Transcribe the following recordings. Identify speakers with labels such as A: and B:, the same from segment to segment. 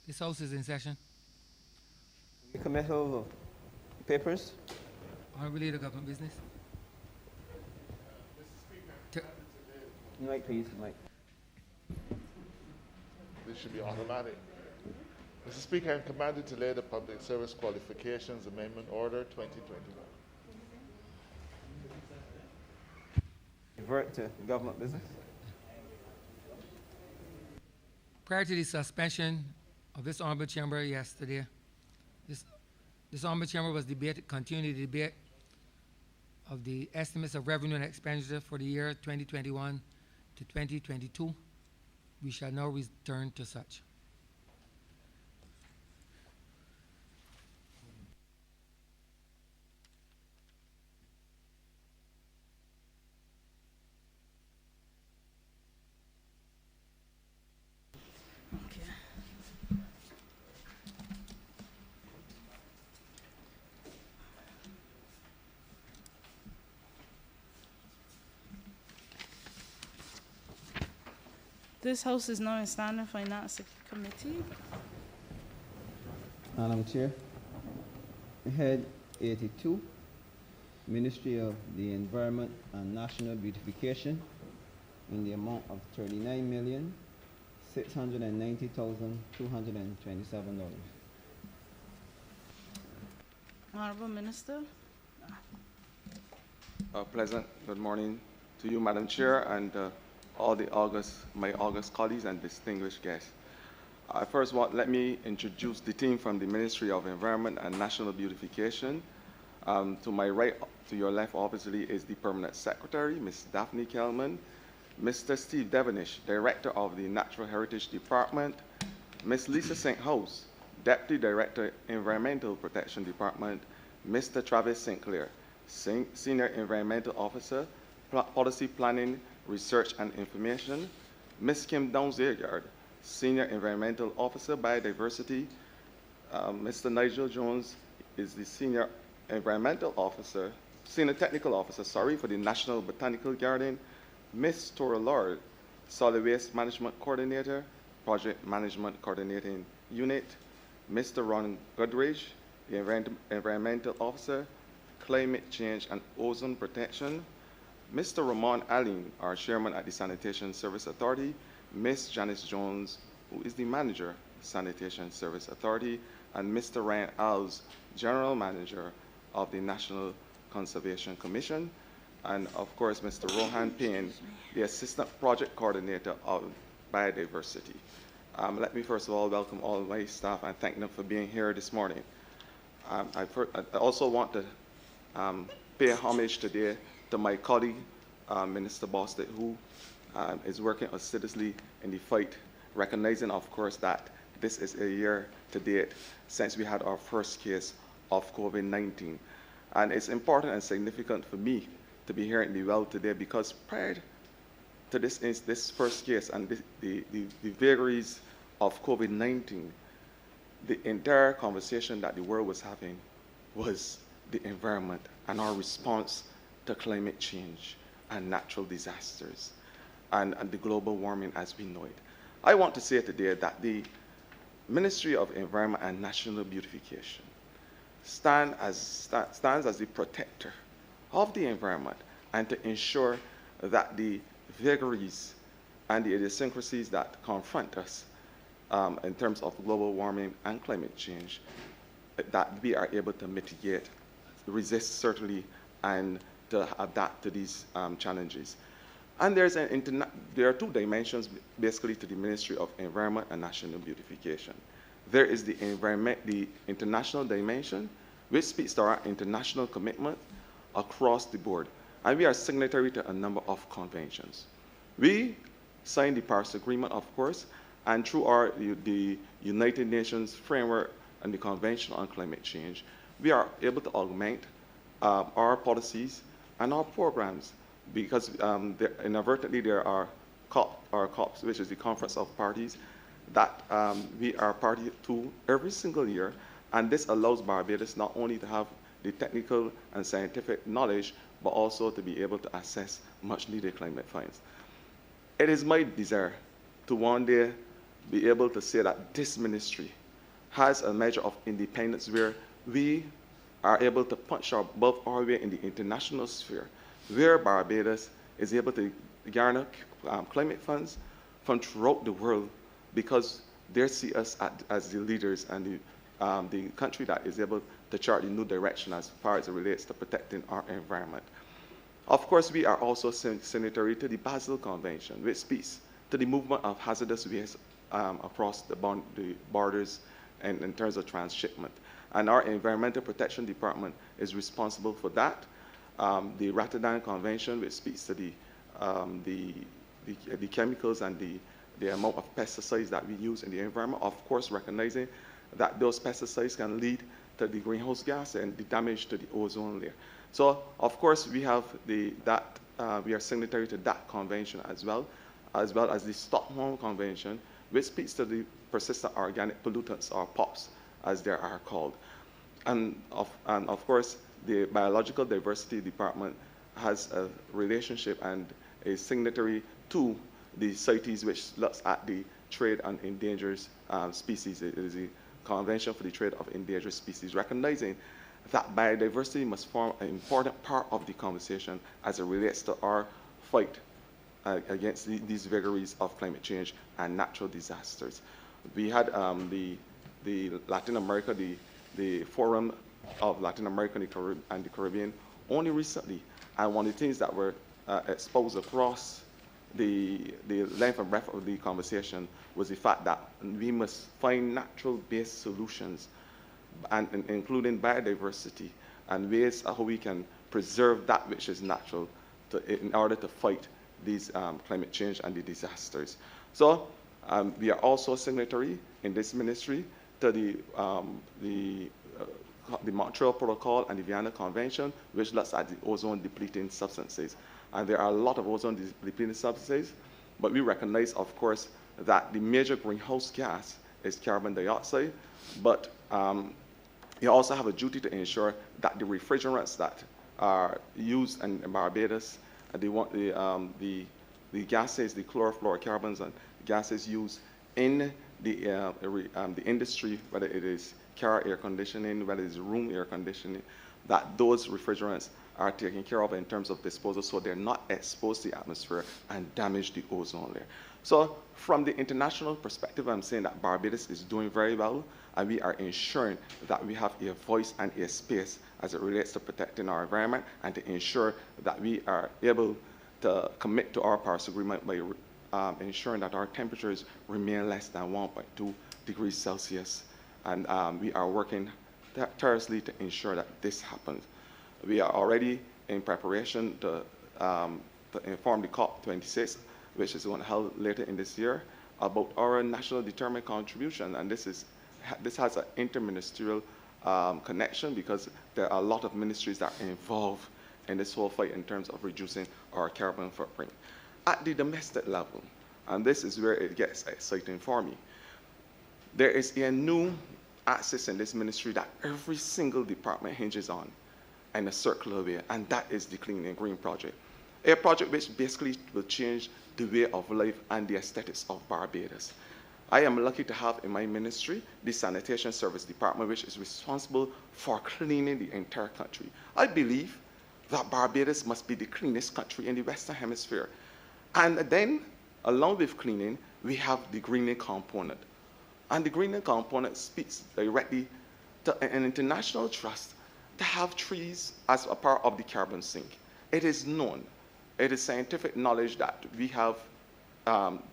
A: This House is in session.
B: Committal papers.
A: Honourable Leader of Government Business.
B: Mike, please, Mike.
C: This should be automatic. Mr. Speaker, I am commanded to lay the Public Service Qualifications Amendment Order 2021.
B: Revert to government business.
A: Prior to the suspension of this Honourable Chamber yesterday, this Honourable Chamber was continuing the debate of the estimates of revenue and expenditure for the year 2021 to 2022. We shall now return to such.
D: This House is now in Standing Finance Committee.
B: Madam Chair, Head 82, Ministry of the Environment and National Beautification, in the amount of $39,690,227.
D: Honourable Minister.
E: Pleasant good morning to you, Madam Chair, and all my August colleagues and distinguished guests. First, let me introduce the team from the Ministry of Environment and National Beautification. To my right, to your left, obviously, is the Permanent Secretary, Ms. Daphne Kelman, Mr. Steve Devonish, Director of the Natural Heritage Department, Ms. Lisa St. House, Deputy Director, Environmental Protection Department, Mr. Travis Sinclair, Senior Environmental Officer, Policy Planning, Research and Information, Ms. Kim Downs-Ayard, Senior Environmental Officer, Biodiversity. Mr. Nigel Jones is the Senior Environmental Officer, Senior Technical Officer, for the National Botanical Garden. Ms. Tora Lord, Solid Waste Management Coordinator, Project Management Coordinating Unit. Mr. Ron Goodridge, the Environmental Officer, Climate Change and Ozone Protection. Mr. Ramon Allen, our Chairman at the Sanitation Service Authority, Ms. Janice Jones, who is the Manager, Sanitation Service Authority, and Mr. Ryan Alves, General Manager of the National Conservation Commission, and of course, Mr. Rohan Payne, the Assistant Project Coordinator of Biodiversity. Let me first of all welcome all my staff and thank them for being here this morning. I also want to pay homage today to my colleague, Minister Bostic, who is working assiduously in the fight, recognizing, of course, that this is a year to date since we had our first case of COVID-19. And it's important and significant for me to be here in the well today because prior to this first case and the vagaries of COVID-19, the entire conversation that the world was having was the environment and our response to climate change and natural disasters and the global warming as we know it. I want to say today that the Ministry of Environment and National Beautification stands as the protector of the environment and to ensure that the vagaries and the idiosyncrasies that confront us in terms of global warming and climate change, that we are able to mitigate, resist certainly, and to adapt to these challenges. And there are two dimensions basically to the Ministry of Environment and National Beautification. There is the international dimension, which speaks to our international commitment across the board. And we are signatory to a number of conventions. We signed the Paris Agreement, of course, and through the United Nations framework and the Convention on Climate Change, we are able to augment our policies and our programs because inadvertently there are COPs, which is the Conference of Parties, that we are party to every single year, and this allows Barbados not only to have the technical and scientific knowledge, but also to be able to assess much needed climate finds. It is my desire to one day be able to say that this ministry has a measure of independence where we are able to punch above our weight in the international sphere, where Barbados is able to garner climate funds from throughout the world because they see us as the leaders and the country that is able to chart the new direction as far as it relates to protecting our environment. Of course, we are also signatory to the Basel Convention, which speaks to the movement of hazardous waste across the borders and in terms of transshipment. And our Environmental Protection Department is responsible for that. The Rotterdam Convention, which speaks to the chemicals and the amount of pesticides that we use in the environment, of course recognizing that those pesticides can lead to the greenhouse gas and the damage to the ozone layer. So, of course, we have we are signatory to that convention as well as the Stockholm Convention, which speaks to the persistent organic pollutants, or POPs, as they are called. And of course, the Biological Diversity Department has a relationship and a signatory to the CITES, which looks at the trade on endangered species. It is the Convention for the Trade of Endangered Species, recognizing that biodiversity must form an important part of the conversation as it relates to our fight against these vagaries of climate change and natural disasters. We had the Latin America, the Forum of Latin America and the Caribbean only recently, and one of the things that were exposed across the length and breadth of the conversation was the fact that we must find natural-based solutions, and including biodiversity, and ways how we can preserve that which is natural in order to fight these climate change and the disasters. So we are also signatory in this ministry to the Montreal Protocol and the Vienna Convention, which looks at the ozone-depleting substances. And there are a lot of ozone-depleting substances, but we recognize, of course, that the major greenhouse gas is carbon dioxide, but you also have a duty to ensure that the refrigerants that are used in Barbados, the gases, the chlorofluorocarbons and gases used in the industry, whether it is car air conditioning, whether it is room air conditioning, that those refrigerants are taken care of in terms of disposal so they're not exposed to the atmosphere and damage the ozone layer. So from the international perspective, I'm saying that Barbados is doing very well, and we are ensuring that we have a voice and a space as it relates to protecting our environment and to ensure that we are able to commit to our Paris Agreement by ensuring that our temperatures remain less than 1.2 degrees Celsius. And we are working tirelessly to ensure that this happens. We are already in preparation to inform the COP26, which is going to be held later in this year, about our national determined contribution. And this has an interministerial connection because there are a lot of ministries that are involved in this whole fight in terms of reducing our carbon footprint. At the domestic level, and this is where it gets exciting for me, there is a new axis in this ministry that every single department hinges on in a circular way, and that is the Clean and Green Project. A project which basically will change the way of life and the aesthetics of Barbados. I am lucky to have in my ministry the Sanitation Service Department, which is responsible for cleaning the entire country. I believe that Barbados must be the cleanest country in the Western Hemisphere. And then, along with cleaning, we have the greening component. And the greening component speaks directly to an international trust to have trees as a part of the carbon sink. It is known, it is scientific knowledge that we have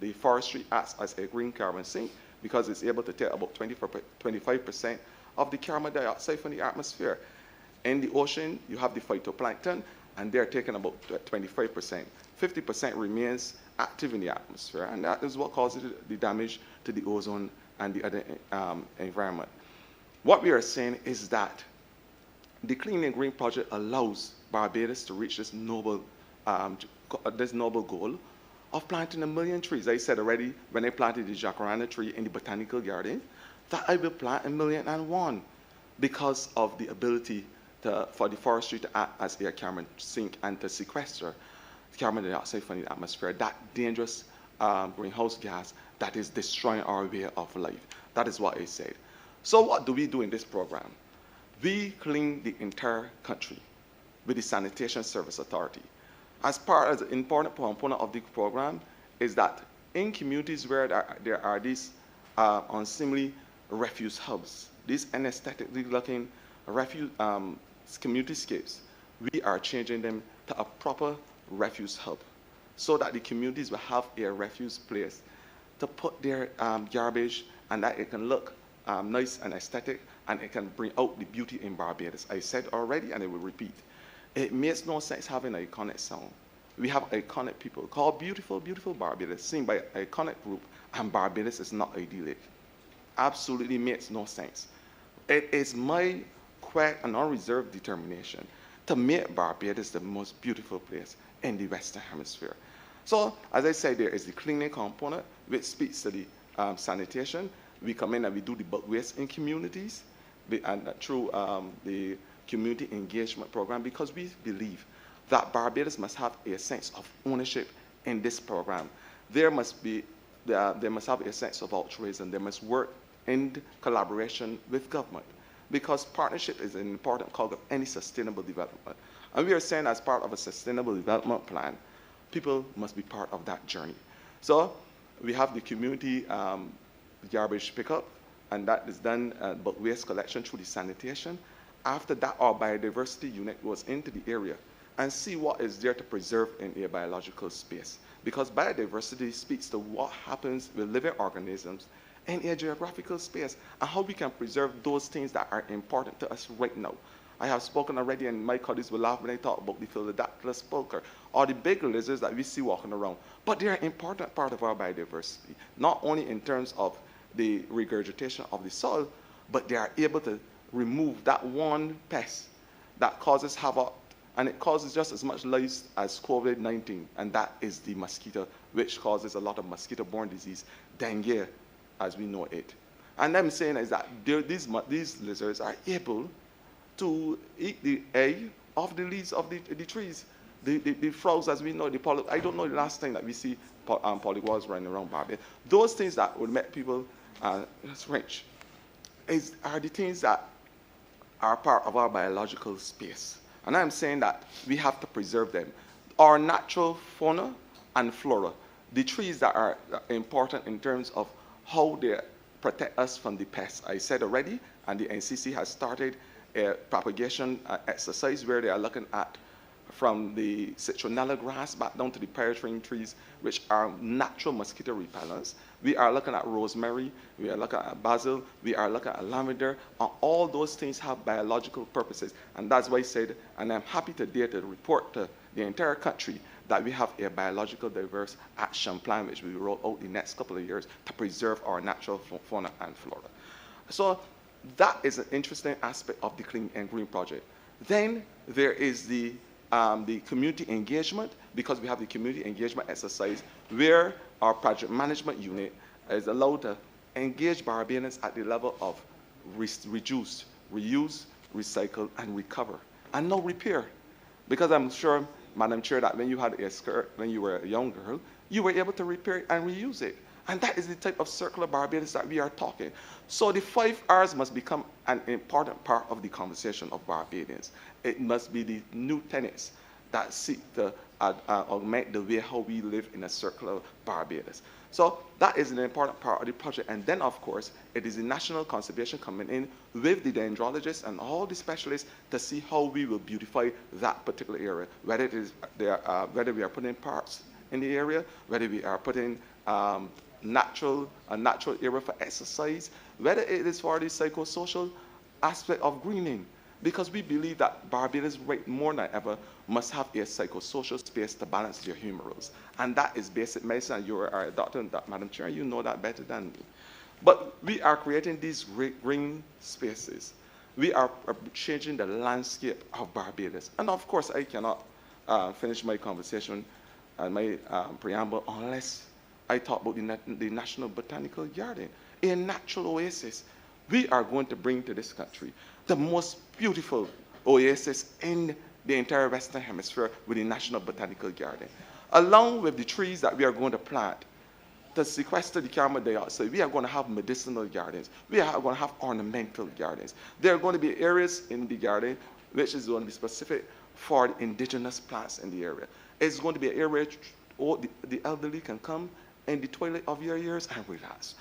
E: the forestry acts as a green carbon sink because it's able to take about 25% of the carbon dioxide from the atmosphere. In the ocean, you have the phytoplankton, and they're taking about 25%. 50% remains active in the atmosphere, and that is what causes the damage to the ozone and the other environment. What we are saying is that the Clean and Green Project allows Barbados to reach this noble goal of planting 1 million trees. I said already when I planted the jacaranda tree in the botanical garden that I will plant 1,000,001 because of the ability for the forestry to act as a carbon sink and to sequester carbon dioxide from the atmosphere, that dangerous greenhouse gas that is destroying our way of life. That is what I said. So what do we do in this program? We clean the entire country with the Sanitation Service Authority. As part of the important component of the program is that in communities where there are these unseemly refuse hubs, these anesthetically looking refuse community-scapes, we are changing them to a proper refuse hub so that the communities will have a refuse place to put their garbage, and that it can look nice and aesthetic, and it can bring out the beauty in Barbados. I said already, and I will repeat. It makes no sense having an iconic song. We have iconic people called Beautiful, Beautiful Barbados, sing by an iconic group, and Barbados is not idyllic. Absolutely makes no sense. It is my quiet and unreserved determination to make Barbados the most beautiful place in the Western Hemisphere. So, as I said, there is the cleaning component, which speaks to the sanitation. We come in and we do the bulk waste in communities, and through the community engagement program, because we believe that Barbados must have a sense of ownership in this program. They must have a sense of altruism. They must work in collaboration with government, because partnership is an important cog of any sustainable development. And we are saying, as part of a sustainable development plan, people must be part of that journey. So we have the community garbage pickup, and that is done bulk waste collection through the sanitation. After that, our biodiversity unit goes into the area and see what is there to preserve in a biological space. Because biodiversity speaks to what happens with living organisms in a geographical space and how we can preserve those things that are important to us right now. I have spoken already, and my colleagues will laugh when I talk about the Philodactylus pulcher or the big lizards that we see walking around. But they're an important part of our biodiversity, not only in terms of the regurgitation of the soil, but they are able to remove that one pest that causes havoc, and it causes just as much life as COVID-19, and that is the mosquito, which causes a lot of mosquito-borne disease, dengue, as we know it. And I'm saying is that these lizards are able to eat the egg off the leaves of the trees. The frogs, as we know, I don't know the last time that we see polywalls running around Barbados. Those things that would make people strange are the things that are part of our biological space. And I'm saying that we have to preserve them. Our natural fauna and flora, the trees that are important in terms of how they protect us from the pests. I said already, and the NCC has started a propagation exercise where they are looking at from the citronella grass back down to the pear-tree trees, which are natural mosquito repellents. We are looking at rosemary, we are looking at basil, we are looking at lavender, and all those things have biological purposes. And that's why I said, and I'm happy today to report to the entire country that we have a biological diverse action plan, which we will roll out the next couple of years to preserve our natural fauna and flora. So that is an interesting aspect of the Clean and Green project. Then there is the community engagement, because we have the community engagement exercise where our project management unit is allowed to engage Barbadians at the level of reduce, reuse, recycle, and recover, and no repair. Because I'm sure, Madam Chair, that when you had a skirt, when you were a young girl, you were able to repair it and reuse it. And that is the type of circular Barbados that we are talking. So the 5 R's must become an important part of the conversation of Barbadians. It must be the new tenets that seek to augment the way how we live in a circular Barbados. So that is an important part of the project. And then, of course, it is the National Conservation coming in with the dendrologists and all the specialists to see how we will beautify that particular area, whether it is whether we are putting parks in the area, whether we are putting a natural area for exercise, whether it is for the psychosocial aspect of greening, because we believe that Barbados right more than ever must have a psychosocial space to balance their humerals. And that is basic medicine. You are a doctor, Madam Chair, you know that better than me. But we are creating these green spaces. We are changing the landscape of Barbados. And of course, I cannot finish my conversation and my preamble unless I talk about the National Botanical Garden, a natural oasis. We are going to bring to this country the most beautiful oasis in the entire Western Hemisphere with the National Botanical Garden. Along with the trees that we are going to plant, to sequester the carbon dioxide, we are going to have medicinal gardens. We are going to have ornamental gardens. There are going to be areas in the garden which is going to be specific for the indigenous plants in the area. It's going to be an area where the elderly can come in the twilight of their years and relax.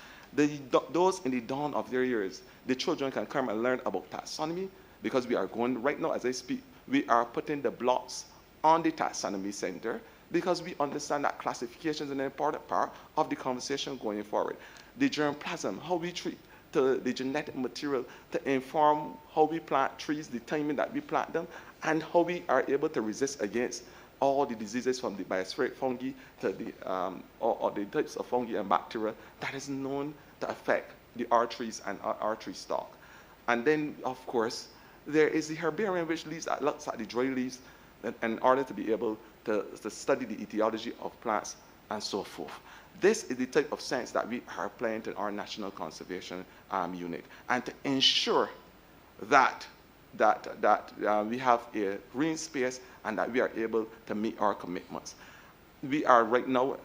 E: Those in the dawn of their years, the children can come and learn about taxonomy, because we are going, right now as I speak, we are putting the blocks on the taxonomy center, because we understand that classification is an important part of the conversation going forward. The germplasm, how we treat the genetic material to inform how we plant trees, the timing that we plant them, and how we are able to resist against all the diseases from the biospheric fungi to the, or the types of fungi and bacteria that is known to affect the our trees and our tree stock. And then, of course, there is the herbarium, which looks at the dry leaves in order to be able to study the etiology of plants and so forth. This is the type of science that we are applying to our National Conservation Unit, and to ensure that we have a green space and that we are able to meet our commitments. We are right now,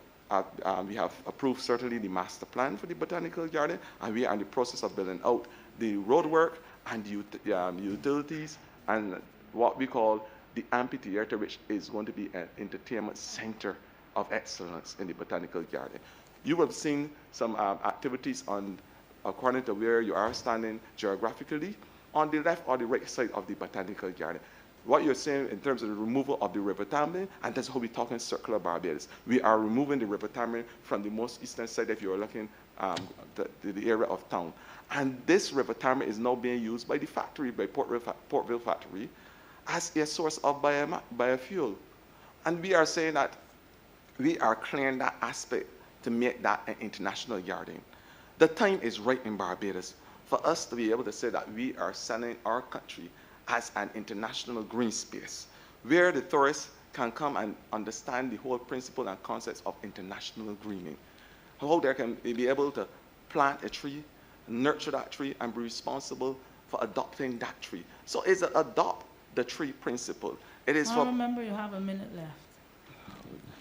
E: we have approved certainly the master plan for the botanical garden, and we are in the process of building out the roadwork and the utilities and what we call the amphitheater, which is going to be an entertainment center of excellence in the botanical garden. You have seen some activities according to where you are standing geographically, on the left or the right side of the botanical garden. What you're saying in terms of the removal of the River Tamlin, and that's how we talk in circular Barbados. We are removing the River Tamlin from the most eastern side, if you're looking the area of town. And this River Tamlin is now being used by the factory, by Portville factory, as a source of biofuel. And we are saying that we are clearing that aspect to make that an international garden. The time is right in Barbados for us to be able to say that we are selling our country as an international green space, where the tourists can come and understand the whole principle and concepts of international greening. How they can be able to plant a tree, nurture that tree, and be responsible for adopting that tree. So it's an adopt the tree principle. It is
D: I remember you have a minute left.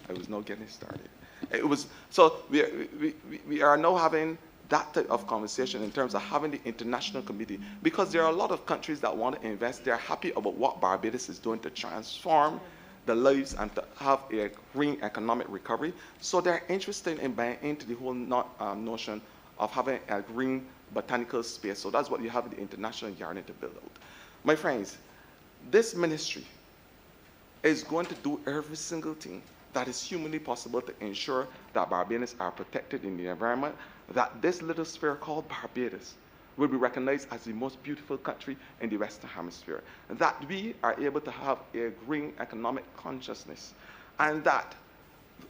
E: I was now getting started. It was, so we are now having that type of conversation in terms of having the international committee, because there are a lot of countries that want to invest. They're happy about what Barbados is doing to transform the lives and to have a green economic recovery. So they're interested in buying into the whole notion of having a green botanical space. So that's what you have in the international garden to build out. My friends, this ministry is going to do every single thing that is humanly possible to ensure that Barbadians are protected in the environment, that this little sphere called Barbados will be recognized as the most beautiful country in the Western Hemisphere, that we are able to have a green economic consciousness, and that,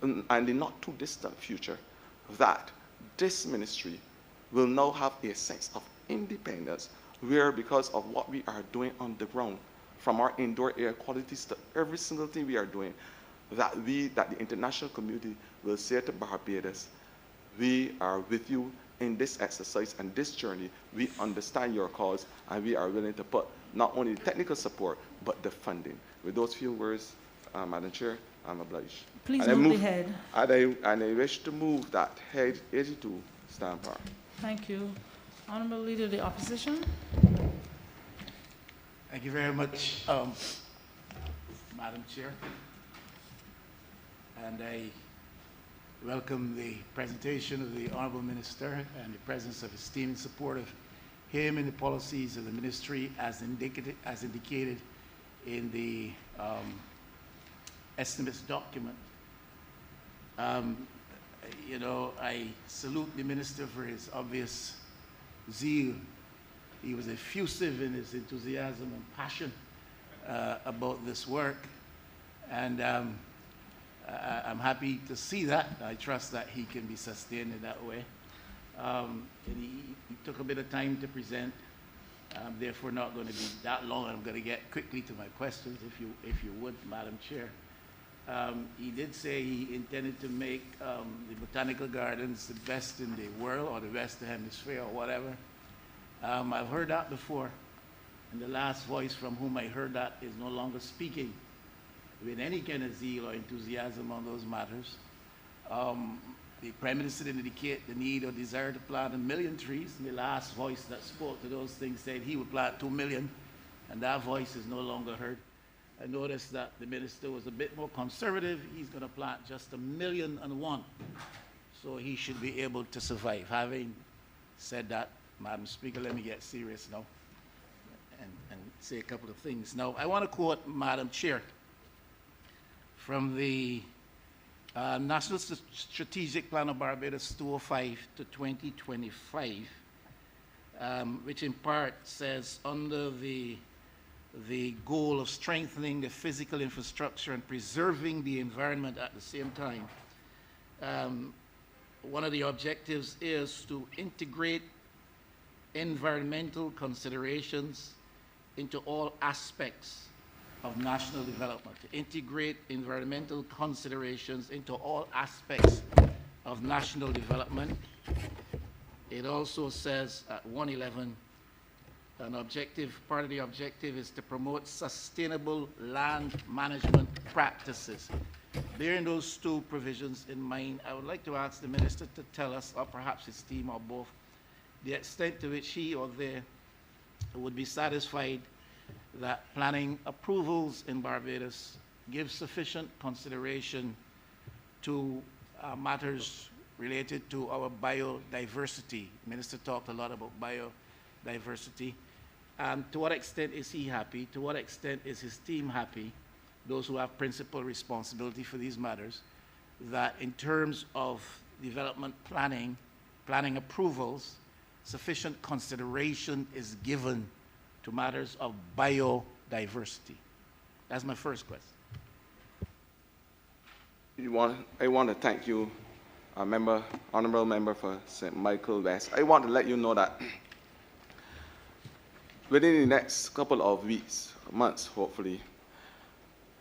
E: in the not too distant future, that this ministry will now have a sense of independence, where because of what we are doing on the ground, from our indoor air qualities to every single thing we are doing, that the international community will say to Barbados, we are with you in this exercise and this journey. We understand your cause, and we are willing to put not only the technical support, but the funding. With those few words, Madam Chair, I'm obliged.
D: Please
E: and
D: move the head.
E: And I wish to move that head 82 stand par.
D: Thank you. Honourable Leader of the Opposition.
F: Thank you very much, Madam Chair. And I welcome the presentation of the Honourable Minister and the presence of esteemed support of him and the policies of the ministry as indicated in the estimates document. You know, I salute the minister for his obvious zeal. He was effusive in his enthusiasm and passion about this work. And I'm happy to see that. I trust that he can be sustained in that way. And he took a bit of time to present. I'm therefore not going to be that long. I'm going to get quickly to my questions, if you would, Madam Chair. He did say he intended to make the botanical gardens the best in the world, or the Western Hemisphere, or whatever. I've heard that before, and the last voice from whom I heard that is no longer speaking with any kind of zeal or enthusiasm on those matters. the Prime Minister didn't indicate the need or desire to plant 1 million trees. The last voice that spoke to those things said he would plant 2 million, and that voice is no longer heard. I noticed that the minister was a bit more conservative. He's going to plant just 1,000,001, so he should be able to survive. Having said that, Madam Speaker, let me get serious now and say a couple of things. Now, I want to quote Madam Chair from the National Strategic Plan of Barbados 2005 to 2025, which in part says, under the goal of strengthening the physical infrastructure and preserving the environment at the same time, one of the objectives is to integrate environmental considerations into all aspects of national development, to integrate environmental considerations into all aspects of national development. It also says at 111, part of the objective is to promote sustainable land management practices. Bearing those two provisions in mind, I would like to ask the Minister to tell us, or perhaps his team or both, the extent to which he or they would be satisfied that planning approvals in Barbados give sufficient consideration to matters related to our biodiversity. The Minister talked a lot about biodiversity. To what extent is he happy? To what extent is his team happy, those who have principal responsibility for these matters, that in terms of development planning approvals, sufficient consideration is given to matters of biodiversity? That's my first question.
E: I want to thank you, Honourable Member for St. Michael West. I want to let you know that within the next couple of weeks, months, hopefully,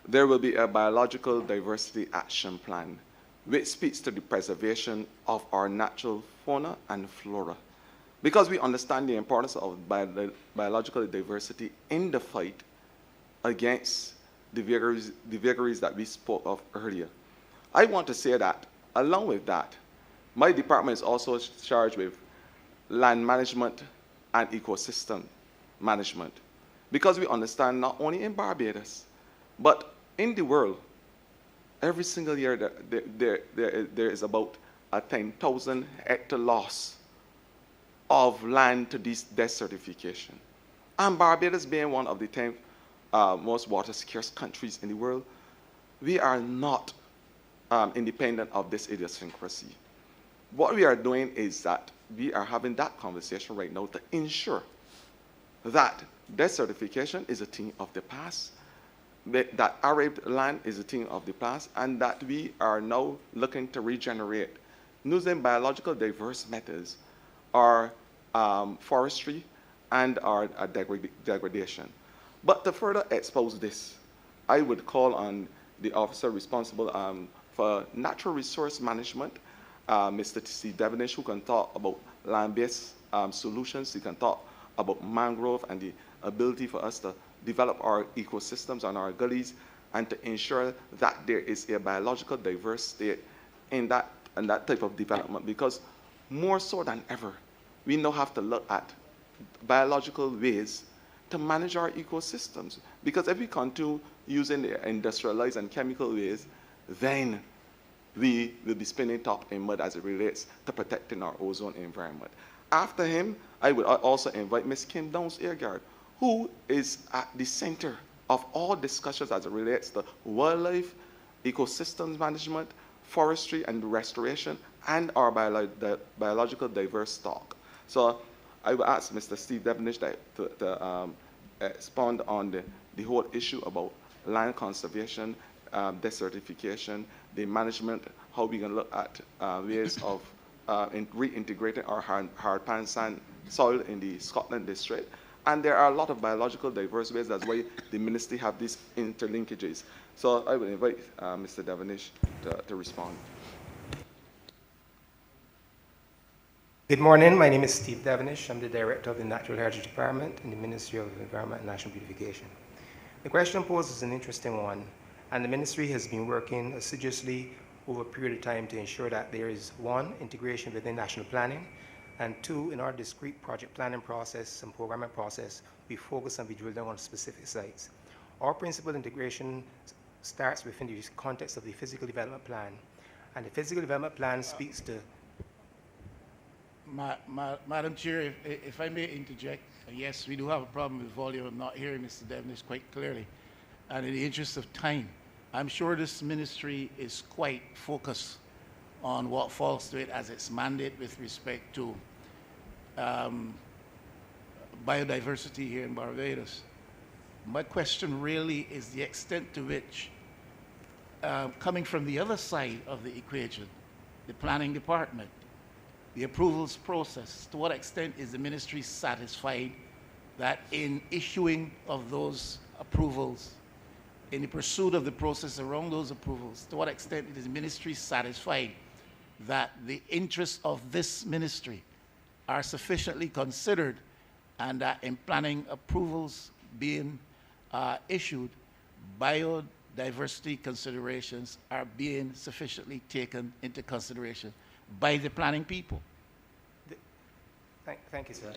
E: there will be a biological diversity action plan which speaks to the preservation of our natural fauna and flora. Because we understand the importance of biological diversity in the fight against the vagaries that we spoke of earlier. I want to say that, along with that, my department is also charged with land management and ecosystem management. Because we understand not only in Barbados, but in the world, every single year there is about a 10,000 hectare loss of land to desertification. And Barbados being one of the 10 most water scarce countries in the world, we are not independent of this idiosyncrasy. What we are doing is that we are having that conversation right now to ensure that desertification is a thing of the past, that arid land is a thing of the past, and that we are now looking to regenerate using biological diverse methods, our forestry, and our degradation. But to further expose this, I would call on the officer responsible for natural resource management, Mr. Steve Devenish, who can talk about land-based solutions. He can talk about mangrove and the ability for us to develop our ecosystems on our gullies and to ensure that there is a biological diverse state in that type of development. Because more so than ever, we now have to look at biological ways to manage our ecosystems. Because if we continue using the industrialized and chemical ways, then we will be spinning top in mud as it relates to protecting our ozone environment. After him, I would also invite Ms. Kim Downs-Airguard, who is at the center of all discussions as it relates to wildlife, ecosystems management, forestry and restoration, and our biological diverse stock. So I will ask Mr. Steve Devenish to expound on the whole issue about land conservation, desertification, the management, how we can look at ways of reintegrating our hard pan sand soil in the Scotland district. And there are a lot of biological diverse ways. That's why the ministry have these interlinkages. So I will invite Mr. Devenish to respond.
G: Good morning. My name is Steve Devenish. I'm the Director of the Natural Heritage Department in the Ministry of Environment and National Beautification. The question posed is an interesting one, and the ministry has been working assiduously over a period of time to ensure that there is, one, integration within national planning, and two, in our discrete project planning process and programming process, we focus and we drill down on specific sites. Our principal integration starts within the context of the physical development plan. And the physical development plan speaks to...
F: Madam Chair, if I may interject, yes, we do have a problem with volume. I'm not hearing Mr. Devenish quite clearly. And in the interest of time, I'm sure this ministry is quite focused on what falls to it as its mandate with respect to biodiversity here in Barbados. My question really is the extent to which, coming from the other side of the equation, the planning department, the approvals process, to what extent is the ministry satisfied that in issuing of those approvals, in the pursuit of the process around those approvals, to what extent is the ministry satisfied that the interests of this ministry are sufficiently considered and that in planning approvals being issued, biodiversity considerations are being sufficiently taken into consideration by the planning people?
G: Thank you, sir.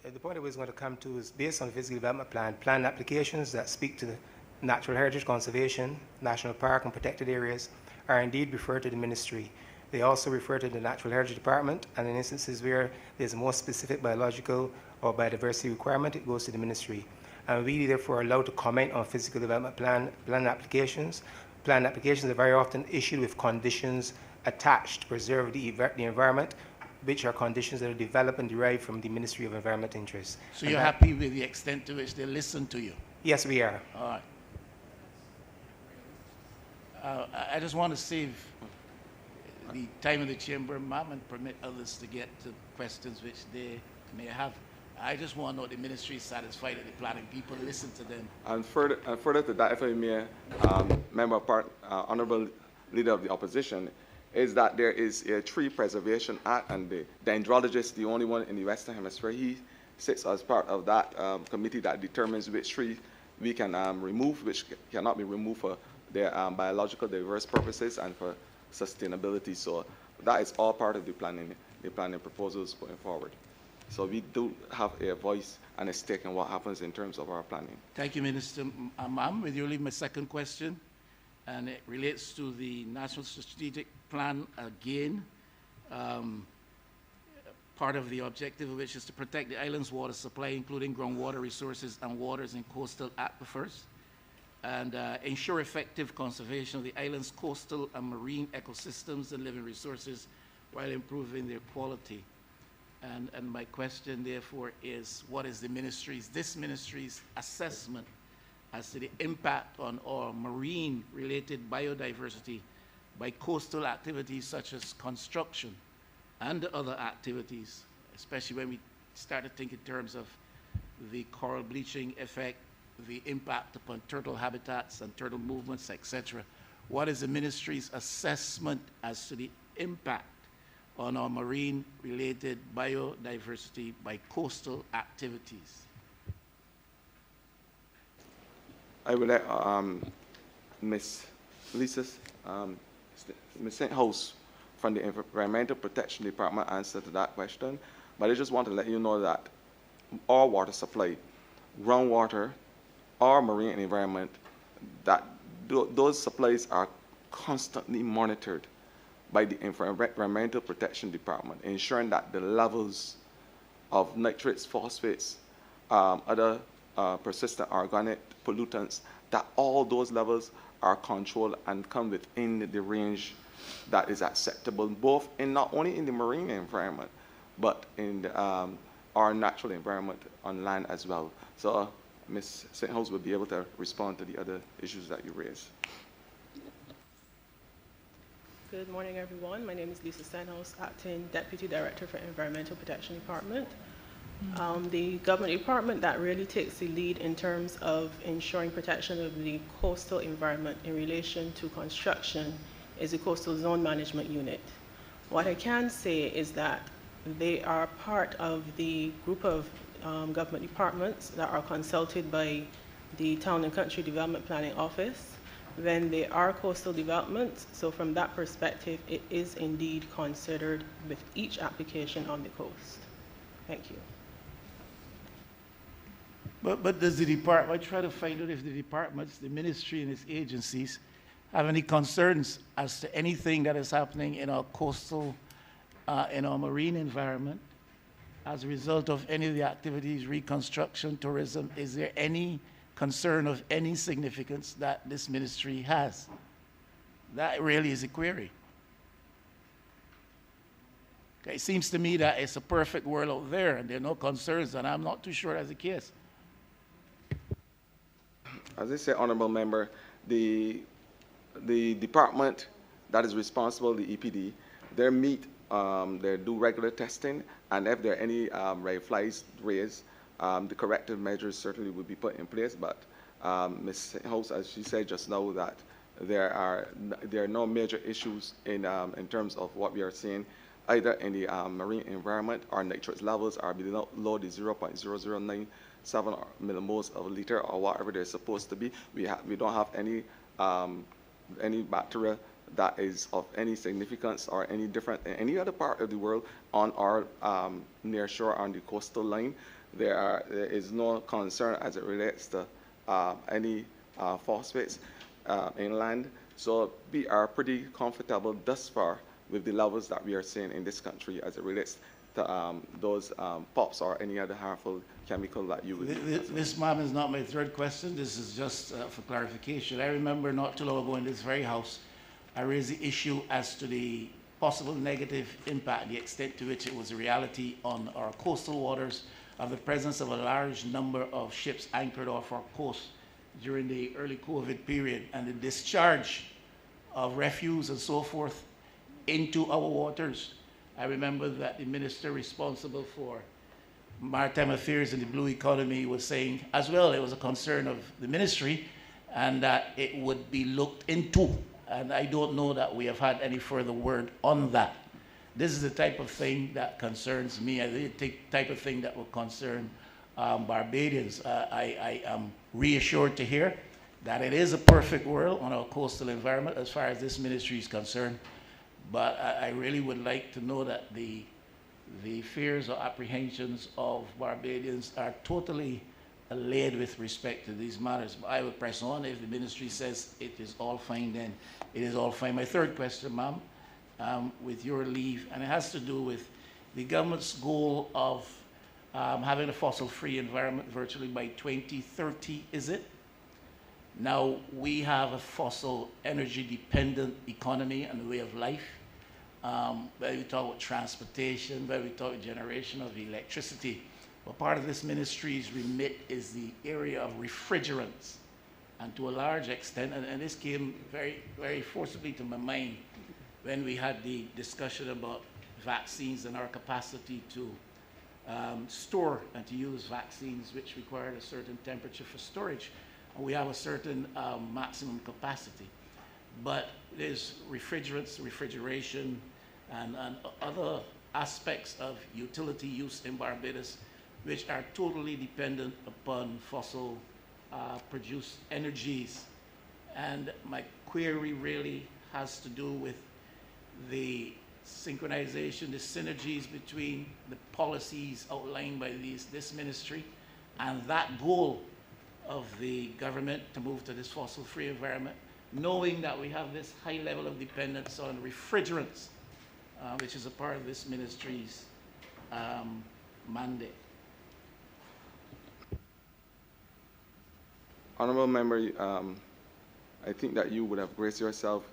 G: The point I was going to come to is based on the physical development plan applications that speak to the natural heritage conservation, national park and protected areas are indeed referred to the ministry. They also refer to the Natural Heritage Department, and in instances where there's a more specific biological or biodiversity requirement, it goes to the ministry. And we therefore are allowed to comment on physical development plan applications. Plan applications are very often issued with conditions attached to preserve the environment, which are conditions that are developed and derived from the Ministry of Environment Interests.
F: So you're happy with the extent to which they listen to you?
G: Yes, we are.
F: All right. I just want to save the time of the chamber, ma'am, and permit others to get to questions which they may have. I just want to know the ministry is satisfied that the planning people listen to them.
E: And further to that, if I may, Member of Parliament, Honourable Leader of the Opposition, is that there is a Tree Preservation Act, and the dendrologist, the only one in the Western Hemisphere, he sits as part of that committee that determines which tree we can remove, which cannot be removed for their biological diverse purposes and for sustainability. So that is all part of the planning proposals going forward. So we do have a voice and a stake in what happens in terms of our planning.
F: Thank you, Minister. Ma'am, will you leave my second question? And it relates to the National Strategic Plan again. Part of the objective of which is to protect the island's water supply, including groundwater resources and waters in coastal aquifers, and ensure effective conservation of the island's coastal and marine ecosystems and living resources while improving their quality. And my question, therefore, is what is this ministry's assessment as to the impact on our marine-related biodiversity by coastal activities such as construction and other activities, especially when we start to think in terms of the coral bleaching effect, the impact upon turtle habitats and turtle movements, etc. What is the ministry's assessment as to the impact on our marine-related biodiversity by coastal activities?
E: I would let Ms. Lisa, Ms. St. House from the Environmental Protection Department answer to that question, but I just want to let you know that our water supply, groundwater, our marine environment, that those supplies are constantly monitored by the Environmental Protection Department, ensuring that the levels of nitrates, phosphates, other persistent organic pollutants, that all those levels are controlled and come within the range that is acceptable, both in not only in the marine environment, but in our natural environment on land as well. So Ms. St. House will be able to respond to the other issues that you raised.
H: Good morning, everyone. My name is Lisa Stenhouse, Acting Deputy Director for Environmental Protection Department. The government department that really takes the lead in terms of ensuring protection of the coastal environment in relation to construction is the Coastal Zone Management Unit. What I can say is that they are part of the group of government departments that are consulted by the Town and Country Development Planning Office, then they are coastal developments. So from that perspective, it is indeed considered with each application on the coast. Thank you.
F: But does the department, I try to find out if the departments, the ministry and its agencies have any concerns as to anything that is happening in our coastal, in our marine environment as a result of any of the activities, reconstruction, tourism. Is there any concern of any significance that this ministry has? That really is a query. Okay, it seems to me that it's a perfect world out there and there are no concerns, and I'm not too sure that's the case.
E: As I say, Honourable Member, the department that is responsible, the EPD, they do regular testing, and if there are any red flags raised, the corrective measures certainly will be put in place. But Ms. House, as she said just now, that there are no major issues in terms of what we are seeing, either in the marine environment. Our nitrates levels are below the 0.0097 millimoles of a liter or whatever they're supposed to be. We don't have any bacteria that is of any significance or any different in any other part of the world on our near shore on the coastal line. There is no concern as it relates to any phosphates inland. So we are pretty comfortable thus far with the levels that we are seeing in this country as it relates to those POPs or any other harmful chemical that you would.
F: This, ma'am, is not my third question. This is just for clarification. I remember not too long ago in this very house, I raised the issue as to the possible negative impact, the extent to which it was a reality on our coastal waters of the presence of a large number of ships anchored off our coast during the early COVID period and the discharge of refuse and so forth into our waters. I remember that the minister responsible for maritime affairs and the blue economy was saying as well it was a concern of the ministry and that it would be looked into. And I don't know that we have had any further word on that. This is the type of thing that concerns me. I think the type of thing that will concern Barbadians. I am reassured to hear that it is a perfect world on our coastal environment as far as this ministry is concerned. But I really would like to know that the fears or apprehensions of Barbadians are totally allayed with respect to these matters. But I will press on. If the ministry says it is all fine, then it is all fine. My third question, ma'am, with your leave, and it has to do with the government's goal of having a fossil-free environment virtually by 2030, is it? Now, we have a fossil energy-dependent economy and way of life. Whether we talk about transportation, whether we talk about generation of electricity. But part of this ministry's remit is the area of refrigerants. And to a large extent, and this came very, very forcibly to my mind when we had the discussion about vaccines and our capacity to store and to use vaccines which required a certain temperature for storage. And we have a certain maximum capacity. But there's refrigerants, refrigeration, and other aspects of utility use in Barbados which are totally dependent upon fossil produced energies. And my query really has to do with the synchronization, the synergies between the policies outlined by this ministry and that goal of the government to move to this fossil-free environment, knowing that we have this high level of dependence on refrigerants, which is a part of this ministry's mandate.
E: Honourable Member, I think that you would have graced yourself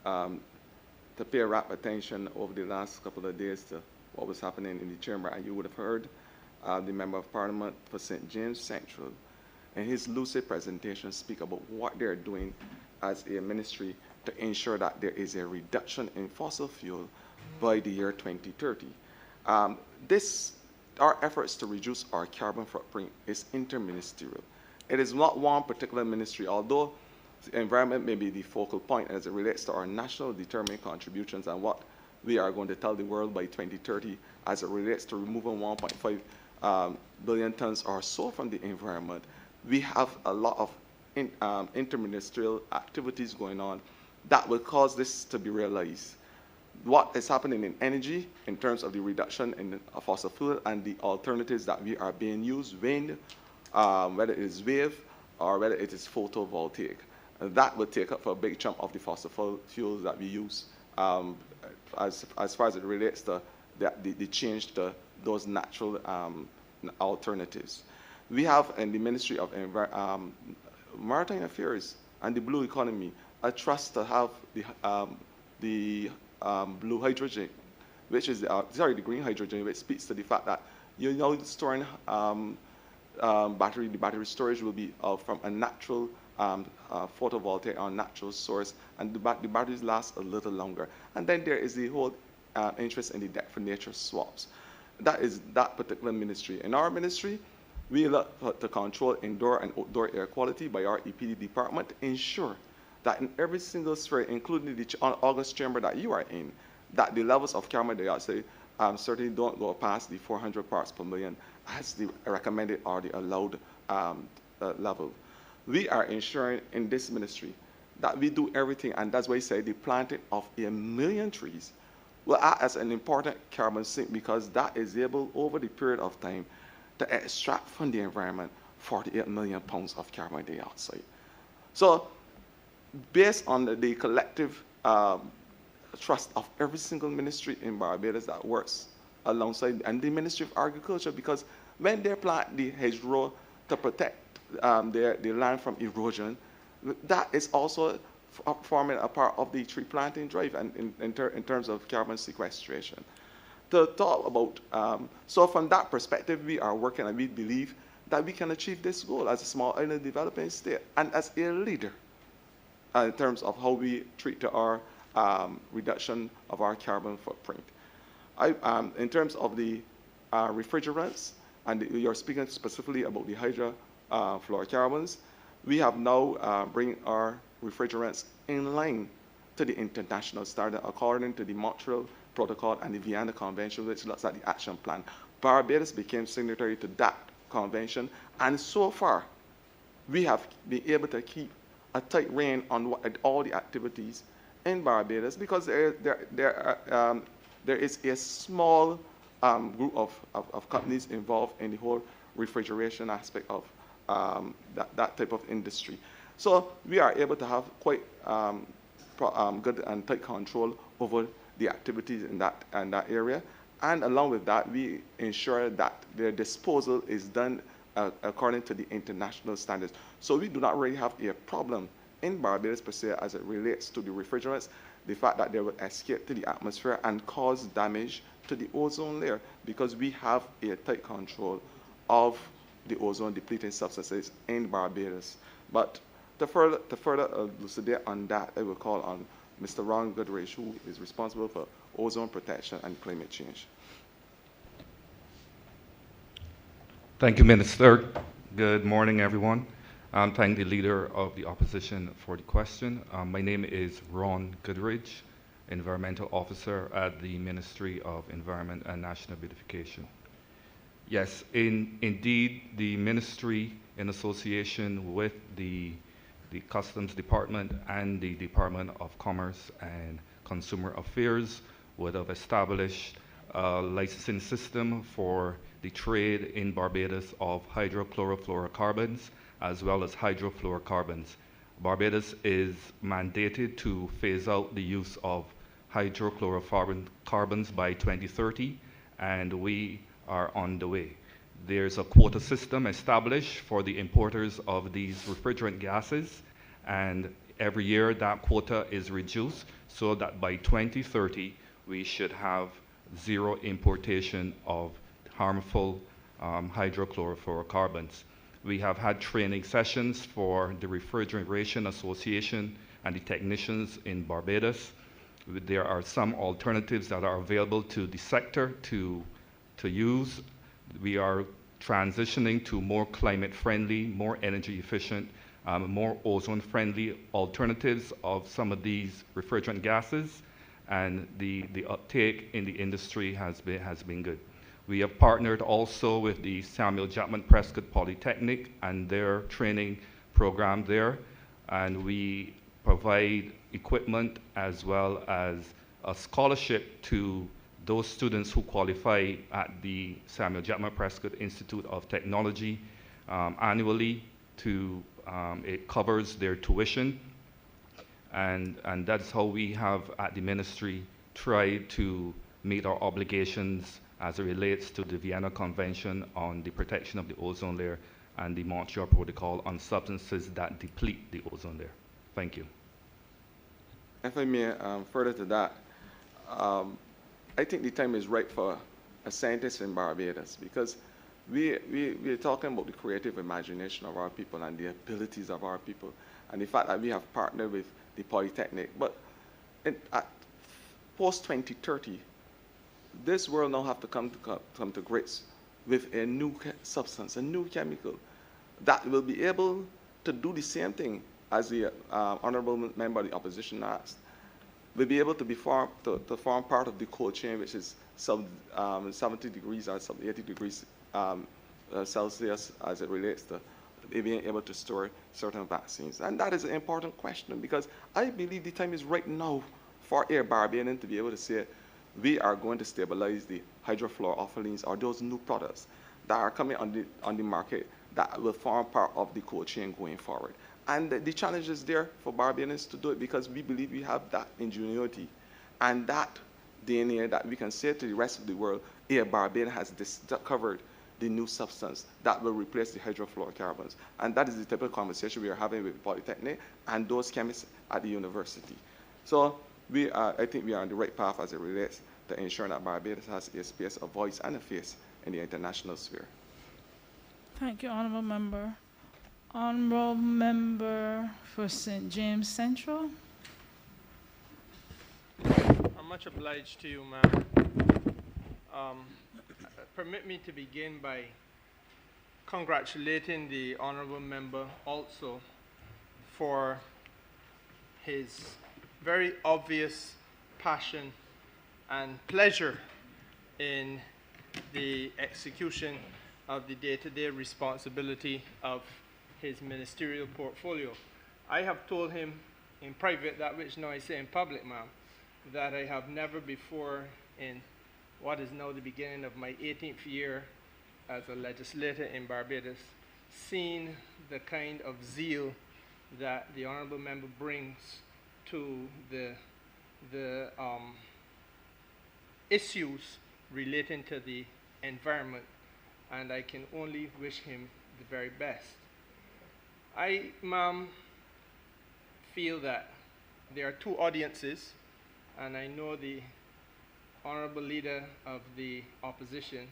E: to pay rapt attention over the last couple of days to what was happening in the chamber, and you would have heard the Member of Parliament for St. James Central in his lucid presentation speak about what they're doing as a ministry to ensure that there is a reduction in fossil fuel by the year 2030. Our efforts to reduce our carbon footprint is interministerial. It is not one particular ministry, although the environment may be the focal point as it relates to our national determined contributions and what we are going to tell the world by 2030 as it relates to removing 1.5 billion tons or so from the environment. We have a lot of interministerial activities going on that will cause this to be realized. What is happening in energy in terms of the reduction in fossil fuel and the alternatives that we are being used, wind, whether it is wave or whether it is photovoltaic. That will take up a big chunk of the fossil fuels that we use as far as it relates to the change to those natural alternatives. We have in the Ministry of Maritime Affairs and the Blue Economy a trust to have the blue hydrogen, which is the green hydrogen, which speaks to the fact that you're now storing the battery storage will be from a natural photovoltaic or natural source, and the batteries last a little longer. And then there is the whole interest in the debt for nature swaps. That is that particular ministry. In our ministry, we look to control indoor and outdoor air quality by our EPD department, ensure that in every single sphere, including the August chamber that you are in, that the levels of carbon dioxide certainly don't go past the 400 parts per million as the recommended or the allowed level. We are ensuring in this ministry that we do everything, and that's why I say the planting of 1 million trees will act as an important carbon sink, because that is able, over the period of time, to extract from the environment 48 million pounds of carbon dioxide. So, based on the collective trust of every single ministry in Barbados that works alongside, and the Ministry of Agriculture, because when they plant the hedgerow to protect their land from erosion, that is also forming a part of the tree planting drive and in terms of carbon sequestration. To talk about, so from that perspective, we are working and we believe that we can achieve this goal as a small island developing state and as a leader in terms of how we treat our reduction of our carbon footprint. In terms of the refrigerants, and you're speaking specifically about the hydrofluorocarbons, we have now bring our refrigerants in line to the international standard according to the Montreal Protocol and the Vienna Convention, which looks at the action plan. Barbados became signatory to that convention, and so far we have been able to keep a tight rein on all the activities in Barbados, because there is a small group of companies involved in the whole refrigeration aspect of that type of industry. So we are able to have quite good and tight control over the activities in that area. And along with that, we ensure that their disposal is done according to the international standards. So we do not really have a problem in Barbados per se as it relates to the refrigerants, the fact that they will escape to the atmosphere and cause damage to the ozone layer, because we have a tight control of the ozone depleting substances in Barbados. But to further elucidate on that, I will call on Mr. Ron Goodrich, who is responsible for ozone protection and climate change.
I: Thank you, Minister. Good morning, everyone. Thank the Leader of the Opposition for the question. My name is Ron Goodrich, Environmental Officer at the Ministry of Environment and National Beautification. Yes, indeed, the Ministry, in association with the Customs Department and the Department of Commerce and Consumer Affairs, would have established a licensing system for the trade in Barbados of hydrochlorofluorocarbons as well as hydrofluorocarbons. Barbados is mandated to phase out the use of hydrochlorofluorocarbons by 2030, and we are on the way. There's a quota system established for the importers of these refrigerant gases, and every year that quota is reduced so that by 2030 we should have zero importation of harmful hydrochlorofluorocarbons. We have had training sessions for the Refrigeration Association and the technicians in Barbados. There are some alternatives that are available to the sector to use. We are transitioning to more climate-friendly, more energy-efficient, more ozone-friendly alternatives of some of these refrigerant gases, and the uptake in the industry has been good. We have partnered also with the Samuel Chapman Prescott Polytechnic and their training program there, and we provide equipment as well as a scholarship to those students who qualify at the Samuel Jackman Prescott Institute of Technology annually. It covers their tuition, and that's how we have at the ministry tried to meet our obligations as it relates to the Vienna Convention on the protection of the ozone layer and the Montreal Protocol on substances that deplete the ozone layer. Thank you.
E: If I may further to that, I think the time is right for a scientist in Barbados, because we're talking about the creative imagination of our people and the abilities of our people, and the fact that we have partnered with the Polytechnic. But at post-2030, this world now have to come to grips with a new substance, a new chemical that will be able to do the same thing as the honourable member of the opposition asked. Will be able to to form part of the cold chain, which is 70 degrees or 80 degrees Celsius as it relates to being able to store certain vaccines. And that is an important question, because I believe the time is right now for a Barbadian to be able to say, we are going to stabilize the hydrofluoroethylene or those new products that are coming on the market that will form part of the cold chain going forward. And the challenge is there for Barbadians to do it, because we believe we have that ingenuity and that DNA that we can say to the rest of the world, here Barbadian has discovered the new substance that will replace the hydrofluorocarbons. And that is the type of conversation we are having with Polytechnic and those chemists at the university. So I think we are on the right path as it relates to ensuring that Barbados has a space, a voice, and a face in the international sphere.
D: Thank you, Honourable Member. Honourable Member for St. James Central.
J: I'm much obliged to you, ma'am. Permit me to begin by congratulating the Honourable Member also for his very obvious passion and pleasure in the execution of the day-to-day responsibility of his ministerial portfolio. I have told him in private that which now I say in public, ma'am, that I have never before in what is now the beginning of my 18th year as a legislator in Barbados seen the kind of zeal that the Honourable Member brings to the issues relating to the environment, and I can only wish him the very best. I, ma'am, feel that there are two audiences, and I know the Honourable Leader of the Opposition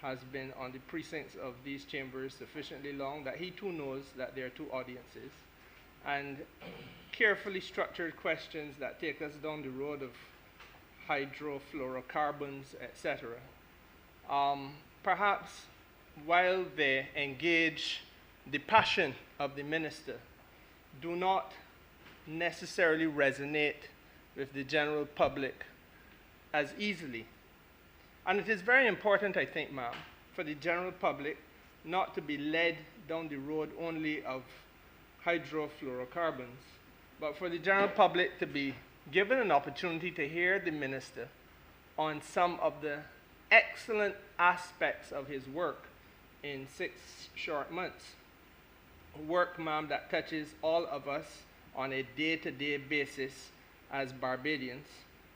J: has been on the precincts of these chambers sufficiently long that he too knows that there are two audiences, and carefully structured questions that take us down the road of hydrofluorocarbons, etc. Perhaps while they engage the passion of the minister, do not necessarily resonate with the general public as easily. And it is very important, I think, ma'am, for the general public not to be led down the road only of hydrofluorocarbons, but for the general public to be given an opportunity to hear the minister on some of the excellent aspects of his work in 6 short months. Work, ma'am, that touches all of us on a day-to-day basis as Barbadians,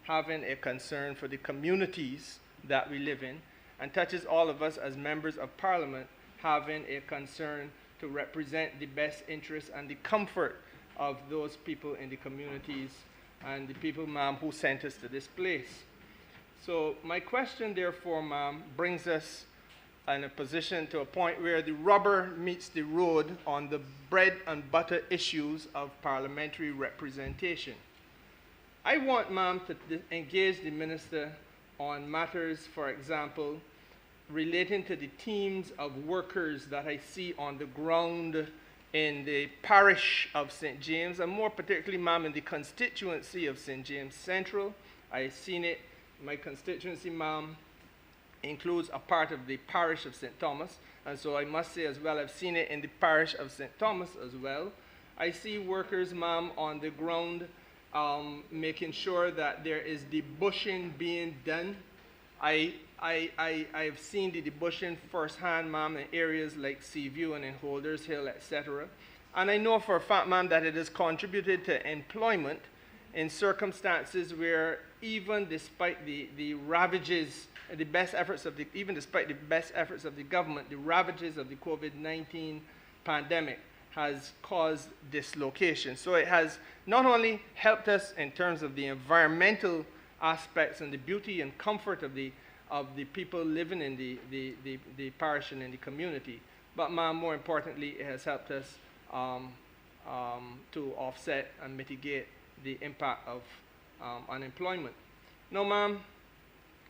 J: having a concern for the communities that we live in, and touches all of us as members of Parliament, having a concern to represent the best interests and the comfort of those people in the communities and the people, ma'am, who sent us to this place. So my question, therefore, ma'am, brings us in a position to a point where the rubber meets the road on the bread and butter issues of parliamentary representation. I want, ma'am, to engage the minister on matters, for example, relating to the teams of workers that I see on the ground in the parish of St. James, and more particularly, ma'am, in the constituency of St. James Central. I've seen it in my constituency, ma'am, includes a part of the parish of St. Thomas. And so I must say as well, I've seen it in the parish of St. Thomas as well. I see workers, ma'am, on the ground making sure that there is debushing being done. I've seen the debushing firsthand, ma'am, in areas like Seaview and in Holders Hill, etc. And I know for a fact, ma'am, that it has contributed to employment in circumstances where even despite the ravages, the best efforts of the, even despite the best efforts of the government, the ravages of the COVID-19 pandemic has caused dislocation. So it has not only helped us in terms of the environmental aspects and the beauty and comfort of the people living in the parish and in the community, but ma'am, more importantly, it has helped us to offset and mitigate the impact of unemployment. Now, ma'am,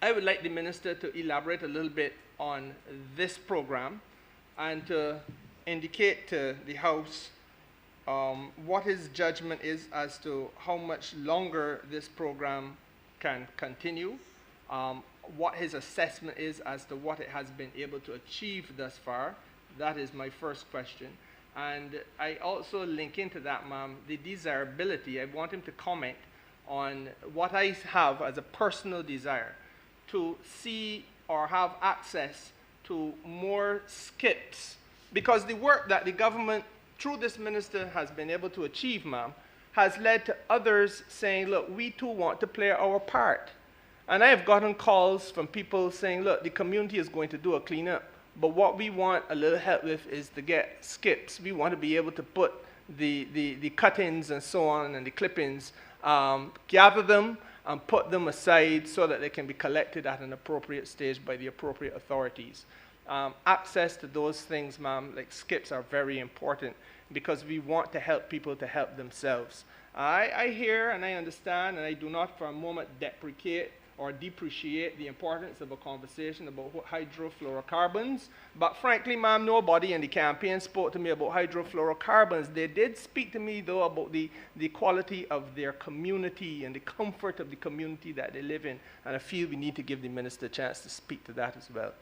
J: I would like the minister to elaborate a little bit on this program and to indicate to the House what his judgment is as to how much longer this program can continue, what his assessment is as to what it has been able to achieve thus far. That is my first question. And I also link into that, ma'am, the desirability. I want him to comment on what I have as a personal desire to see or have access to more skips, because the work that the government, through this minister, has been able to achieve, ma'am, has led to others saying, look, we too want to play our part. And I have gotten calls from people saying, look, the community is going to do a cleanup, but what we want a little help with is to get skips. We want to be able to put the cuttings and so on and the clippings, gather them and put them aside so that they can be collected at an appropriate stage by the appropriate authorities. Access to those things, ma'am, like skips, are very important because we want to help people to help themselves. I hear and I understand, and I do not for a moment deprecate or depreciate the importance of a conversation about hydrofluorocarbons. But frankly, ma'am, nobody in the campaign spoke to me about hydrofluorocarbons. They did speak to me, though, about the quality of their community and the comfort of the community that they live in. And I feel we need to give the minister a chance to speak to that as well.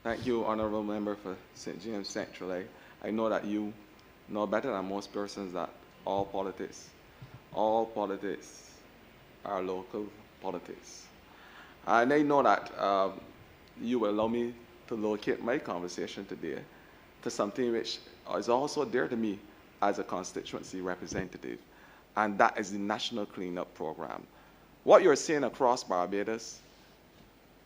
E: Thank you, Honourable Member for St. James Central. I know that you know better than most persons that all politics are local politics. And I know that you will allow me to locate my conversation today to something which is also dear to me as a constituency representative, and that is the National Cleanup Program. What you're seeing across Barbados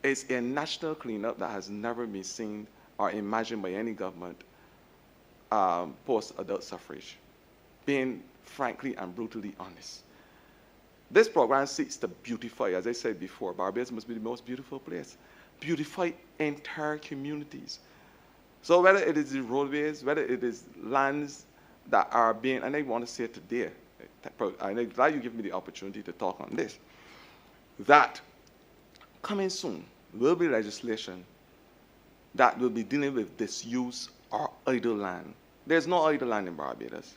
E: is a national cleanup that has never been seen or imagined by any government post-adult suffrage, being frankly and brutally honest. This program seeks to beautify, as I said before, Barbados must be the most beautiful place. Beautify entire communities. So whether it is the roadways, whether it is lands that are being, and I want to say it today, and I'm glad you give me the opportunity to talk on this, that coming soon will be legislation that will be dealing with disuse or idle land. There's no idle land in Barbados.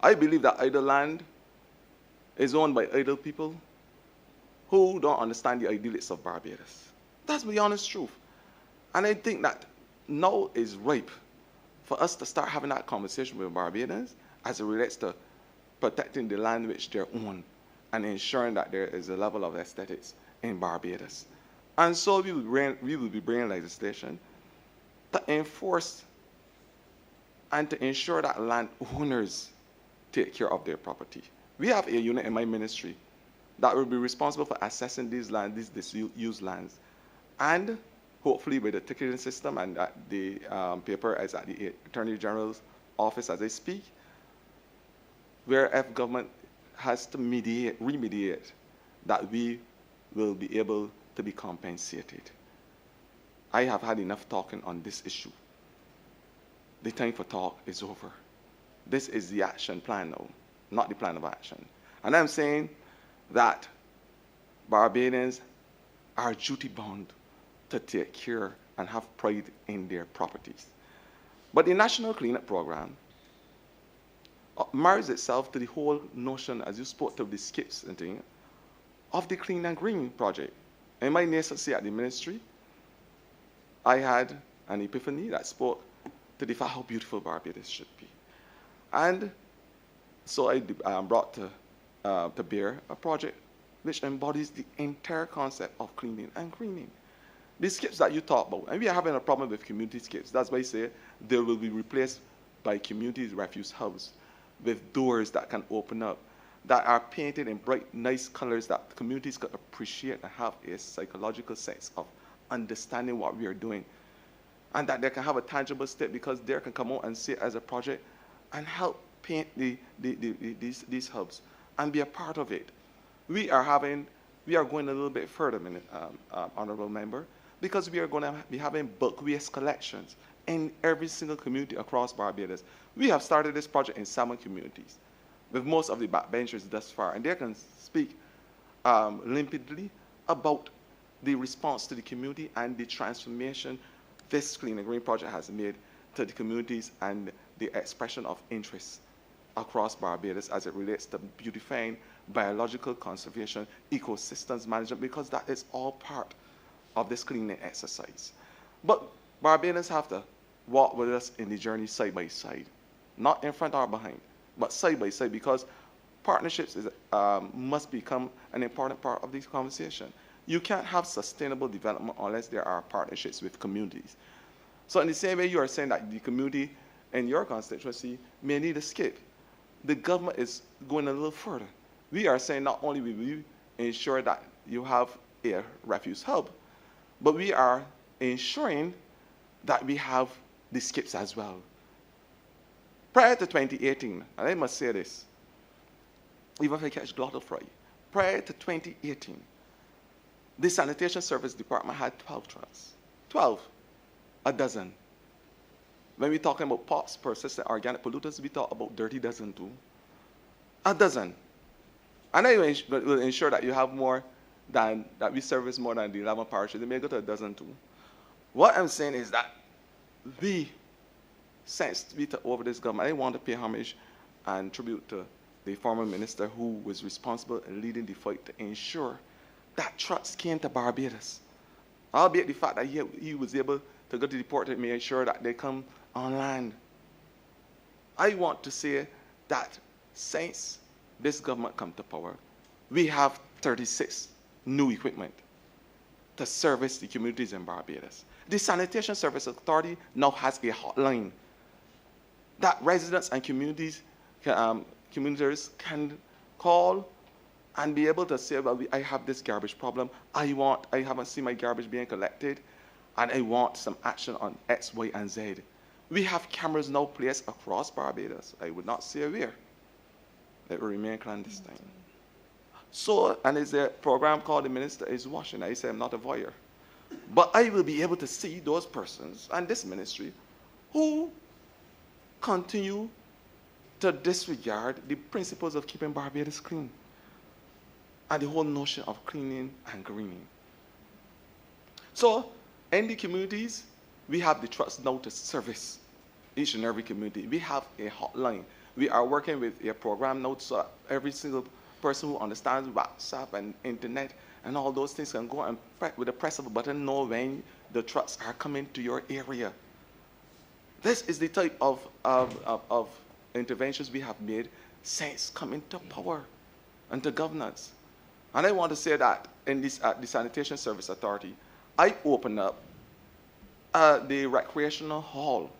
E: I believe that idle land is owned by idle people who don't understand the idealists of Barbados. That's the honest truth. And I think that now is ripe for us to start having that conversation with Barbadians as it relates to protecting the land which they own and ensuring that there is a level of aesthetics in Barbados. And so we will be bringing legislation to enforce and to ensure that landowners take care of their property. We have a unit in my ministry that will be responsible for assessing these lands, these disused lands. And hopefully with the ticketing system and the paper is at the Attorney General's office as I speak, where if government has to remediate, that we will be able to be compensated. I have had enough talking on this issue. The time for talk is over. This is the action plan now, not the plan of action. And I'm saying that Barbadians are duty-bound to take care and have pride in their properties. But the National Cleanup Program marries itself to the whole notion, as you spoke to the skips and things, of the Clean and Green project. In my nascency at the ministry, I had an epiphany that spoke to the fact how beautiful Barbados should be. And so I brought to bear a project which embodies the entire concept of cleaning and greening. These skips that you talk about, and we are having a problem with community skips. That's why I say they will be replaced by community refuse hubs with doors that can open up, that are painted in bright, nice colors that communities can appreciate and have a psychological sense of understanding what we are doing. And that they can have a tangible step because they can come out and see it as a project and help paint these hubs and be a part of it. We are going a little bit further, Honourable Member, because we are going to be having bulk waste collections in every single community across Barbados. We have started this project in 7 communities with most of the backbenchers thus far, and they can speak limpidly about the response to the community and the transformation this Clean and Green project has made to the communities and the expression of interest across Barbados as it relates to beautifying biological conservation, ecosystems management, because that is all part of this cleaning exercise. But Barbadians have to walk with us in the journey side by side, not in front or behind, but side by side, because partnerships must become an important part of this conversation. You can't have sustainable development unless there are partnerships with communities. So in the same way you are saying that the community in your constituency may need a skip, the government is going a little further. We are saying not only will we ensure that you have a refuse hub, but we are ensuring that we have the skips as well. Prior to 2018, and I must say this, even if I catch glottal fry, prior to 2018, the Sanitation Service Department had 12 trucks. 12, a dozen. When we're talking about POPs, persistent organic pollutants, we talk about dirty dozen too. A dozen. And I will ensure that you have more than, that we service more than the 11 parishes. They may go to a dozen too. What I'm saying is that we, since we took over this government, I want to pay homage and tribute to the former minister who was responsible in leading the fight to ensure that trucks came to Barbados. Albeit the fact that he was able to go to the port and make sure that they come on land. I want to say that since this government come to power, we have 36 new equipment to service the communities in Barbados. The Sanitation Service Authority now has a hotline that residents and communities can call and be able to say, well, I have this garbage problem. I haven't seen my garbage being collected, and I want some action on X, Y, and Z. We have cameras now placed across Barbados. I would not say where. It will remain clandestine. So, and there's a program called The Minister is Watching. I say I'm not a voyeur. But I will be able to see those persons and this ministry who continue to disregard the principles of keeping Barbados clean and the whole notion of cleaning and greening. So, in the communities, we have the trucks now to service each and every community. We have a hotline. We are working with a program now so every single person who understands WhatsApp and internet and all those things can go and with the press of a button know when the trucks are coming to your area. This is the type of interventions we have made since coming to power and to governance. And I want to say that in this, the Sanitation Service Authority, I opened up the recreational hall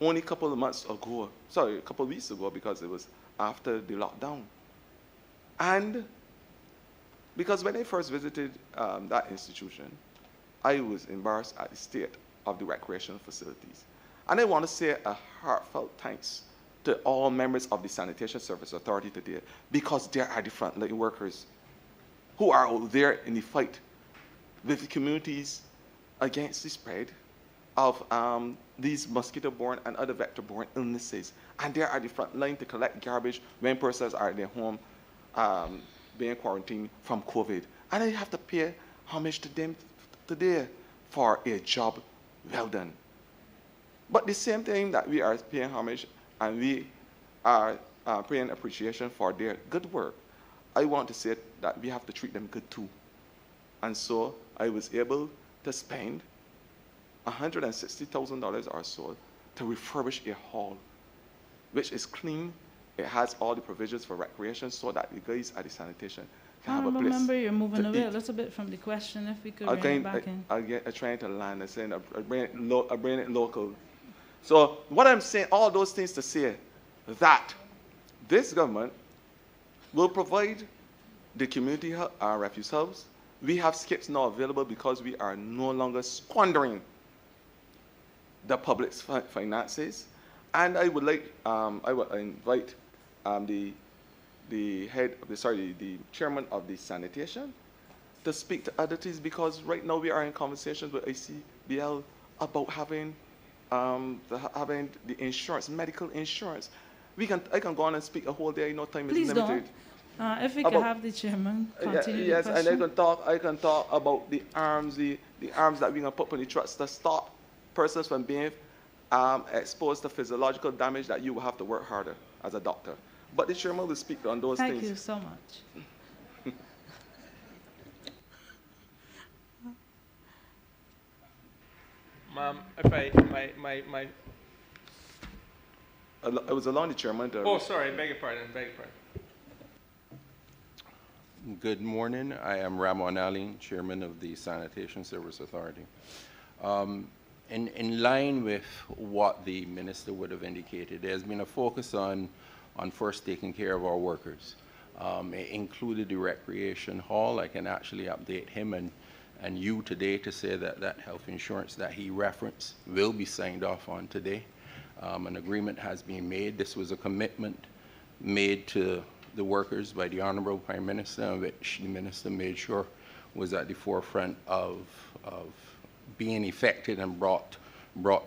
E: only a couple of months ago, sorry, a couple of weeks ago, because it was after the lockdown. And because when I first visited that institution, I was embarrassed at the state of the recreational facilities. And I want to say a heartfelt thanks to all members of the Sanitation Service Authority today, because they are the frontline workers who are out there in the fight with the communities against the spread of these mosquito-borne and other vector-borne illnesses. And they are the front line to collect garbage when persons are at their home being quarantined from COVID. And I have to pay homage to them today for a job well done. But the same thing that we are paying homage and we are paying appreciation for their good work, I want to say that we have to treat them good too. And so I was able to spend $160,000 or so to refurbish a hall, which is clean. It has all the provisions for recreation so that the guys at the sanitation can have a
D: Honourable
E: place
D: member, you're moving
E: to
D: away a
E: eat.
D: little bit from the question. If we could
E: I'm
D: bring it back in.
E: I'm trying to land and saying I bring it local. So what I'm saying, all those things to say that this government will provide the community refuse house. We have skips now available because we are no longer squandering the public's finances. And I would like, I would invite the chairman of the sanitation to speak to other things, because right now we are in conversations with ICBL about having the insurance, medical insurance. I can go on and speak a whole day. No time
D: Please
E: is limited.
D: don't. If we could have the chairman continue
E: Yes,
D: the
E: and
D: question.
E: I can talk about the arms that we can put on the trucks to stop persons from being exposed to physiological damage that you will have to work harder as a doctor. But the chairman will speak on those things.
D: Thank you so much.
J: Ma'am, if
E: I was allowing the chairman to...
J: oh, sorry, beg your pardon.
K: Good morning. I am Ramon Ali, Chairman of the Sanitation Service Authority. In line with what the Minister would have indicated, there's been a focus on first taking care of our workers. It included the recreation hall. I can actually update him and you today to say that that health insurance that he referenced will be signed off on today. An agreement has been made. This was a commitment made to the workers by the Honourable Prime Minister, which the Minister made sure was at the forefront of being effected and brought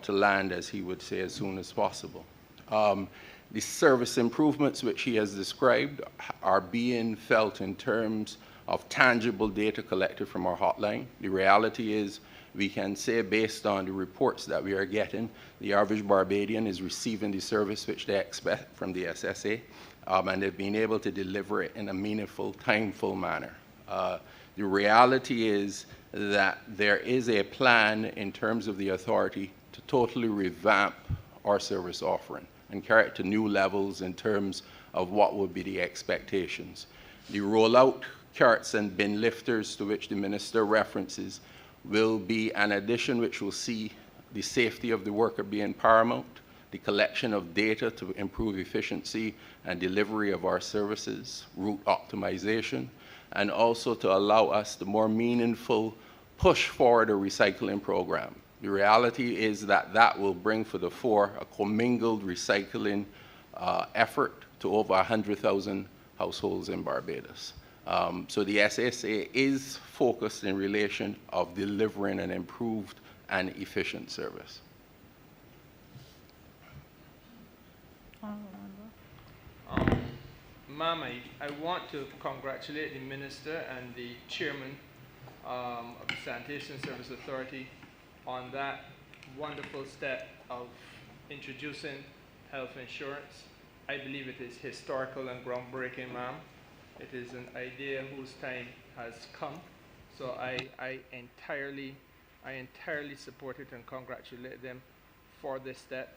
K: to land, as he would say, as soon as possible. The service improvements which he has described are being felt in terms of tangible data collected from our hotline. The reality is, we can say, based on the reports that we are getting, the average Barbadian is receiving the service which they expect from the SSA, and they've been able to deliver it in a meaningful, timeful manner. The reality is that there is a plan in terms of the authority to totally revamp our service offering and carry it to new levels in terms of what would be the expectations. The rollout carts and bin lifters to which the Minister references will be an addition which will see the safety of the worker being paramount, the collection of data to improve efficiency and delivery of our services, route optimization, and also to allow us the more meaningful push forward a recycling program. The reality is that that will bring to the fore a commingled recycling effort to over 100,000 households in Barbados. So the SSA is focused in relation of delivering an improved and efficient service.
J: Ma'am, I want to congratulate the Minister and the Chairman of the Sanitation Service Authority on that wonderful step of introducing health insurance. I believe it is historical and groundbreaking, ma'am. It is an idea whose time has come. So I entirely support it and congratulate them for this step.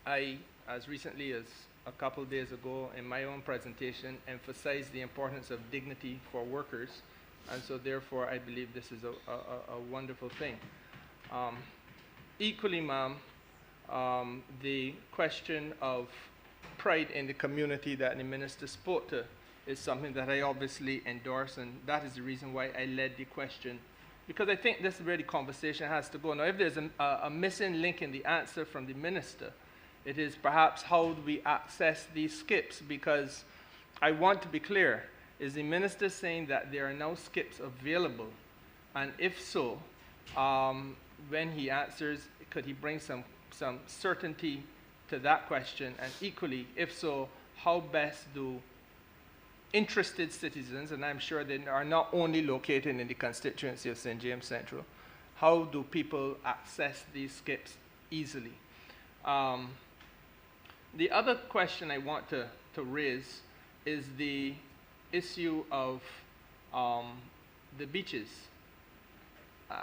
J: I, as recently as a couple days ago in my own presentation, emphasized the importance of dignity for workers, and so therefore I believe this is a wonderful thing. Equally, ma'am, the question of pride in the community that the Minister spoke to is something that I obviously endorse, and that is the reason why I led the question, because I think this is where the conversation has to go. Now, if there's a missing link in the answer from the Minister, it is perhaps how do we access these skips, because I want to be clear, is the Minister saying that there are now skips available? And if so, when he answers, could he bring some certainty to that question? And equally, if so, how best do interested citizens, and I'm sure they are not only located in the constituency of St. James Central, how do people access these skips easily? The other question I want to raise is the issue of the beaches.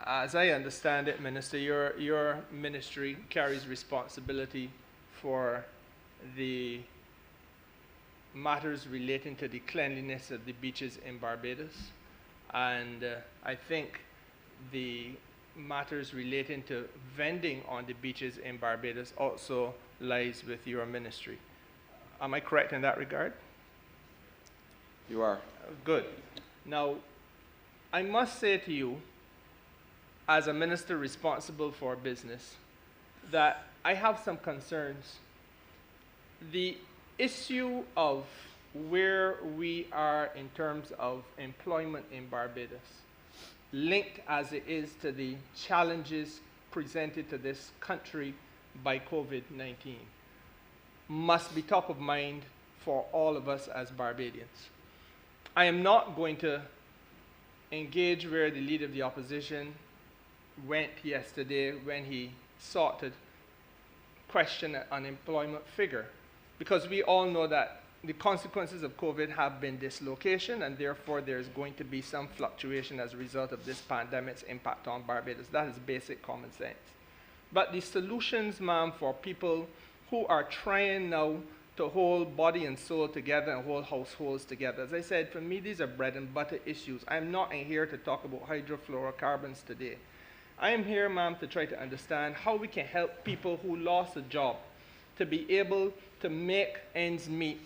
J: As I understand it, Minister, your ministry carries responsibility for the matters relating to the cleanliness of the beaches in Barbados. And I think the matters relating to vending on the beaches in Barbados also lies with your ministry. Am I correct in that regard?
E: You are.
J: Good. Now, I must say to you, as a minister responsible for business, that I have some concerns. The issue of where we are in terms of employment in Barbados, linked as it is to the challenges presented to this country by COVID-19, must be top of mind for all of us as Barbadians. I am not going to engage where the leader of the opposition went yesterday when he sought to question an unemployment figure, because we all know that the consequences of COVID have been dislocation, and therefore there's going to be some fluctuation as a result of this pandemic's impact on Barbados. That is basic common sense. But the solutions, ma'am, for people who are trying now to hold body and soul together and hold households together. As I said, for me, these are bread and butter issues. I'm not in here to talk about hydrofluorocarbons today. I am here, ma'am, to try to understand how we can help people who lost a job to be able to make ends meet.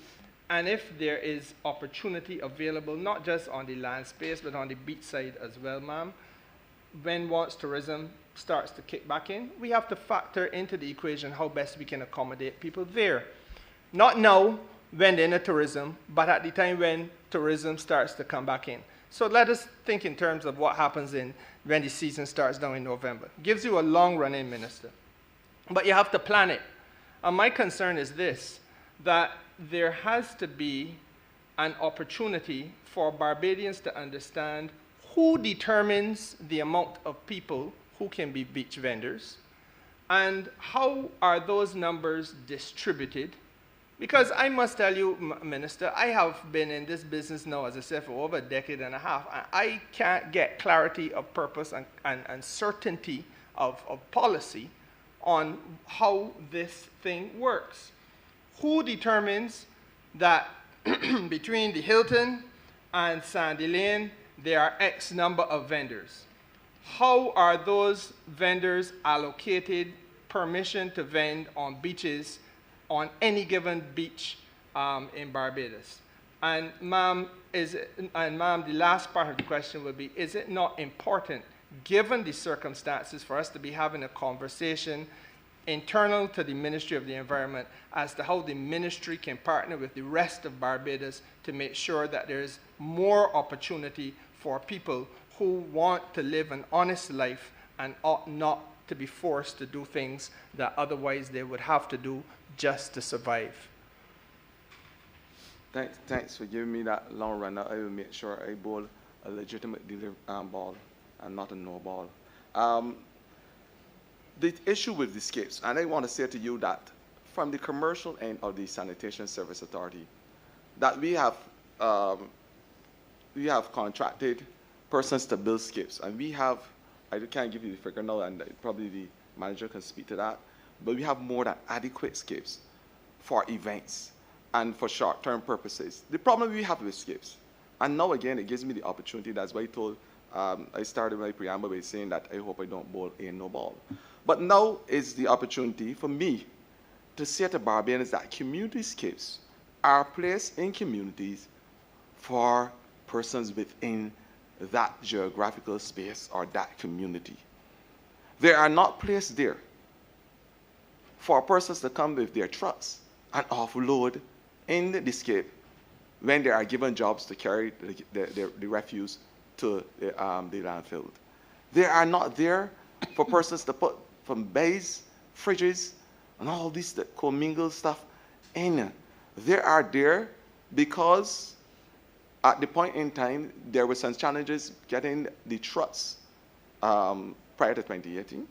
J: And if there is opportunity available, not just on the land space, but on the beach side as well, ma'am, once tourism starts to kick back in, we have to factor into the equation how best we can accommodate people there. Not now, when they're in tourism, but at the time when tourism starts to come back in. So let us think in terms of what happens when the season starts down in November. Gives you a long run-in, Minister. But you have to plan it. And my concern is this, that there has to be an opportunity for Barbadians to understand who determines the amount of people who can be beach vendors, and how are those numbers distributed. Because I must tell you, Minister, I have been in this business now, as I said, for over a decade and a half. And I can't get clarity of purpose and certainty of policy on how this thing works. Who determines that between the Hilton and Sandy Lane, there are X number of vendors? How are those vendors allocated permission to vend on beaches, on any given beach in Barbados? And ma'am, the last part of the question would be, is it not important, given the circumstances, for us to be having a conversation internal to the Ministry of the Environment as to how the ministry can partner with the rest of Barbados to make sure that there is more opportunity for people who want to live an honest life and ought not to be forced to do things that otherwise they would have to do just to survive?
E: Thanks for giving me that long run. I will make sure I bowl a legitimate ball and not a no ball. The issue with the skips, and I want to say to you that from the commercial end of the Sanitation Service Authority, that we have contracted persons to build skips, and we have, I can't give you the figure now, and probably the manager can speak to that, but we have more than adequate skips for events and for short-term purposes. The problem we have with skips, and now again it gives me the opportunity, that's why I told, I started my preamble by saying that I hope I don't bowl a no ball. But now is the opportunity for me to say to Barbadians that community skips are placed in communities for persons within that geographical space or that community. They are not placed there for persons to come with their trucks and offload in the skip when they are given jobs to carry the refuse to the landfill. They are not there for persons to put from bays, fridges, and all this commingled stuff in. They are there because at the point in time, there were some challenges getting the trucks prior to 2018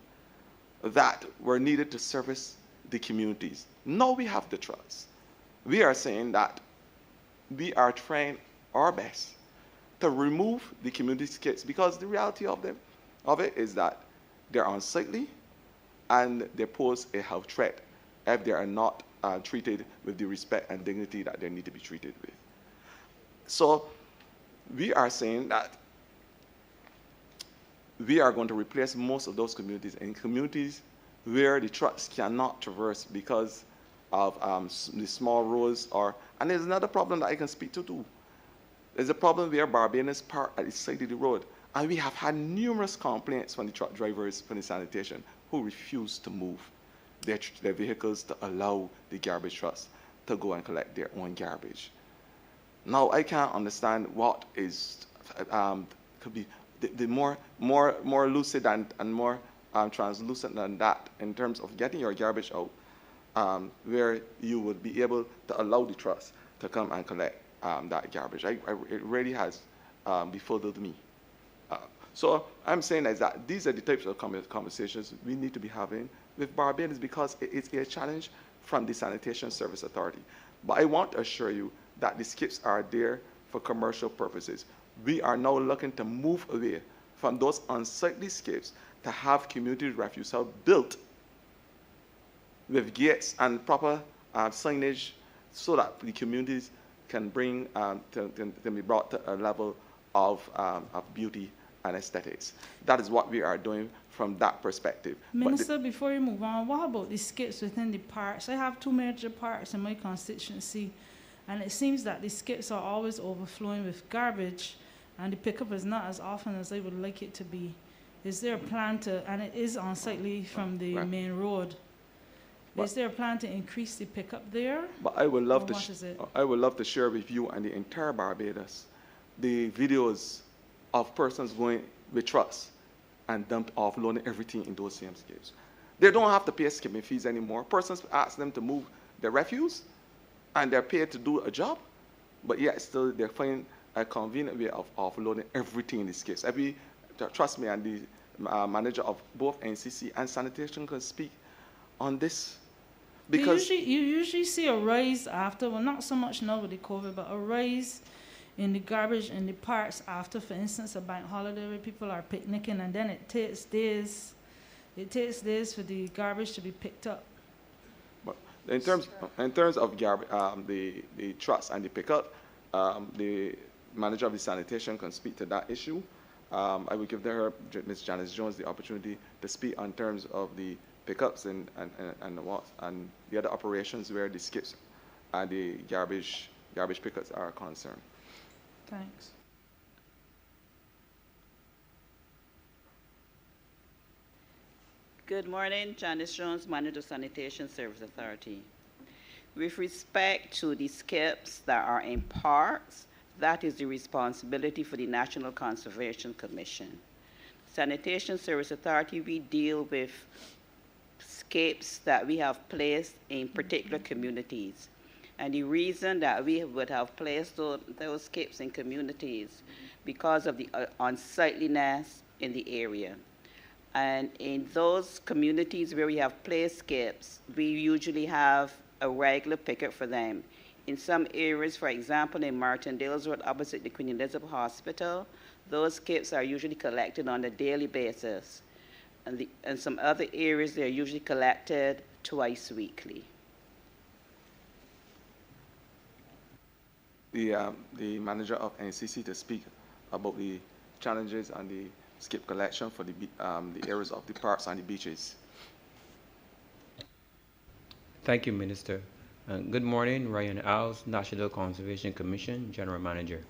E: that were needed to service the communities. Now we have the trucks. We are saying that we are trying our best to remove the community skips, because the reality of it is that they're unsightly and they pose a health threat if they are not treated with the respect and dignity that they need to be treated with. So we are saying that we are going to replace most of those communities in communities where the trucks cannot traverse because of the small roads. And there's another problem that I can speak to too. There's a problem where Barbadians park at the side of the road, and we have had numerous complaints from the truck drivers, from the sanitation, who refuse to move their vehicles to allow the garbage trucks to go and collect their own garbage. Now, I can't understand what is could be the more lucid and more translucent than that in terms of getting your garbage out, where you would be able to allow the trucks to come and collect that garbage. It really has befuddled me. So I'm saying is that these are the types of conversations we need to be having with Barbadians, because it's a challenge from the Sanitation Service Authority. But I want to assure you that the skips are there for commercial purposes. We are now looking to move away from those unsightly skips to have community refuse hubs built with gates and proper signage, so that the communities can bring can be brought to a level of beauty and aesthetics. That is what we are doing from that perspective.
D: Minister, before you move on, what about the skips within the parks? I have 2 major parks in my constituency, and it seems that the skips are always overflowing with garbage, and the pickup is not as often as I would like it to be. Is there a plan to, and it is unsightly from the main road, is there a plan to increase the pickup there? But
E: I would love to share with you and the entire Barbados the videos of persons going with trucks and offloading everything in those same skips. They don't have to pay skipping fees anymore. Persons ask them to move their refuse, and they're paid to do a job, but yet still they find a convenient way of offloading everything in the skips. Trust me, and the manager of both NCC and sanitation can speak on this. Because
D: you usually see a rise after, well, not so much now with the COVID, but a rise in the garbage in the parks after, for instance, a bank holiday where people are picnicking, and then it takes days for the garbage to be picked up.
E: But in terms of garbage, the trucks and the pickup, the manager of the sanitation can speak to that issue. I will give Ms. Janice Jones the opportunity to speak on terms of the pickups and the other operations where the skips and the garbage pickups are concerned.
D: Thanks.
L: Good morning, Janice Jones, Manager Sanitation Service Authority. With respect to the skips that are in parks, that is the responsibility for the National Conservation Commission. Sanitation Service Authority, we deal with skips that we have placed in particular communities. And the reason that we would have placed those skips in communities because of the unsightliness in the area. And in those communities where we have placed skips, we usually have a regular pickup for them. In some areas, for example, in Martindale's Road opposite the Queen Elizabeth Hospital, those skips are usually collected on a daily basis. And in some other areas, they're usually collected twice weekly.
E: The manager of NCC to speak about the challenges and the skip collection for the areas of the parks and the beaches.
M: Thank you, Minister. Good morning, Ryan Alves, National Conservation Commission, General Manager.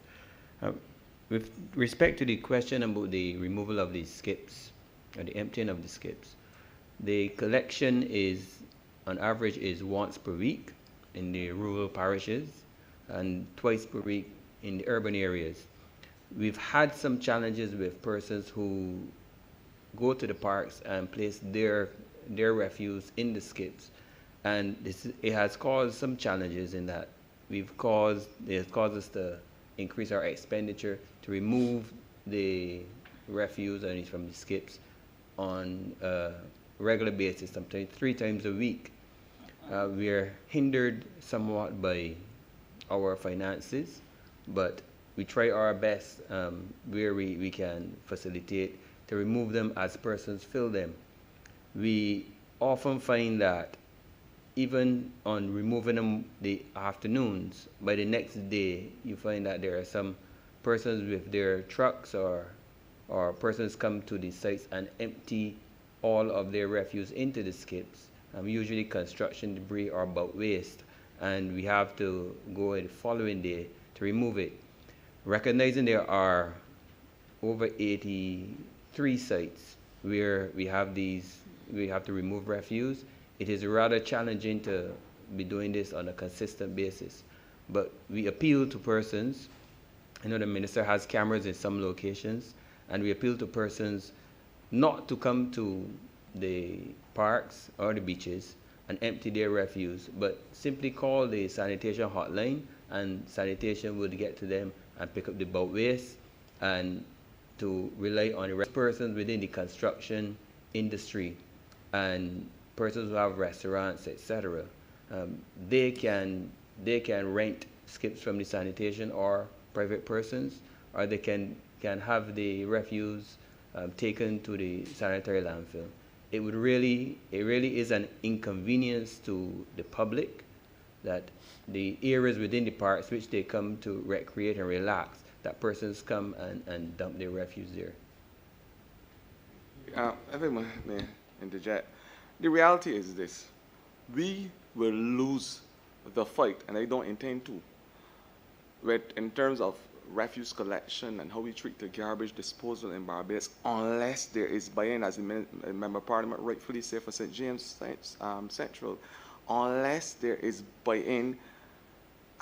M: With respect to the question about the removal of the skips, or the emptying of the skips, the collection is, on average, is once per week in the rural parishes and twice per week in the urban areas. We've had some challenges with persons who go to the parks and place their refuse in the skips. And it has caused some challenges in that it has caused us to increase our expenditure to remove the refuse from the skips on a regular basis, sometimes 3 times a week. We are hindered somewhat by our finances, but we try our best where we can facilitate to remove them as persons fill them. We often find that even on removing them the afternoons, by the next day, you find that there are some persons with their trucks or persons come to the sites and empty all of their refuse into the skips, usually construction debris or bulk waste, and we have to go the following day to remove it. Recognizing there are over 83 sites where we have to remove refuse, it is rather challenging to be doing this on a consistent basis. But we appeal to persons. I know the minister has cameras in some locations, and we appeal to persons not to come to the parks or the beaches and empty their refuse, but simply call the sanitation hotline, and sanitation would get to them and pick up the bulk waste, and to rely on the persons within the construction industry and persons who have restaurants, etc. They can rent skips from the sanitation or private persons, or they can have the refuse taken to the sanitary landfill. It really is an inconvenience to the public that the areas within the parks which they come to recreate and relax, that persons come and dump their refuse there.
E: Everyone may interject. The reality is this: we will lose the fight, and I don't intend to, in terms of refuse collection and how we treat the garbage disposal in Barbados, unless there is buy-in, as the Member of Parliament rightfully said for St. James Central, unless there is buy-in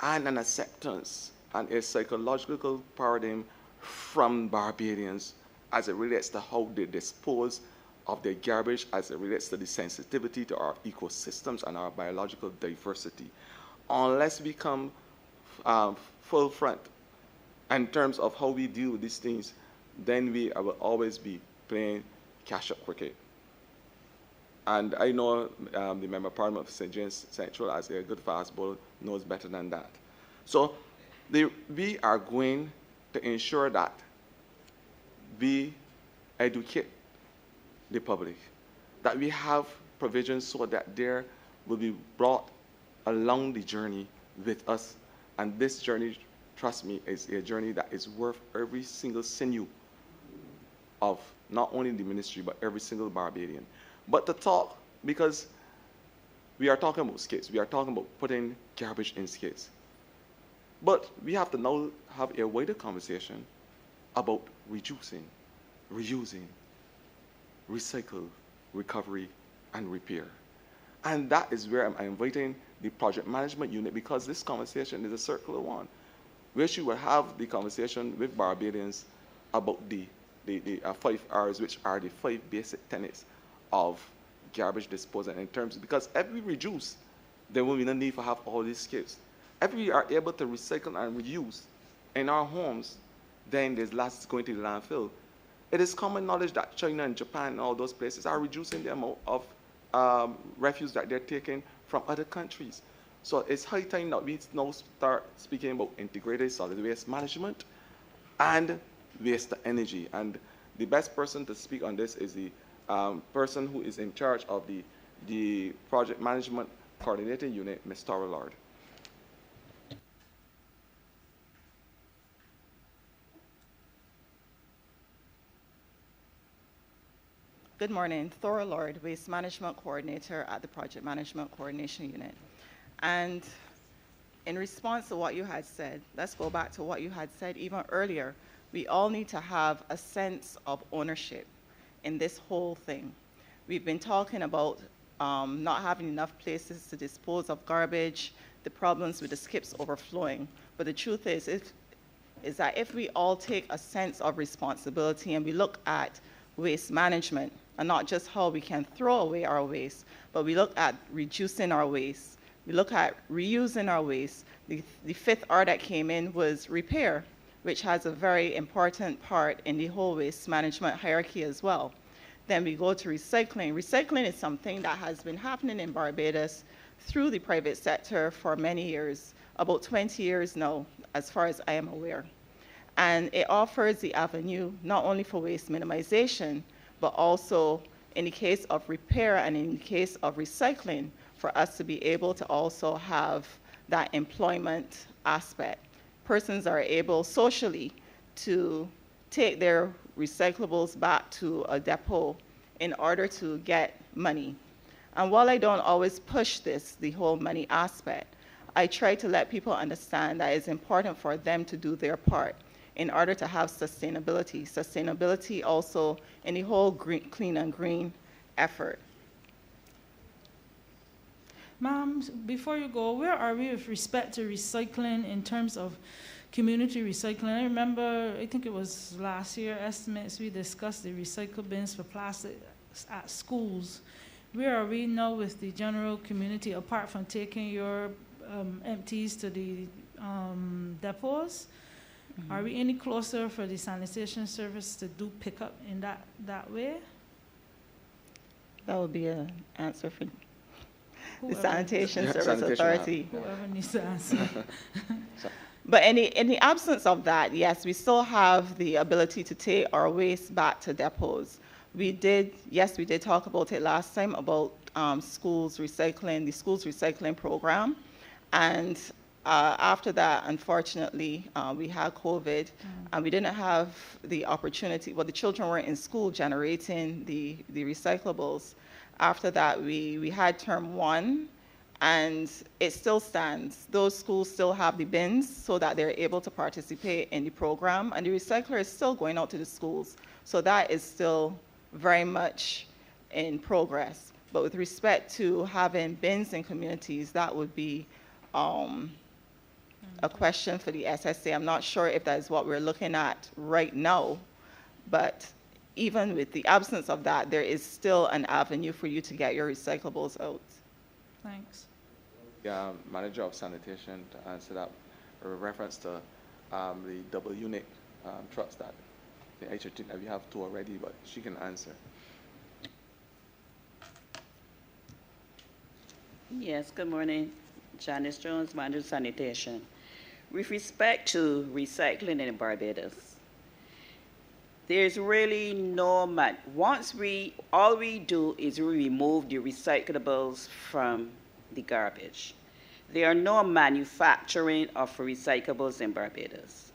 E: and an acceptance and a psychological paradigm from Barbadians as it relates to how they dispose of their garbage, as it relates to the sensitivity to our ecosystems and our biological diversity. Unless we come full front in terms of how we deal with these things, then we will always be playing catch-up cricket. And I know the Member of Parliament of St. James Central, as a good fast bowler, knows better than that. So we are going to ensure that we educate the public, that we have provisions so that there will be brought along the journey with us. And this journey, trust me, is a journey that is worth every single sinew of not only the ministry, but every single Barbadian. But to talk, because we are talking about skids, we are talking about putting garbage in skids. But we have to now have a wider conversation about reducing, reusing, recycle, recovery, and repair. And that is where I'm inviting the project management unit, because this conversation is a circular one, where she will have the conversation with Barbadians about the 5 R's, which are the 5 basic tenets of garbage disposal in terms, because if we reduce, there will be no need for have all these skips. If we are able to recycle and reuse in our homes, then there's less going to the landfill. It is common knowledge that China and Japan and all those places are reducing the amount of refuse that they're taking from other countries. So it's high time that we now start speaking about integrated solid waste management and waste energy. And the best person to speak on this is the person who is in charge of the project management coordinating unit, Ms. Honourable.
N: Good morning, Thora Lord, Waste Management Coordinator at the Project Management Coordination Unit. And in response to what you had said, let's go back to what you had said even earlier. We all need to have a sense of ownership in this whole thing. We've been talking about not having enough places to dispose of garbage, the problems with the skips overflowing. But the truth is that if we all take a sense of responsibility and we look at waste management, and not just how we can throw away our waste, but we look at reducing our waste. We look at reusing our waste. The 5th R that came in was repair, which has a very important part in the whole waste management hierarchy as well. Then we go to recycling. Recycling is something that has been happening in Barbados through the private sector for many years, about 20 years now, as far as I am aware. And it offers the avenue not only for waste minimization, but also in the case of repair and in the case of recycling, for us to be able to also have that employment aspect. Persons are able socially to take their recyclables back to a depot in order to get money. And while I don't always push this, the whole money aspect, I try to let people understand that it's important for them to do their part in order to have sustainability. Sustainability also in the whole clean and green effort.
D: Ma'am, before you go, where are we with respect to recycling in terms of community recycling? I remember, I think it was last year, estimates, we discussed the recycle bins for plastic at schools. Where are we now with the general community, apart from taking your empties to the depots? Mm-hmm. Are we any closer for the sanitation service to do pickup in that way?
N: That would be an answer for
D: Whoever
N: the Sanitation Service
E: Sanitation
N: Authority.
D: Whoever needs to answer.
N: But in the absence of that, yes, we still have the ability to take our waste back to depots. We did talk about it last time about schools recycling, the schools recycling program. And after that, unfortunately, we had COVID, and we didn't have the opportunity, well, the children weren't in school generating the recyclables. After that, we had term 1, and it still stands. Those schools still have the bins so that they're able to participate in the program, and the recycler is still going out to the schools. So that is still very much in progress. But with respect to having bins in communities, that would be a question for the SSA. I'm not sure if that is what we're looking at right now, but even with the absence of that, there is still an avenue for you to get your recyclables out.
D: Thanks.
E: Yeah, manager of sanitation to answer that, a reference to the double unit trucks that I think that we have 2 already, but she can answer.
L: Yes, good morning. Janice Jones, manager of sanitation. With respect to recycling in Barbados, there's really no all we do is we remove the recyclables from the garbage. There are no manufacturing of recyclables in Barbados.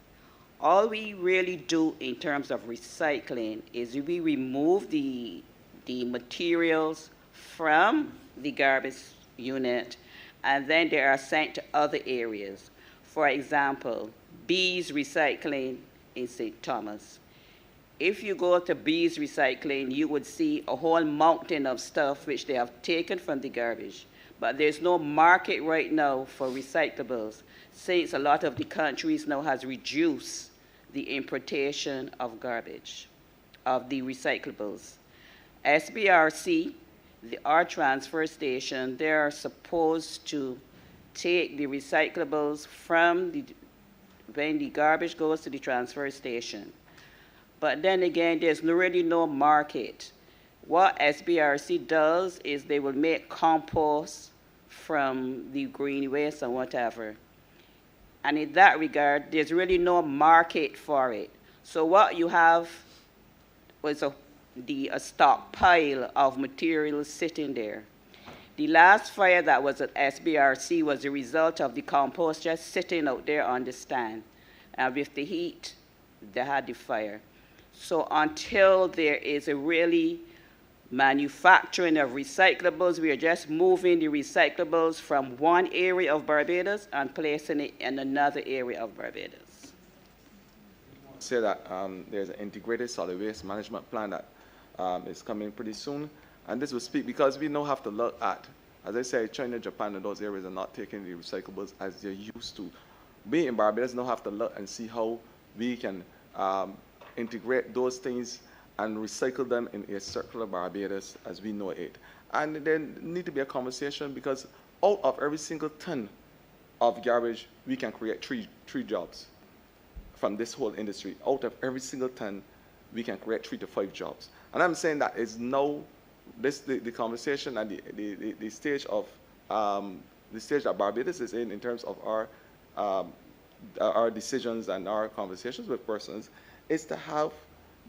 L: All we really do in terms of recycling is we remove the materials from the garbage unit, and then they are sent to other areas. For example, Bees Recycling in St. Thomas. If you go to Bees Recycling, you would see a whole mountain of stuff which they have taken from the garbage. But there's no market right now for recyclables, since a lot of the countries now has reduced the importation of garbage, of the recyclables. SBRC, our transfer station, they are supposed to take the recyclables from when the garbage goes to the transfer station. But then again, there's really no market. What SBRC does is they will make compost from the green waste and whatever. And in that regard, there's really no market for it. So what you have was a stockpile of materials sitting there. The last fire that was at SBRC was a result of the compost just sitting out there on the stand. And with the heat, they had the fire. So until there is a really manufacturing of recyclables, we are just moving the recyclables from one area of Barbados and placing it in another area of Barbados.
E: Say that there's an integrated solid waste management plan that is coming pretty soon. And this will speak because we now have to look at, as I say, China, Japan, and those areas are not taking the recyclables as they're used to. We in Barbados now have to look and see how we can integrate those things and recycle them in a circular Barbados as we know it. And there need to be a conversation because out of every single ton of garbage, we can create three jobs from this whole industry. Out of every single ton, we can create 3 to 5 jobs. And I'm saying that is now the conversation and the stage of the stage that Barbados is in terms of our our decisions and our conversations with persons is to have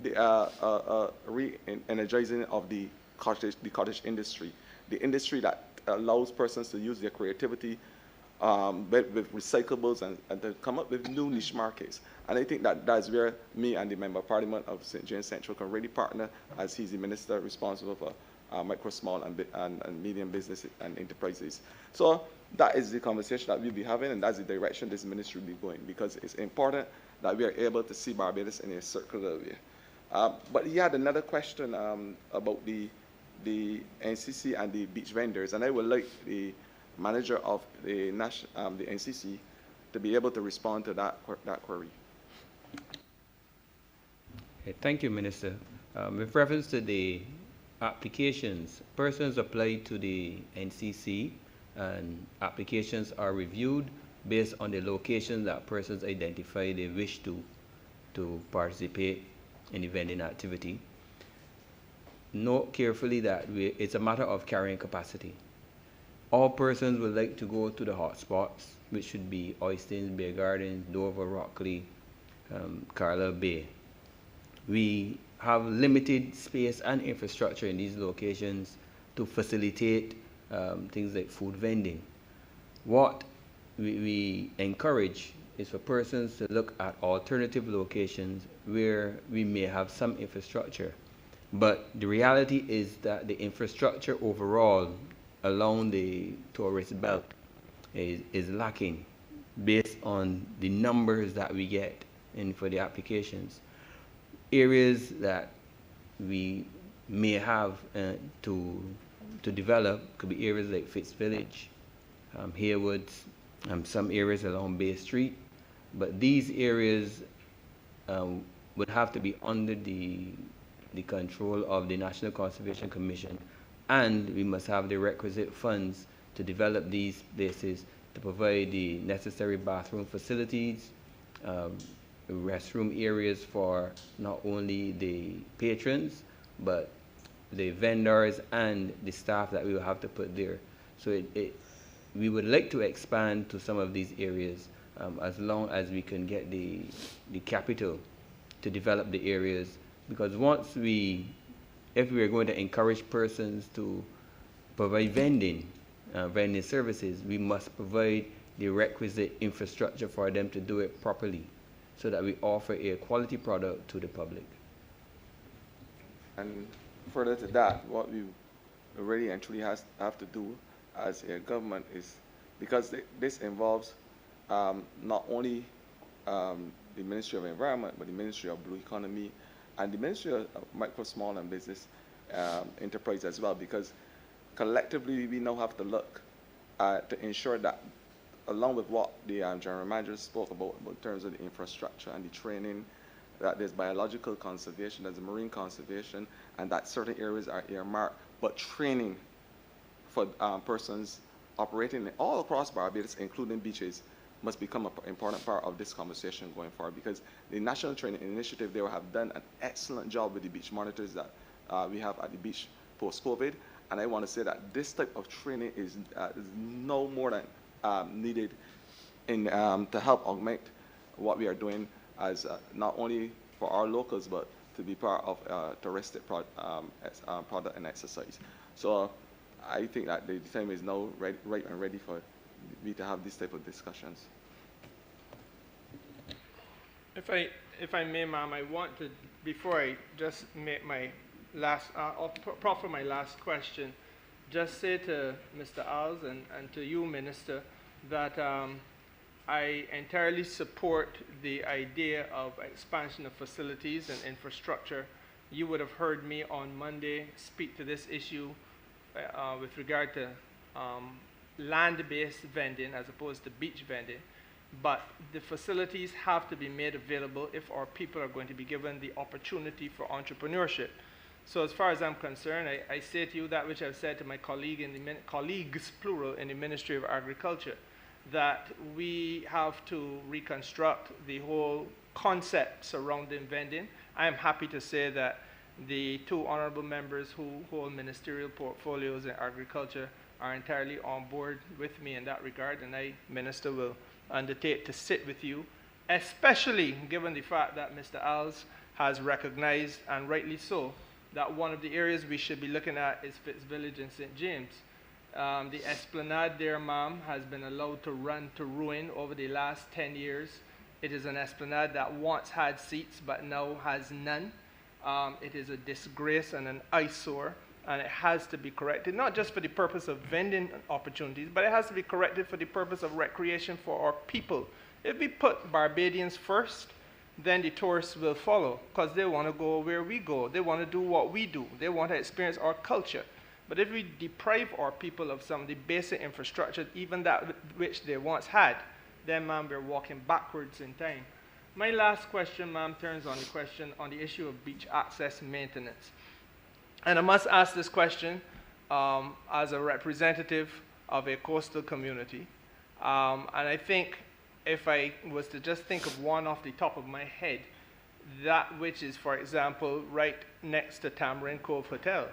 E: the re-energizing of the cottage industry, the industry that allows persons to use their creativity with recyclables and to come up with new niche markets. And I think that that's where me and the Member of Parliament of St. James Central can really partner, as he's the minister responsible for micro, small, and medium business and enterprises. So that is the conversation that we'll be having, and that's the direction this ministry will be going, because it's important that we are able to see Barbados in a circular way. But he had another question about the NCC and the beach vendors, and I would like the manager of the NCC to be able to respond to that query.
M: Okay, thank you, Minister. With reference to the applications, persons apply to the NCC and applications are reviewed based on the location that persons identify they wish to participate in the vending activity. Note carefully that it's a matter of carrying capacity. All persons would like to go to the hotspots, which should be Oistins, Bay Gardens, Dover, Rockley, Carlisle Bay. We have limited space and infrastructure in these locations to facilitate things like food vending. What we encourage is for persons to look at alternative locations where we may have some infrastructure. But the reality is that the infrastructure overall along the tourist belt is lacking based on the numbers that we get in for the applications. Areas that we may have to develop could be areas like Fitz Village, Haywoods, some areas along Bay Street, but these areas would have to be under the control of the National Conservation Commission, and we must have the requisite funds to develop these places to provide the necessary bathroom facilities, restroom areas for not only the patrons, but the vendors and the staff that we will have to put there. So we would like to expand to some of these areas as long as we can get the capital to develop the areas, because if we are going to encourage persons to provide vending services, we must provide the requisite infrastructure for them to do it properly, so that we offer a quality product to the public.
E: And further to that, what we really and truly have to do as a government is, because this involves not only the Ministry of Environment, but the Ministry of Blue Economy and the Ministry of Micro, Small and Business Enterprise as well, because collectively we now have to look to ensure that, along with what the General Manager spoke about in terms of the infrastructure and the training, that there's biological conservation, there's marine conservation, and that certain areas are earmarked, but training for persons operating all across Barbados, including beaches, must become an important part of this conversation going forward, because the National Training Initiative, they have done an excellent job with the beach monitors that we have at the beach post-COVID, and I want to say that this type of training is no more than needed to help augment what we are doing as not only for our locals, but to be part of touristic product and exercise. So I think that the time is now right and ready for we to have this type of discussions.
J: If I may, ma'am, I want to, before I just make my last, proffer my last question, just say to Mr. Alves and to you, Minister, that I entirely support the idea of expansion of facilities and infrastructure. You would have heard me on Monday speak to this issue with regard to land-based vending as opposed to beach vending. But the facilities have to be made available if our people are going to be given the opportunity for entrepreneurship. So as far as I'm concerned, I say to you that which I've said to my colleagues, plural, in the Ministry of Agriculture, that we have to reconstruct the whole concept surrounding vending. I am happy to say that the two honourable members who hold ministerial portfolios in agriculture are entirely on board with me in that regard, and I, Minister, will undertake to sit with you, especially given the fact that Mr. Alves has recognized, and rightly so, that one of the areas we should be looking at is Fitzvillage and St. James. The esplanade there, ma'am, has been allowed to run to ruin over the last 10 years. It is an esplanade that once had seats but now has none. It is a disgrace and an eyesore, and it has to be corrected, not just for the purpose of vending opportunities, but it has to be corrected for the purpose of recreation for our people. If we put Barbadians first, then the tourists will follow, because they want to go where we go. They want to do what we do. They want to experience our culture. But if we deprive our people of some of the basic infrastructure, even that which they once had, then, ma'am, we're walking backwards in time. My last question, ma'am, turns on the question on the issue of beach access maintenance. And I must ask this question as a representative of a coastal community. And I think if I was to just think of one off the top of my head, that which is, for example, right next to Tamarind Cove Hotel.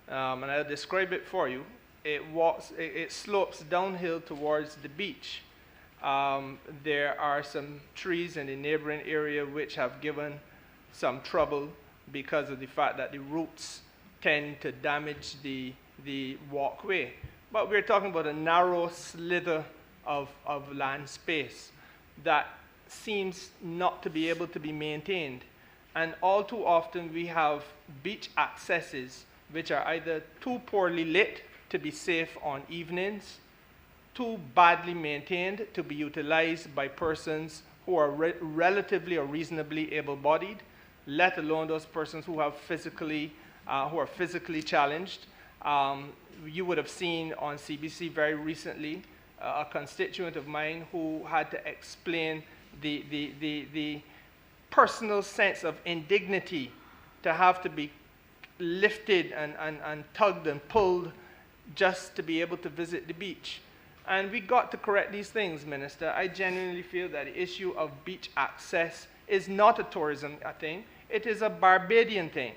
J: And I'll describe it for you. It slopes downhill towards the beach. There are some trees in the neighboring area which have given some trouble because of the fact that the roots tend to damage the walkway. But we're talking about a narrow slither of land space that seems not to be able to be maintained. And all too often we have beach accesses which are either too poorly lit to be safe on evenings, too badly maintained to be utilized by persons who are relatively or reasonably able-bodied, let alone those persons who are physically challenged. You would have seen on CBC very recently a constituent of mine who had to explain the personal sense of indignity to have to be lifted and tugged and pulled just to be able to visit the beach. And we got to correct these things, Minister. I genuinely feel that the issue of beach access is not a tourism thing. It is a Barbadian thing.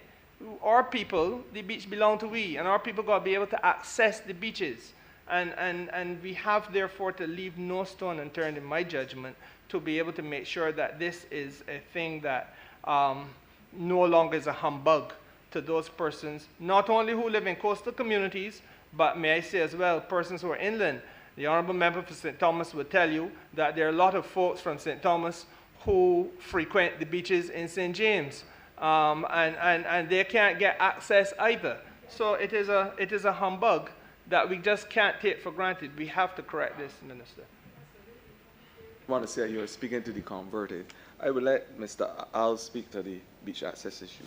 J: Our people, the beach belong to we, and our people got to be able to access the beaches. And we have, therefore, to leave no stone unturned, in my judgment, to be able to make sure that this is a thing that no longer is a humbug to those persons, not only who live in coastal communities, but may I say as well, persons who are inland. The Honourable Member for St. Thomas would tell you that there are a lot of folks from St. Thomas who frequent the beaches in St. James, and they can't get access either. So it is a humbug that we just can't take for granted. We have to correct this, Minister.
E: I want to say you're speaking to the converted. I will let Mr. Al speak to the beach access issue.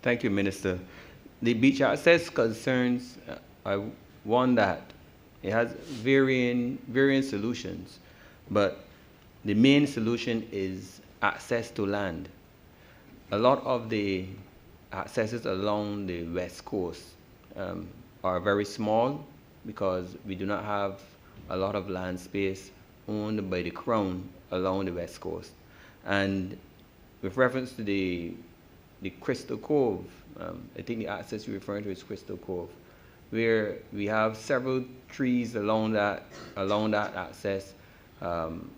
M: Thank you, Minister. The beach access concerns are one that it has varying solutions, but the main solution is access to land. A lot of the accesses along the west coast are very small because we do not have a lot of land space owned by the Crown along the west coast. And with reference to the Crystal Cove, I think the access you're referring to is Crystal Cove, where we have several trees along that access,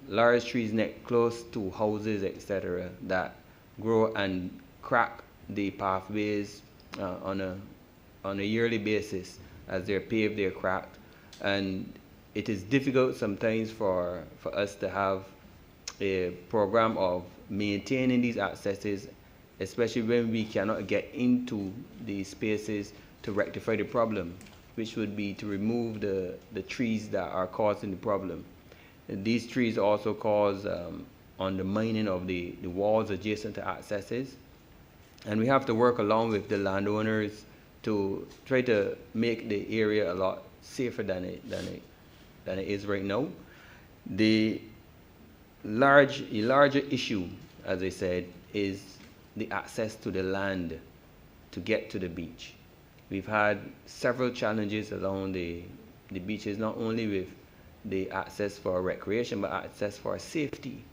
M: large trees close to houses, etc., that grow and crack the pathways on a yearly basis. As they're paved, they're cracked, and it is difficult sometimes for us to have a program of maintaining these accesses, especially when we cannot get into these spaces to rectify the problem, which would be to remove the trees that are causing the problem. And these trees also cause undermining of the walls adjacent to accesses, and we have to work along with the landowners to try to make the area a lot safer than it is right now. The larger issue, as I said, is the access to the land to get to the beach. We've had several challenges along the beaches, not only with the access for recreation, but access for safety.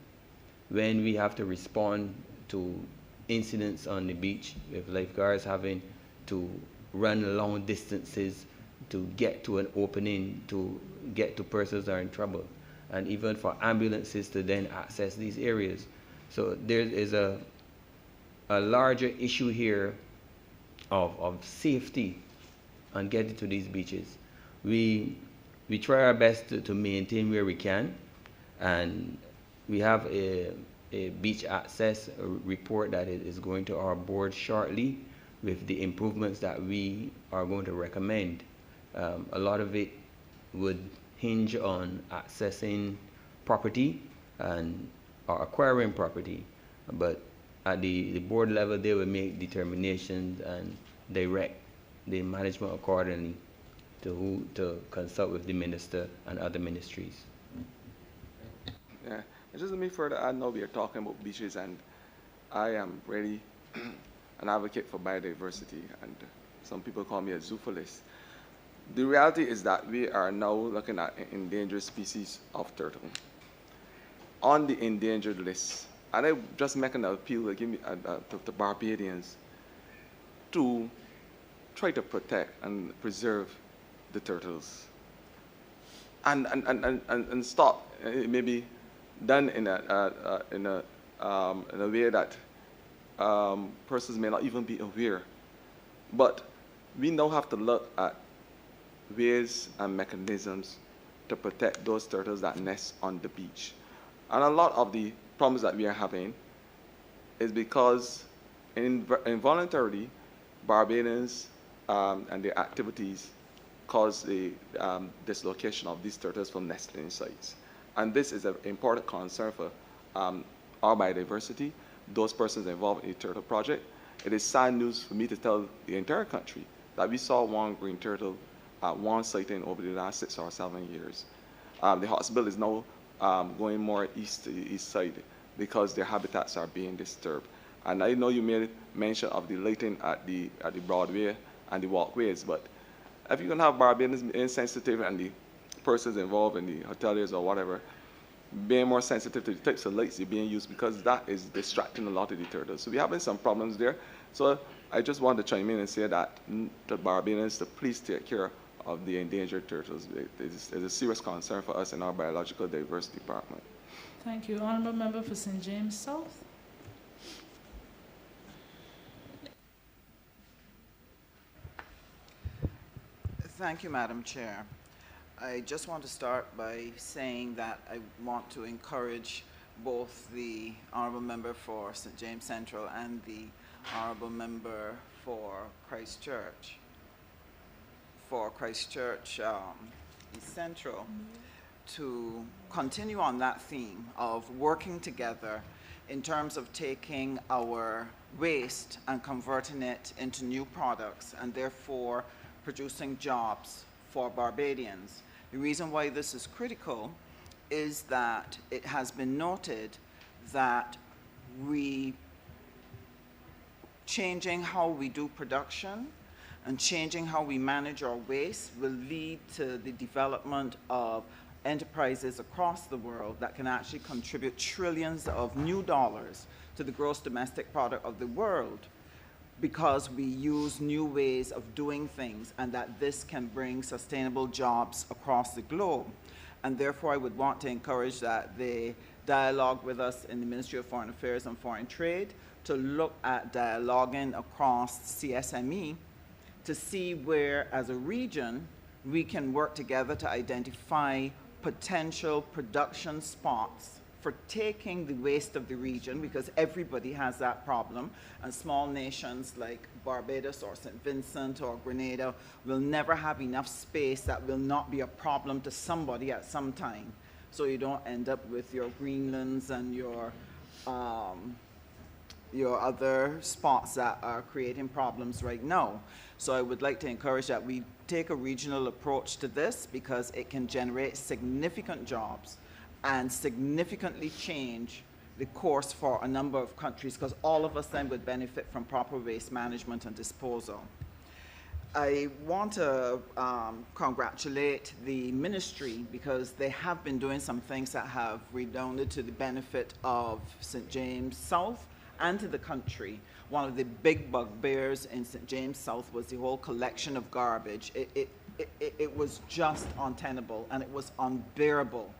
M: When we have to respond to incidents on the beach with lifeguards having to run long distances to get to an opening, to get to persons that are in trouble, and even for ambulances to then access these areas. So there is a larger issue here of safety on getting to these beaches. We try our best to maintain where we can, and we have a beach access report that is going to our board shortly with the improvements that we are going to recommend. A lot of it would hinge on accessing property and or acquiring property, but at the board level, they will make determinations and direct the management accordingly to who to consult with the minister and other ministries.
E: Yeah, and just let me further add, now we are talking about beaches, and I am really an advocate for biodiversity, and some people call me a zoophilist. The reality is that we are now looking at endangered species of turtle on the endangered list. And I just make an appeal to Barbadians to try to protect and preserve the turtles. And stop, maybe done in a way that persons may not even be aware. But we now have to look at ways and mechanisms to protect those turtles that nest on the beach. And a lot of the problems that we are having is because involuntarily, Barbadians and their activities cause the dislocation of these turtles from nesting sites. And this is an important concern for our biodiversity, those persons involved in the turtle project. It is sad news for me to tell the entire country that we saw one green turtle at one sighting over the last 6 or 7 years. The hospital is now going more east to the east side because their habitats are being disturbed. And I know you made mention of the lighting at the Broadway and the walkways, but if you can have Barbadians being sensitive and the persons involved in the hoteliers or whatever being more sensitive to the types of lights that are being used, because that is distracting a lot of the turtles. So we're having some problems there. So I just want to chime in and say that the Barbadians to please take care of the endangered turtles. It's a serious concern for us in our biological diversity department.
D: Thank you. Honourable Member for St. James South.
O: Thank you, Madam Chair. I just want to start by saying that I want to encourage both the Honourable Member for St. James Central and the Honourable Member for Christchurch East Central to continue on that theme of working together in terms of taking our waste and converting it into new products and therefore producing jobs for Barbadians. The reason why this is critical is that it has been noted that changing how we do production and changing how we manage our waste will lead to the development of enterprises across the world that can actually contribute trillions of new dollars to the gross domestic product of the world, because we use new ways of doing things, and that this can bring sustainable jobs across the globe. And therefore, I would want to encourage that they dialogue with us in the Ministry of Foreign Affairs and Foreign Trade to look at dialoguing across CSME to see where, as a region, we can work together to identify potential production spots for taking the waste of the region, because everybody has that problem, and small nations like Barbados or St. Vincent or Grenada will never have enough space that will not be a problem to somebody at some time. So you don't end up with your Greenlands and your other spots that are creating problems right now. So I would like to encourage that we take a regional approach to this, because it can generate significant jobs and significantly change the course for a number of countries, because all of us then would benefit from proper waste management and disposal. I want to congratulate the ministry, because they have been doing some things that have redounded to the benefit of St. James South and to the country. One of the big bugbears in St. James South was the whole collection of garbage. It it was just untenable, and it was unbearable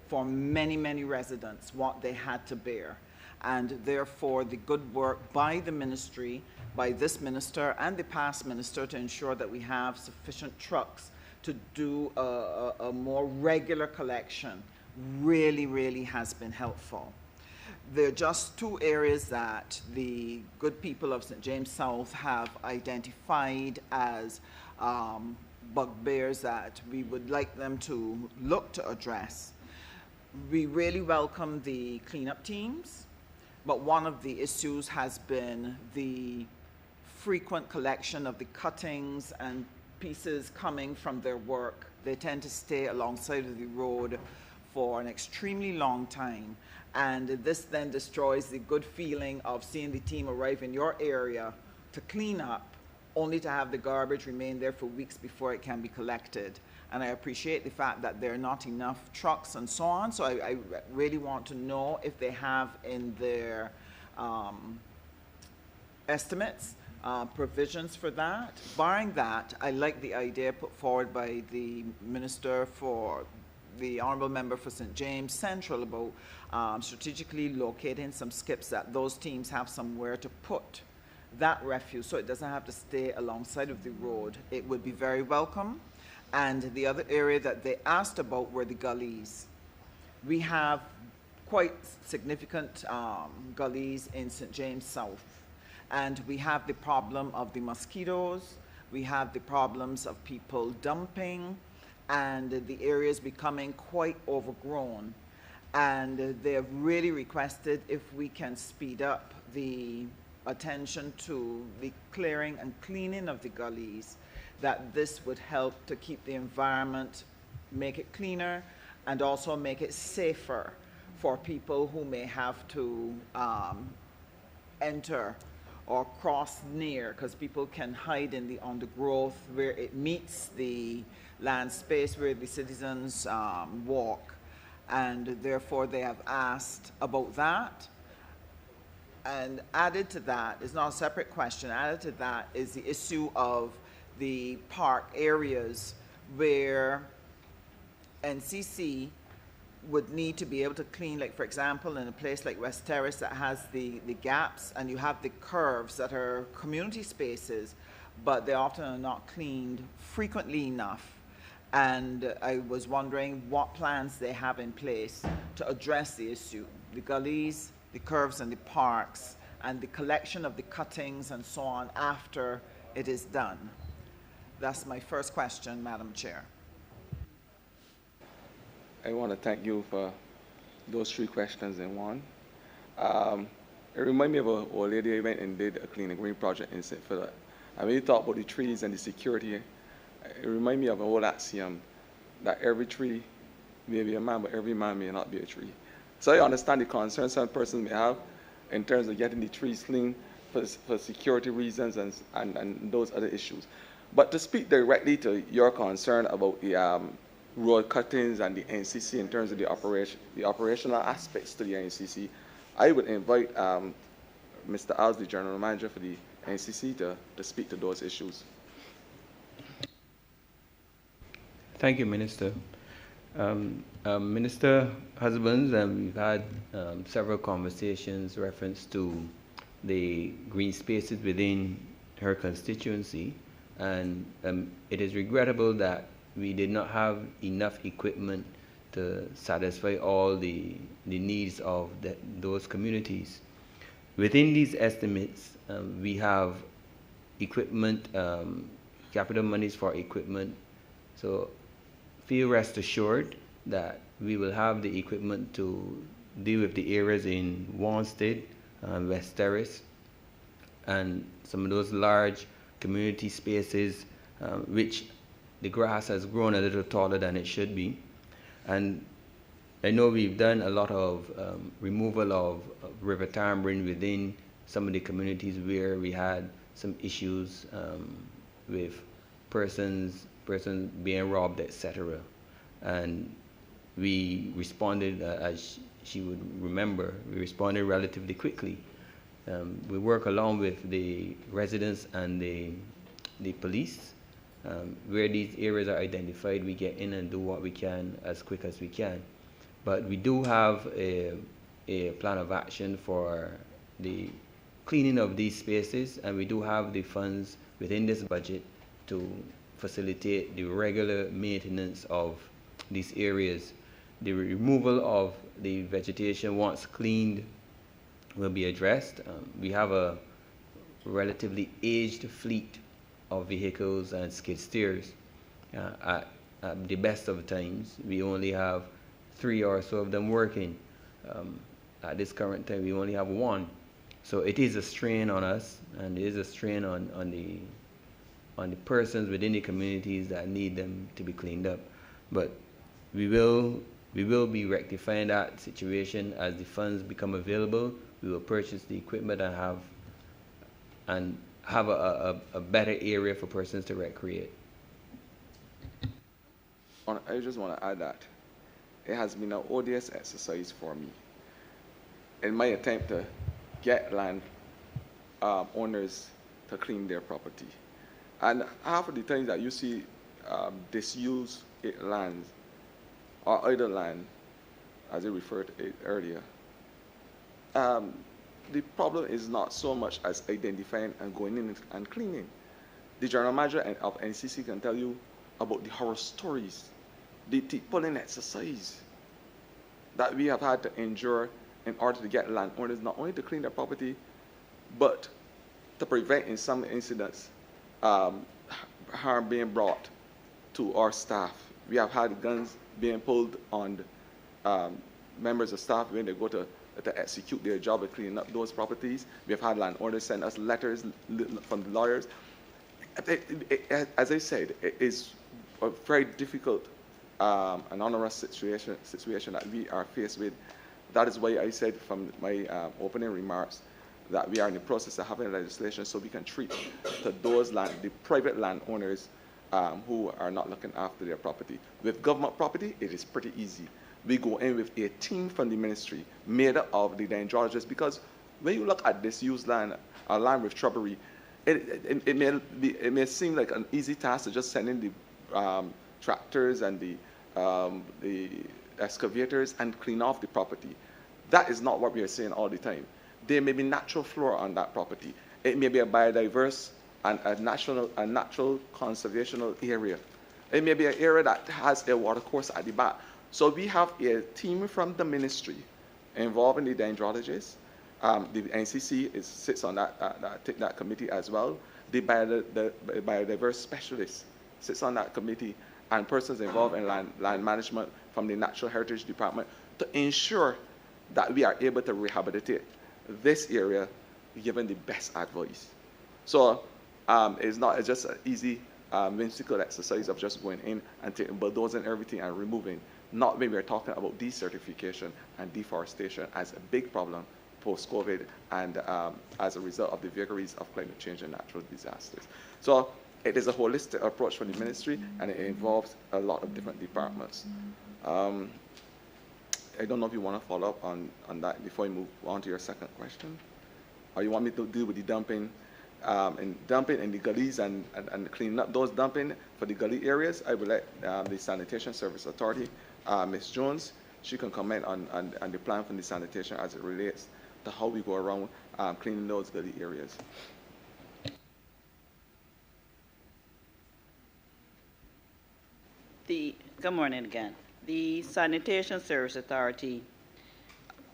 O: for many, many residents what they had to bear. And therefore, the good work by the ministry, by this minister and the past minister, to ensure that we have sufficient trucks to do a more regular collection really, really has been helpful. There are just two areas that the good people of St. James South have identified as bugbears that we would like them to look to address. We really welcome the cleanup teams, but one of the issues has been the frequent collection of the cuttings and pieces coming from their work. They tend to stay alongside of the road for an extremely long time, and this then destroys the good feeling of seeing the team arrive in your area to clean up, only to have the garbage remain there for weeks before it can be collected. And I appreciate the fact that there are not enough trucks and so on, so I really want to know if they have in their estimates provisions for that. Barring that, I like the idea put forward by the Minister for the Honourable Member for St. James Central about strategically locating some skips that those teams have somewhere to put that refuse so it doesn't have to stay alongside of the road. It would be very welcome. And the other area that they asked about were the gullies. We have quite significant gullies in St. James South. And we have the problem of the mosquitoes. We have the problems of people dumping, and the areas becoming quite overgrown. And they have really requested if we can speed up the attention to the clearing and cleaning of the gullies, that this would help to keep the environment, make it cleaner, and also make it safer for people who may have to enter or cross near, because people can hide in the undergrowth where it meets the land space where the citizens walk. And therefore they have asked about that. And added to that, it's not a separate question, added to that is the issue of the park areas where NCC would need to be able to clean, like for example, in a place like West Terrace that has the gaps, and you have the curves that are community spaces, but they often are not cleaned frequently enough. And I was wondering what plans they have in place to address the issue, the gullies, the curves and the parks, and the collection of the cuttings and so on after it is done. That's my first question, Madam Chair.
E: I want to thank you for those three questions in one. It reminded me of an old lady I went and did a clean and green project in St. Philip. And when you talk about the trees and the security, it reminded me of an old axiom that every tree may be a man, but every man may not be a tree. So I understand the concerns some persons may have in terms of getting the trees clean for security reasons and those other issues. But to speak directly to your concern about the road cuttings and the NCC in terms of the operational aspects to the NCC, I would invite Mr. Alves, the General Manager for the NCC, to speak to those issues.
M: Thank you, Minister. Minister Husbands, we've had several conversations reference to the green spaces within her constituency, and it is regrettable that we did not have enough equipment to satisfy all the needs of those communities. Within these estimates, we have equipment, capital monies for equipment, so feel rest assured that we will have the equipment to deal with the areas in Wanstead, West Terrace, and some of those large community spaces which the grass has grown a little taller than it should be. And I know we've done a lot of removal of river tamarind within some of the communities where we had some issues with persons being robbed, etc. And we responded, as she would remember, we responded relatively quickly. We work along with the residents and the police Where these areas are identified, we get in and do what we can as quick as we can. But we do have a plan of action for the cleaning of these spaces, and we do have the funds within this budget to facilitate the regular maintenance of these areas. The removal of the vegetation once cleaned will be addressed. We have a relatively aged fleet of vehicles and skid steers. At the best of times, we only have 3 or so of them working. At this current time, we only have 1. So it is a strain on us, and it is a strain on the persons within the communities that need them to be cleaned up. But we will be rectifying that situation as the funds become available. We will purchase the equipment and have a better area for persons to recreate.
E: I just want to add that it has been an odious exercise for me in my attempt to get land owners to clean their property. And half of the times that you see disused lands or idle land, as I referred to it earlier, the problem is not so much as identifying and going in and cleaning. The general manager of NCC can tell you about the horror stories, the pulling exercise that we have had to endure in order to get landowners not only to clean their property, but to prevent, in some incidents, harm being brought to our staff. We have had guns being pulled on members of staff when they go to execute their job of cleaning up those properties. We have had landowners send us letters from the lawyers. As I said, it is a very difficult and onerous situation that we are faced with. That is why I said from my opening remarks that we are in the process of having legislation so we can treat to those the private landowners who are not looking after their property. With government property, it is pretty easy. We go in with a team from the ministry made up of the dendrologists, because when you look at disused land, land with shrubbery, it may seem like an easy task to just send in the tractors and the excavators and clean off the property. That is not what we are saying all the time. There may be natural flora on that property. It may be a biodiverse and a natural conservational area. It may be an area that has a water course at the back. So we have a team from the ministry involving the dendrologists. The NCC sits on that committee as well. The biodiverse specialist sits on that committee, and persons involved in land management from the Natural Heritage Department to ensure that we are able to rehabilitate this area given the best advice. So it's just an easy whimsical exercise of just going in and taking bulldozing everything and removing, not when we're talking about desertification and deforestation as a big problem post-COVID and as a result of the vagaries of climate change and natural disasters. So it is a holistic approach from the ministry, and it involves a lot of different departments. I don't know if you want to follow up on that before we move on to your second question, or you want me to deal with the dumping in the gullies and cleaning up those dumping for the gully areas. I will let the Sanitation Service Authority, Ms. Jones, she can comment on the plan from the sanitation as it relates to how we go around cleaning those gully areas.
L: Good morning again. The Sanitation Service Authority,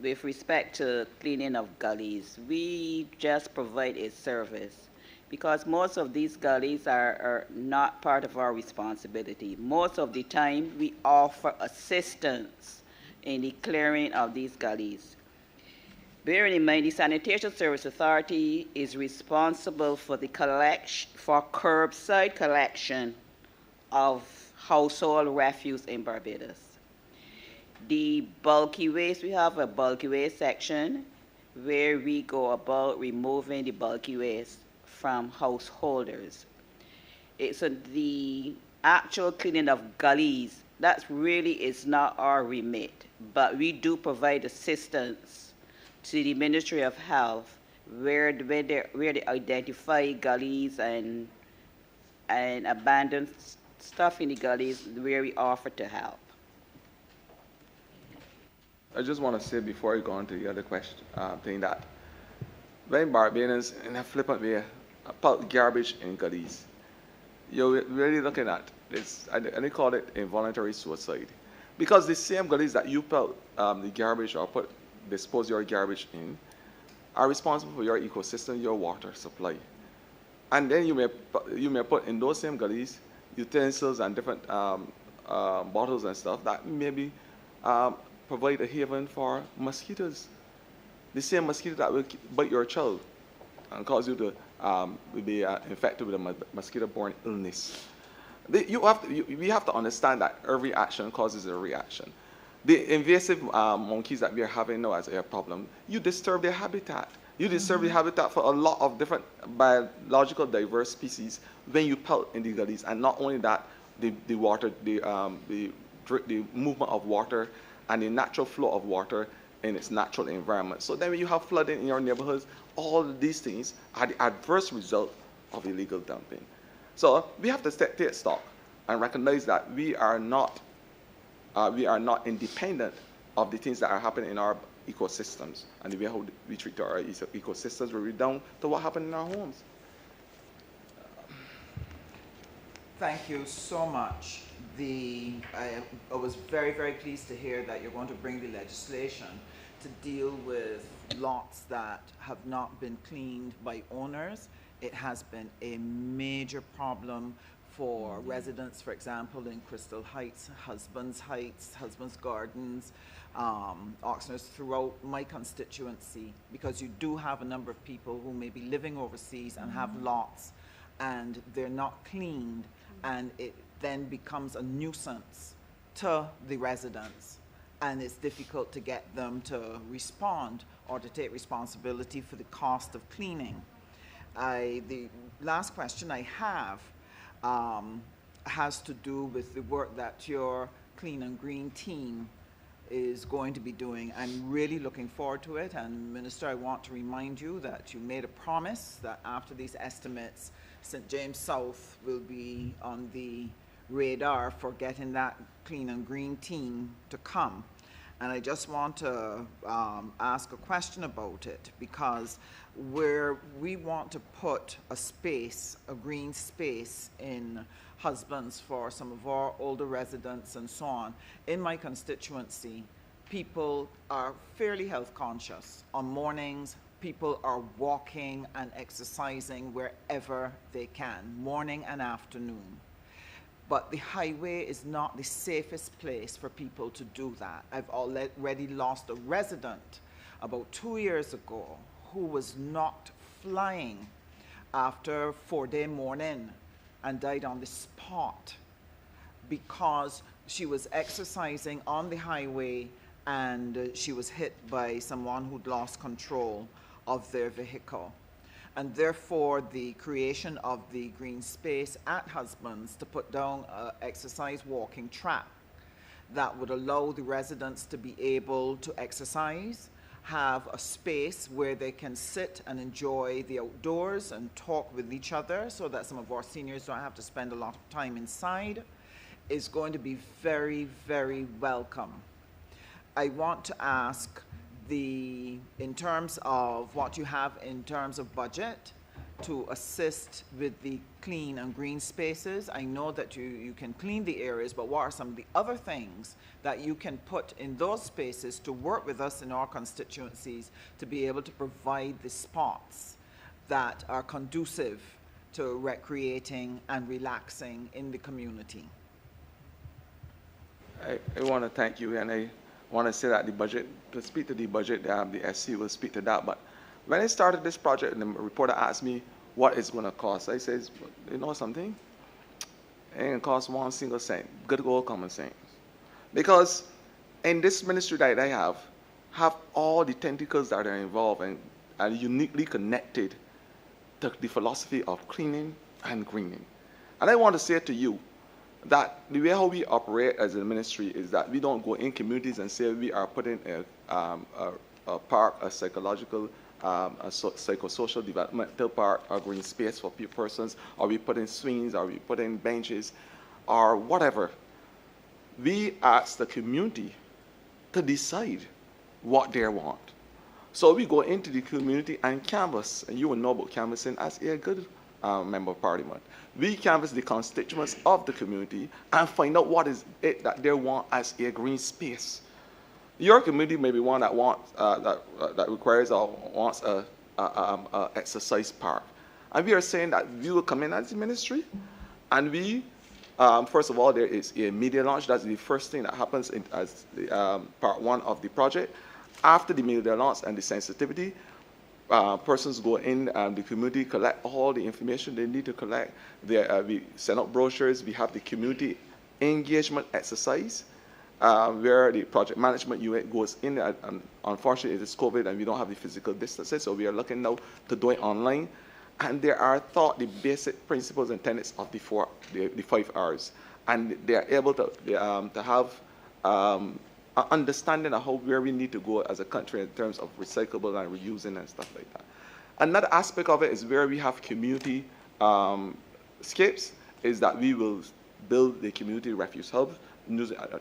L: with respect to cleaning of gullies, we just provide a service because most of these gullies are not part of our responsibility. Most of the time, we offer assistance in the clearing of these gullies. Bearing in mind, the Sanitation Service Authority is responsible for the curbside collection of household refuse in Barbados. The bulky waste, we have a bulky waste section where we go about removing the bulky waste from householders. So the actual cleaning of gullies, that really is not our remit, but we do provide assistance to the Ministry of Health where they identify gullies and and abandoned stuff in the gullies where we offer to help.
E: I just want to say before you go on to the other question, thing that when Barbadians in a flippant way put garbage in gullies, you're really looking at this, and they call it involuntary suicide. Because the same gullies that you put the garbage or dispose your garbage in are responsible for your ecosystem, your water supply. And then you may put in those same gullies utensils and different bottles and stuff that maybe provide a haven for mosquitoes. The same mosquito that will bite your child and cause you to be infected with a mosquito-borne illness. We have to understand that every action causes a reaction. The invasive monkeys that we are having now as a problem, you disturb their habitat. You disturb the habitat for a lot of different biological diverse species when you pelt in the gullies. And not only that, the movement of water and the natural flow of water in its natural environment. So then when you have flooding in your neighborhoods, all of these things are the adverse result of illegal dumping. So we have to take stock and recognize that we are not independent of the things that are happening in our ecosystems, and the way how we treat our ecosystems will be down to what happened in our homes.
O: Thank you so much. I was very, very pleased to hear that you're going to bring the legislation to deal with lots that have not been cleaned by owners. It has been a major problem for residents, for example, in Crystal Heights, Husbands Gardens, Oxnard's, throughout my constituency, because you do have a number of people who may be living overseas and have lots and they're not cleaned, and it then becomes a nuisance to the residents, and it's difficult to get them to respond or to take responsibility for the cost of cleaning. The last question I have has to do with the work that your Clean and Green team is going to be doing. I'm really looking forward to it, and Minister, I want to remind you that you made a promise that after these estimates, St. James South will be on the radar for getting that Clean and Green team to come. And I just want to ask a question about it, because where we want to put a space, a green space in Husbands for some of our older residents and so on, in my constituency, people are fairly health conscious. On mornings, people are walking and exercising wherever they can, morning and afternoon. But the highway is not the safest place for people to do that. I've already lost a resident about 2 years ago who was knocked flying after a 4-day morning and died on the spot because she was exercising on the highway and she was hit by someone who'd lost control of their vehicle. And therefore, the creation of the green space at Husbands to put down an exercise walking track that would allow the residents to be able to exercise, have a space where they can sit and enjoy the outdoors and talk with each other so that some of our seniors don't have to spend a lot of time inside, is going to be very, very welcome. I want to ask, in terms of what you have in terms of budget to assist with the clean and green spaces. I know that you can clean the areas, but what are some of the other things that you can put in those spaces to work with us in our constituencies to be able to provide the spots that are conducive to recreating and relaxing in the community?
E: I want to thank you, and I want to say that the budget, to speak to the budget, the SC will speak to that. But when I started this project, and the reporter asked me what it's going to cost, I says, you know something? It ain't going to cost 1 single cent. Good old common sense. Because in this ministry that I have all the tentacles that are involved and are uniquely connected to the philosophy of cleaning and greening. And I want to say to you, that the way how we operate as a ministry is that we don't go in communities and say we are putting a park, a psychological a psychosocial developmental park or green space for persons, or we put in swings, or we put in benches, or whatever. We ask the community to decide what they want. So we go into the community and canvass, and you will know about canvassing as a good member of parliament. We canvass the constituents of the community and find out what is it that they want as a green space. Your community may be one that wants that requires or wants a exercise park, and we are saying that we will come in as the ministry, and we first of all, there is a media launch. That's the first thing that happens as the, part one of the project. After the media launch and the sensitivity, persons go in and the community collect all the information they need to collect. We send out brochures. We have the community engagement exercise where the project management unit goes in. And unfortunately, it is COVID and we don't have the physical distancing, so we are looking now to do it online. And there are taught the basic principles and tenets of the 5 R's, and they are able to have an understanding of where we need to go as a country in terms of recyclable and reusing and stuff like that. Another aspect of it is where we have community scapes, is that we will build the community refuse hub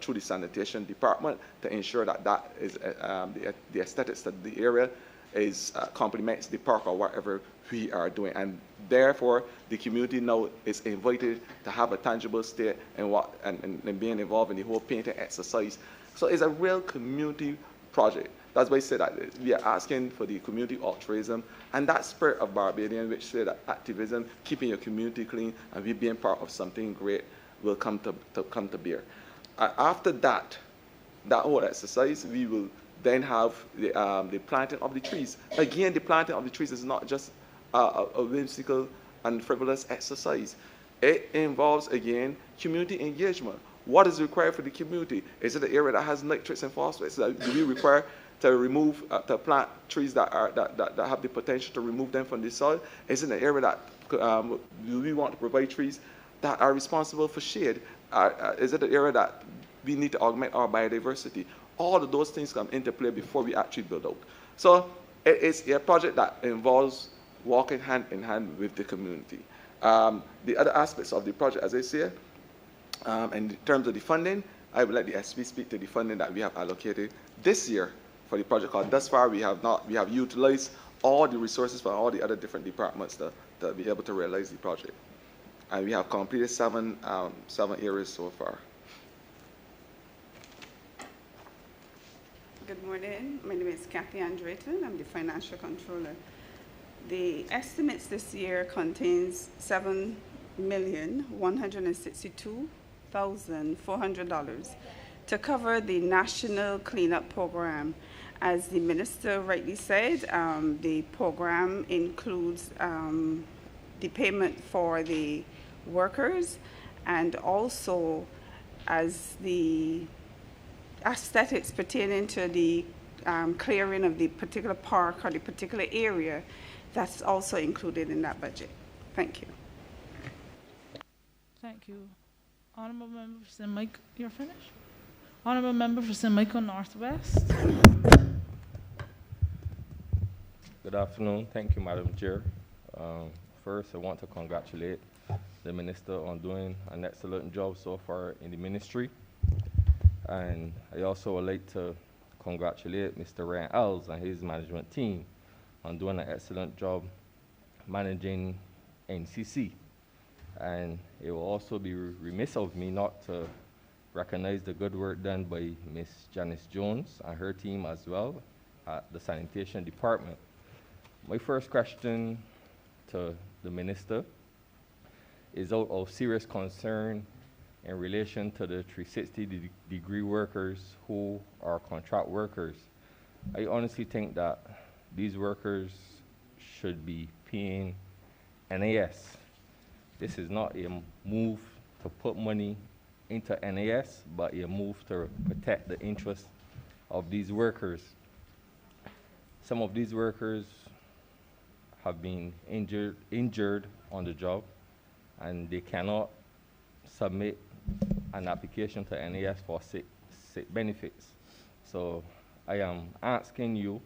E: through the sanitation department to ensure that that is the aesthetics of the area is complements the park or whatever we are doing, and therefore the community now is invited to have a tangible stake in being involved in the whole painting exercise. So it's a real community project. That's why I say that we are asking for the community altruism and that spirit of Barbadian, which say that activism, keeping your community clean, and we being part of something great will come to bear. After that whole exercise, we will then have the planting of the trees. Again, the planting of the trees is not just a whimsical and frivolous exercise. It involves, again, community engagement. What is required for the community? Is it an area that has nitrates and phosphates? Do we require to remove, to plant trees that have the potential to remove them from the soil? Is it an area that do we want to provide trees that are responsible for shade? Is it an area that we need to augment our biodiversity? All of those things come into play before we actually build out. So it is a project that involves walking hand in hand with the community. The other aspects of the project, as I say, in terms of the funding, I will let the SP speak to the funding that we have allocated this year for the project. Because thus far we have utilized all the resources from all the other different departments to be able to realize the project. And we have completed seven areas so far.
L: Good morning. My name is Kathy Andreton. I'm the financial controller. The estimates this year contains $7,162,400 to cover the national cleanup program. As the minister rightly said, the program includes the payment for the workers and also as the aesthetics pertaining to the clearing of the particular park or the particular area, that's also included in that budget. Thank you.
D: Thank you. Honourable Member for St. Michael, you're finished? Honourable Member for St. Michael Northwest.
P: Good afternoon. Thank you, Madam Chair. First, I want to congratulate the Minister on doing an excellent job so far in the ministry. And I also would like to congratulate Mr. Ryan Ells and his management team on doing an excellent job managing NCC. And it will also be remiss of me not to recognize the good work done by Ms. Janice Jones and her team as well at the sanitation department. My first question to the Minister is out of serious concern in relation to the 360-degree workers who are contract workers. I honestly think that these workers should be paying NAS. This is not a move to put money into NAS, but a move to protect the interests of these workers. Some of these workers have been injured on the job, and they cannot submit an application to NAS for sick benefits. So I am asking you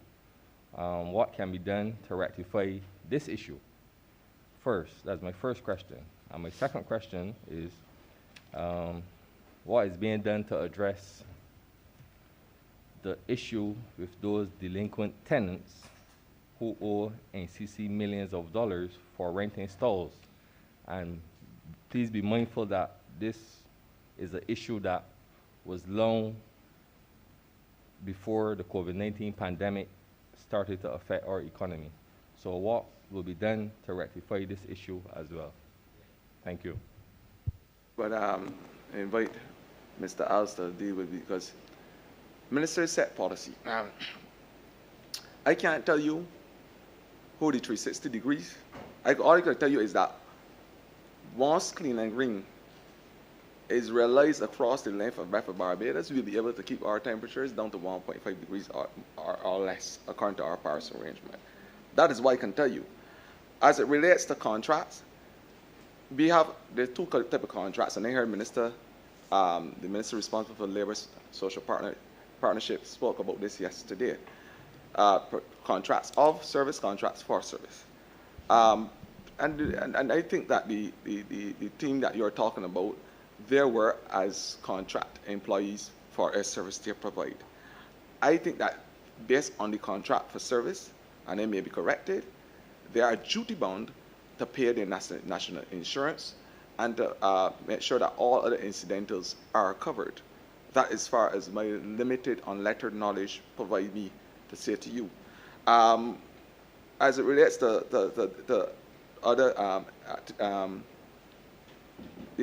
P: what can be done to rectify this issue? First, that's my first question. And my second question is, what is being done to address the issue with those delinquent tenants who owe NCC millions of dollars for renting stalls? And please be mindful that this is an issue that was long before the COVID-19 pandemic started to affect our economy. So what will be done to rectify this issue as well? Thank you.
E: But I invite Mr. Alster to deal with it because ministers set policy. I can't tell you who the 360 degrees. All I can tell you is that once Clean and Green is realized across the length of Barbados, we'll be able to keep our temperatures down to 1.5 degrees or less, according to our Paris arrangement. That is what I can tell you. As it relates to contracts, we have the two types of contracts, and I heard the minister responsible for labor social partnership spoke about this yesterday. Contracts of service, contracts for service. And I think that the team that you're talking about, they were as contract employees for a service they provide. I think that based on the contract for service, and they may be corrected, they are duty bound to pay their national insurance and to make sure that all other incidentals are covered. That as far as my limited unlettered knowledge provide me to say to you. As it relates to the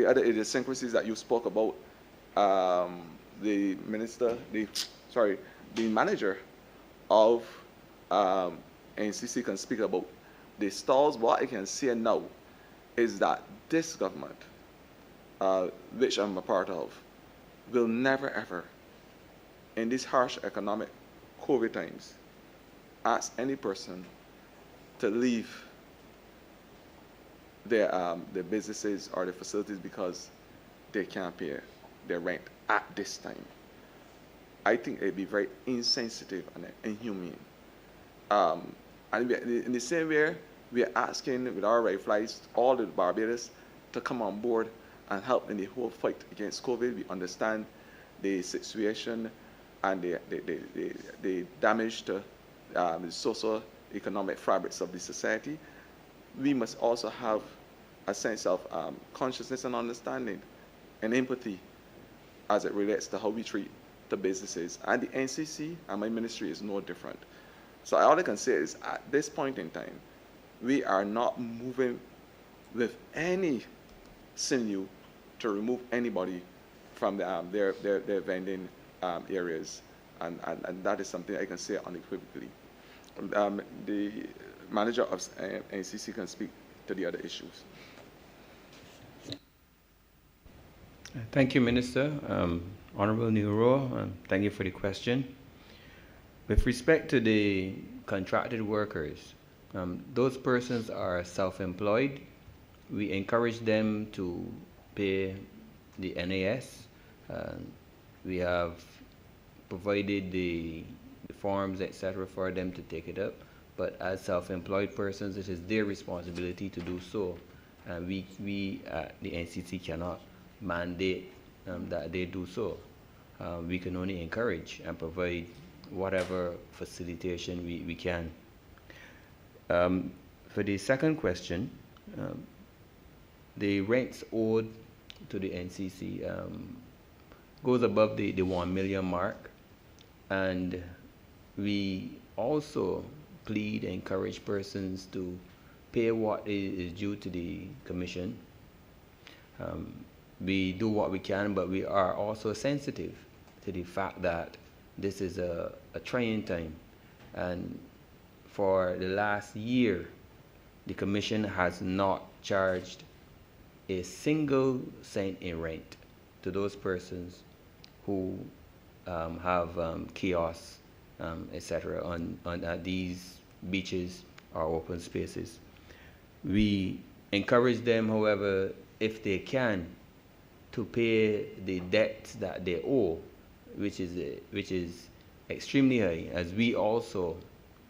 E: other idiosyncrasies that you spoke about, the manager of NCC can speak about the stalls. What I can say now is that this government, which I'm a part of, will never ever, in these harsh economic COVID times, ask any person to leave their businesses or their facilities because they can't pay their rent at this time. I think it'd be very insensitive and inhumane. And in the same way, we are asking with our right flights all the Barbados to come on board and help in the whole fight against COVID. We understand the situation and the damage to the socio-economic fabrics of the society. We must also have a sense of consciousness and understanding and empathy as it relates to how we treat the businesses. And the NCC and my ministry is no different. So all I can say is at this point in time, we are not moving with any sinew to remove anybody from their vending areas. And that is something I can say unequivocally. The manager of NCC can speak to the other issues.
M: Thank you, Minister. Honourable Neuro, thank you for the question. With respect to the contracted workers, those persons are self-employed. We encourage them to pay the NAS. We have provided the forms, etc., for them to take it up. But as self-employed persons, it is their responsibility to do so. We at the NCC cannot mandate that they do so. We can only encourage and provide whatever facilitation we can. For the second question, the rents owed to the NCC goes above the 1 million mark, and we also plead and encourage persons to pay what is due to the commission. We do what we can, but we are also sensitive to the fact that this is a trying time. And for the last year, the commission has not charged a single cent in rent to those persons who have kiosks, etc., on these beaches or open spaces. We encourage them, however, if they can, to pay the debts that they owe, which is extremely high, as we also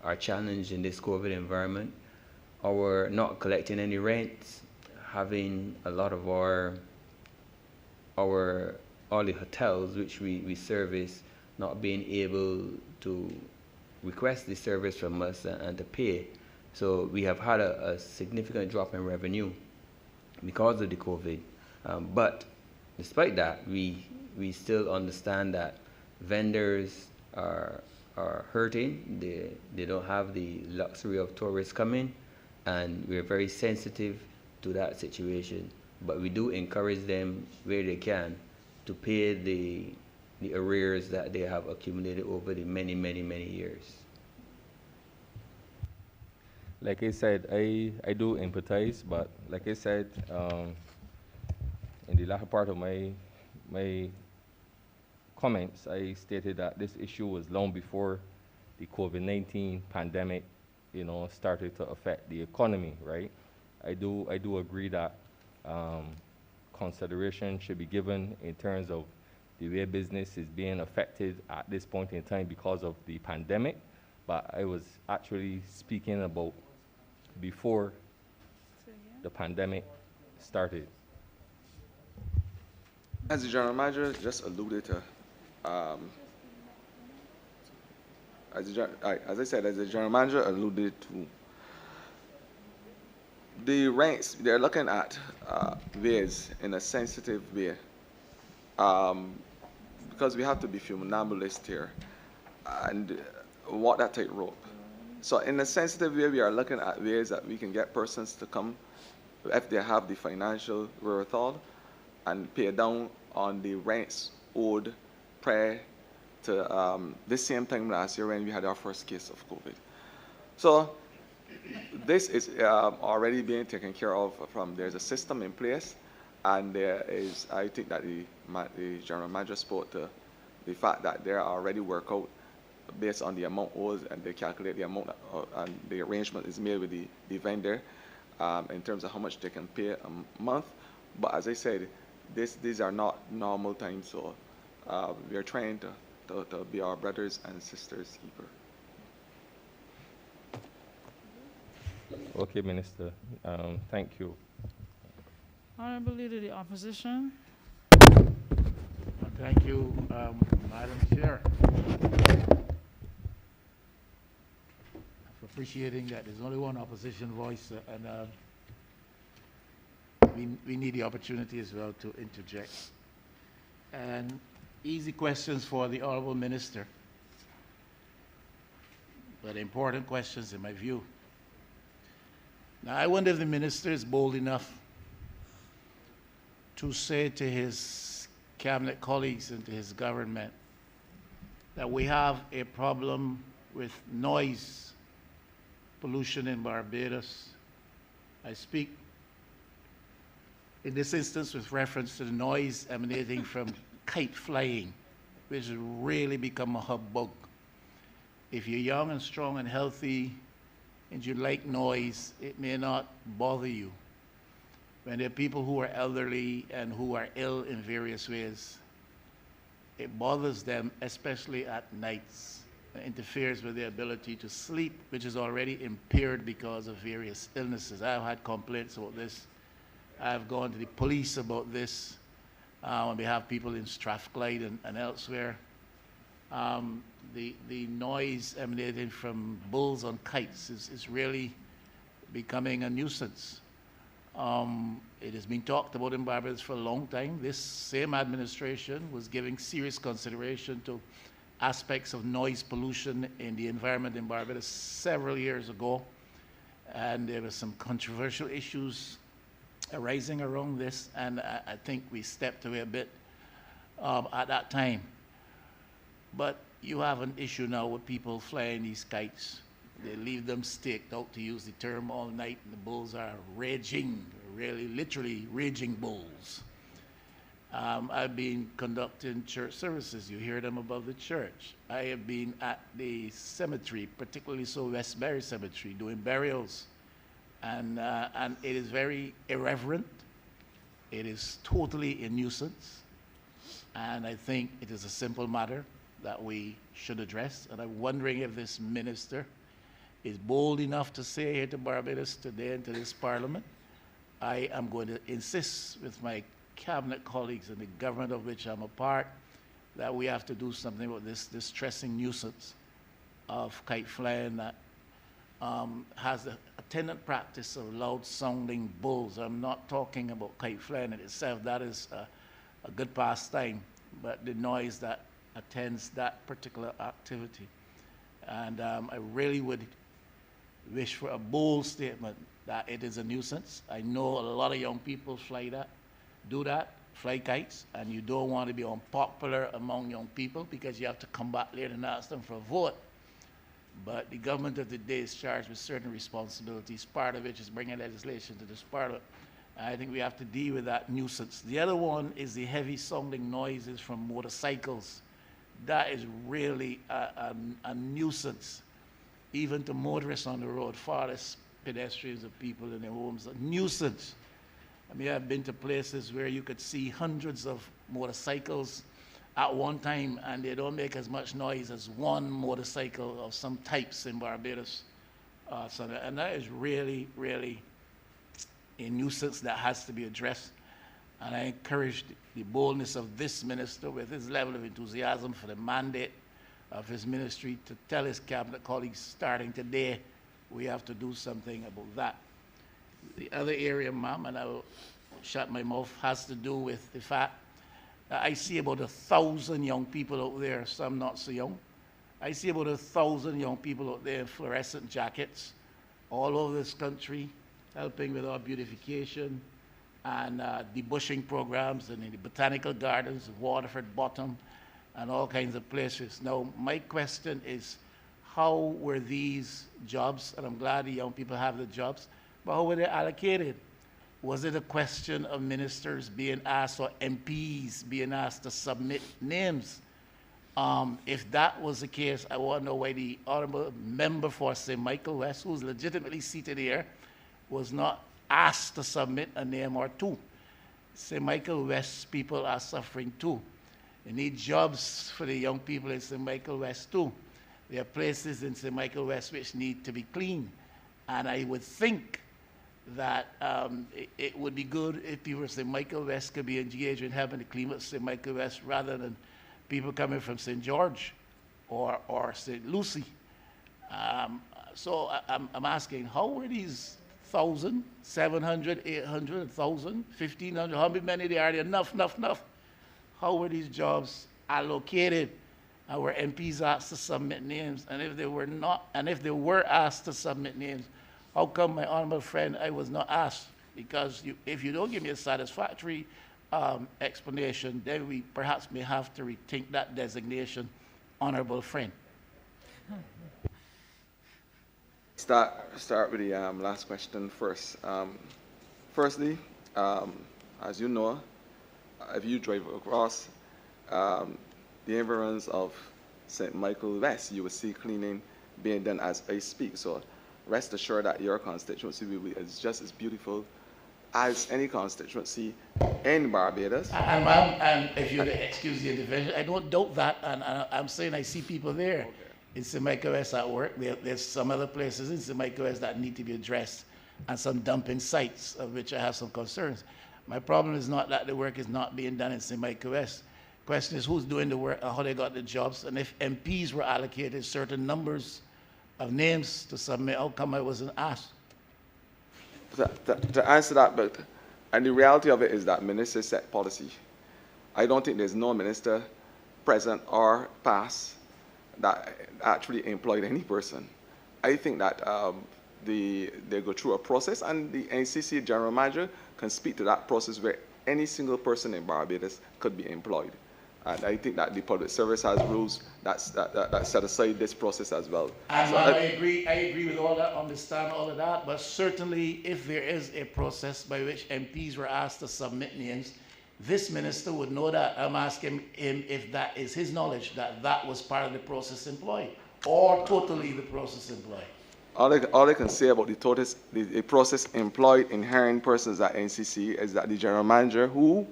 M: are challenged in this COVID environment. Our not collecting any rents, having a lot of all the hotels which we service not being able to request the service from us and to pay. So we have had a significant drop in revenue because of the COVID. But despite that, we still understand that vendors are hurting. They don't have the luxury of tourists coming, and we're very sensitive to that situation. But we do encourage them where they can to pay the arrears that they have accumulated over the many years.
P: Like I said, I do empathize, but like I said, in the latter part of my comments, I stated that this issue was long before the COVID-19 pandemic, started to affect the economy, right? I do agree that consideration should be given in terms of the way business is being affected at this point in time because of the pandemic, but I was actually speaking about before the pandemic started.
E: As the General Manager just alluded to, as I said, as the General Manager alluded to, the ranks, they're looking at ways in a sensitive way, because we have to be funambulist here and walk that tightrope. So in a sensitive way, we are looking at ways that we can get persons to come if they have the financial wherewithal and pay down on the rents owed prior to this same time last year when we had our first case of COVID. So this is already being taken care of there's a system in place, and there is, I think that the General Manager spoke to the fact that there are already work out based on the amount owed, and they calculate the amount, and the arrangement is made with the vendor in terms of how much they can pay a month. But as I said, these are not normal times, so we are trying to be our brothers and sisters keeper.
P: Okay, Minister. Thank you.
D: Honourable Leader of the Opposition.
F: Thank you, Madam Chair, for appreciating that there's only one opposition voice, and we need the opportunity as well to interject. And easy questions for the Honourable Minister, but important questions in my view. Now, I wonder if the Minister is bold enough to say to his cabinet colleagues and to his government that we have a problem with noise pollution in Barbados. I speak in this instance with reference to the noise emanating from kite flying, which has really become a hubbub. If you're young and strong and healthy and you like noise, it may not bother you. When there are people who are elderly and who are ill in various ways, it bothers them, especially at nights. It interferes with their ability to sleep, which is already impaired because of various illnesses. I've had complaints about this. I've gone to the police about this on behalf of people in Strathclyde and elsewhere. The noise emanating from bulls on kites is really becoming a nuisance. It has been talked about in Barbados for a long time. This same administration was giving serious consideration to aspects of noise pollution in the environment in Barbados several years ago, and there were some controversial issues arising around this, and I think we stepped away a bit at that time. But you have an issue now with people flying these kites. They leave them staked out, to use the term, all night, and the bulls are raging, really, literally raging bulls. I've been conducting church services. You hear them above the church. I have been at the cemetery, particularly so Westbury Cemetery, doing burials. And it is very irreverent. It is totally a nuisance. And I think it is a simple matter that we should address. And I'm wondering if this minister is bold enough to say here to Barbados today and to this Parliament, I am going to insist with my cabinet colleagues and the government of which I'm a part that we have to do something about this distressing nuisance of kite flying that has a attendant practice of loud-sounding bulls. I'm not talking about kite flying in itself. That is a good pastime, but the noise that attends that particular activity. And I really would wish for a bold statement that it is a nuisance. I know a lot of young people do that, fly kites, and you don't want to be unpopular among young people because you have to come back later and ask them for a vote. But the government of the day is charged with certain responsibilities, part of which is bringing legislation to this Parliament. And I think we have to deal with that nuisance. The other one is the heavy sounding noises from motorcycles. That is really a nuisance, even to motorists on the road, far less pedestrians of people in their homes. A nuisance. I mean, I've been to places where you could see hundreds of motorcycles at one time, and they don't make as much noise as one motorcycle of some types in Barbados. And that is really, really a nuisance that has to be addressed. And I encourage the boldness of this minister with his level of enthusiasm for the mandate of his ministry to tell his cabinet colleagues starting today, we have to do something about that. The other area, ma'am, and I will shut my mouth, has to do with the fact that I see about 1,000 young people out there, some not so young. I see about 1,000 young people out there in fluorescent jackets all over this country, helping with our beautification and debushing programs and in the botanical gardens of Waterford Bottom and all kinds of places. Now, my question is, how were these jobs, and I'm glad the young people have the jobs, but how were they allocated? Was it a question of ministers being asked or MPs being asked to submit names? If that was the case, I want to know why the Honourable Member for St. Michael West, who's legitimately seated here, was not asked to submit a name or two. St. Michael West people are suffering too. They need jobs for the young people in St. Michael West too. There are places in St. Michael West which need to be cleaned. And I would think that it would be good if people from St. Michael West could be engaged in helping to clean up St. Michael West rather than people coming from St. George or St. Lucie. So I'm asking, how were these 1,000, 700, 800, 1,000, 1,500, how many there are there? Enough. How were these jobs allocated? Were MPs asked to submit names? And if they were not, and if they were asked to submit names, how come, my honourable friend, I was not asked? Because if you don't give me a satisfactory explanation, then we perhaps may have to rethink that designation, honourable friend.
E: Start with the last question first. Firstly, as you know, if you drive across the environs of St. Michael West, you will see cleaning being done as I speak. So rest assured that your constituency will be just as beautiful as any constituency in Barbados.
F: And ma'am, and if you'd excuse the intervention, I don't doubt that, and I'm saying I see people there in St. Michael West at work. There's some other places in St. Michael West that need to be addressed, and some dumping sites of which I have some concerns. My problem is not that the work is not being done in St. Michael West. Question is who's doing the work and how they got the jobs, and if MPs were allocated certain numbers of names to submit, how come I wasn't asked?
E: To answer that, but and the reality of it is that ministers set policy. I don't think there's no minister, present or past, that actually employed any person. I think that they go through a process, and the NCC general manager can speak to that process where any single person in Barbados could be employed. And I think that the public service has rules that set aside this process as well.
F: And
E: so
F: I agree with all that, understand all of that, but certainly if there is a process by which MPs were asked to submit names, this minister would know that. I'm asking him if that is his knowledge, that that was part of the process employed, or totally the process employed.
E: All I can say about the process employed in hiring persons at NCC is that the general manager who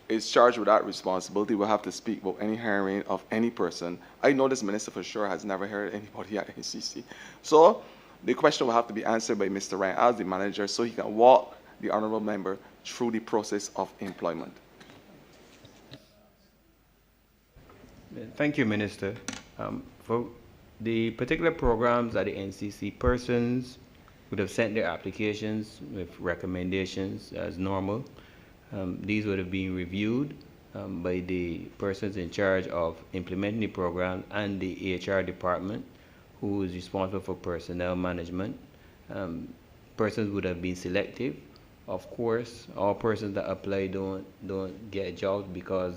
E: is charged with that responsibility will have to speak about any hiring of any person. I know this minister for sure has never hired anybody at NCC. So the question will have to be answered by Mr. Ryan as the manager so he can walk the honorable member through the process of employment.
M: Thank you, Minister. For the particular programs that the NCC persons would have sent their applications with recommendations as normal. These would have been reviewed by the persons in charge of implementing the program and the HR department, who is responsible for personnel management. Persons would have been selective. Of course, all persons that apply don't get jobs because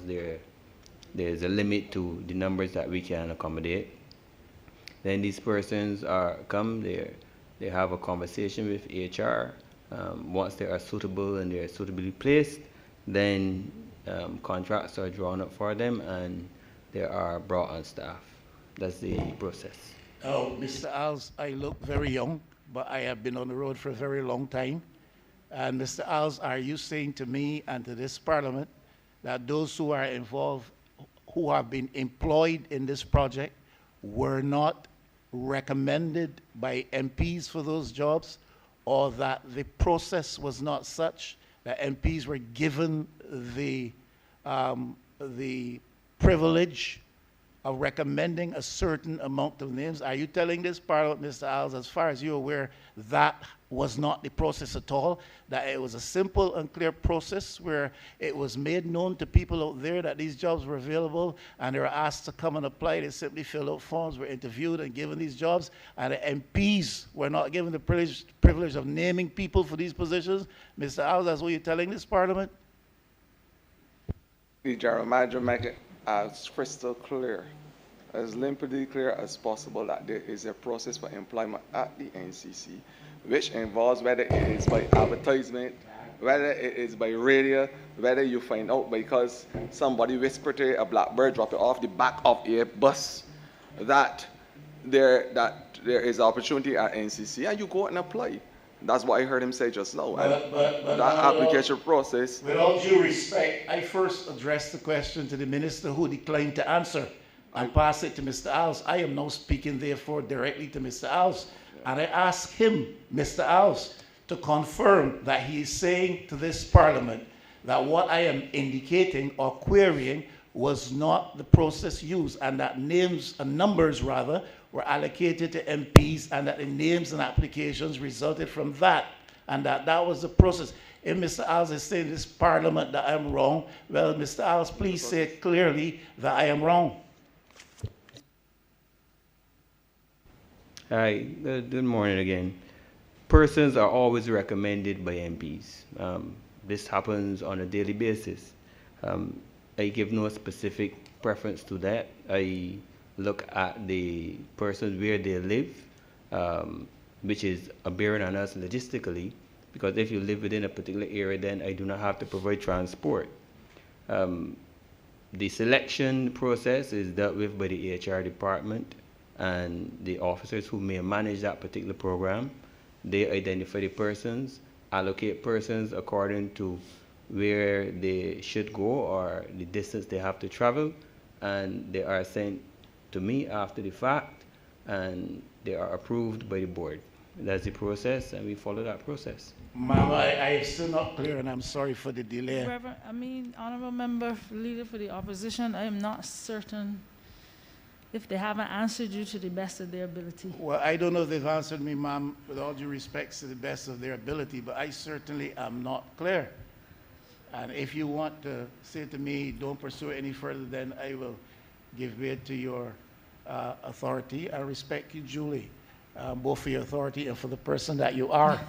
M: there's a limit to the numbers that we can accommodate. Then these persons they have a conversation with HR. Once they are suitable and they are suitably placed, then contracts are drawn up for them and they are brought on staff. That's the process.
F: Oh, Mr. Alves, I look very young, but I have been on the road for a very long time. And Mr. Alves, are you saying to me and to this Parliament that those who are involved, who have been employed in this project, were not recommended by MPs for those jobs, or that the process was not such that MPs were given the privilege of recommending a certain amount of names? Are you telling this Parliament, Mr. Alves, as far as you're aware, that was not the process at all, that it was a simple and clear process where it was made known to people out there that these jobs were available and they were asked to come and apply? They simply filled out forms, were interviewed and given these jobs, and the MPs were not given the privilege of naming people for these positions? Mr. Alves, that's what you're telling this Parliament?
E: The General Manager make it as crystal clear, as limpidly clear as possible that there is a process for employment at the NCC, which involves whether it is by advertisement, whether it is by radio, whether you find out because somebody whispered to a blackbird drop it off the back of a bus that there is opportunity at NCC, and you go and apply. That's what I heard him say just now.
F: But
E: that application process.
F: With all due respect, I first addressed the question to the minister, who declined to answer. I pass it to Mr. Alves. I am now speaking, therefore, directly to Mr. Alves. And I ask him, Mr. Alves, to confirm that he is saying to this Parliament that what I am indicating or querying was not the process used, and that names and numbers, rather, were allocated to MPs, and that the names and applications resulted from that, and that was the process. If Mr. Alves is saying to this Parliament that I'm wrong, well, Mr. Alves, please say clearly that I am wrong.
M: Hi, good morning again. Persons are always recommended by MPs. This happens on a daily basis. I give no specific preference to that. I look at the persons where they live, which is a bearing on us logistically, because if you live within a particular area, then I do not have to provide transport. The selection process is dealt with by the HR department and the officers who may manage that particular program. They identify the persons, allocate persons according to where they should go or the distance they have to travel, and they are sent to me after the fact, and they are approved by the board. That's the process, and we follow that process.
F: Ma'am, I am still not clear, and I'm sorry for the delay.
D: Reverend, Honourable Member, Leader for the Opposition, I am not certain if they haven't answered you to the best of their ability.
F: Well, I don't know if they've answered me, ma'am, with all due respect, to the best of their ability, but I certainly am not clear. And if you want to say to me, don't pursue it any further, then I will give way to your authority. I respect you, Julie, both for your authority and for the person that you are.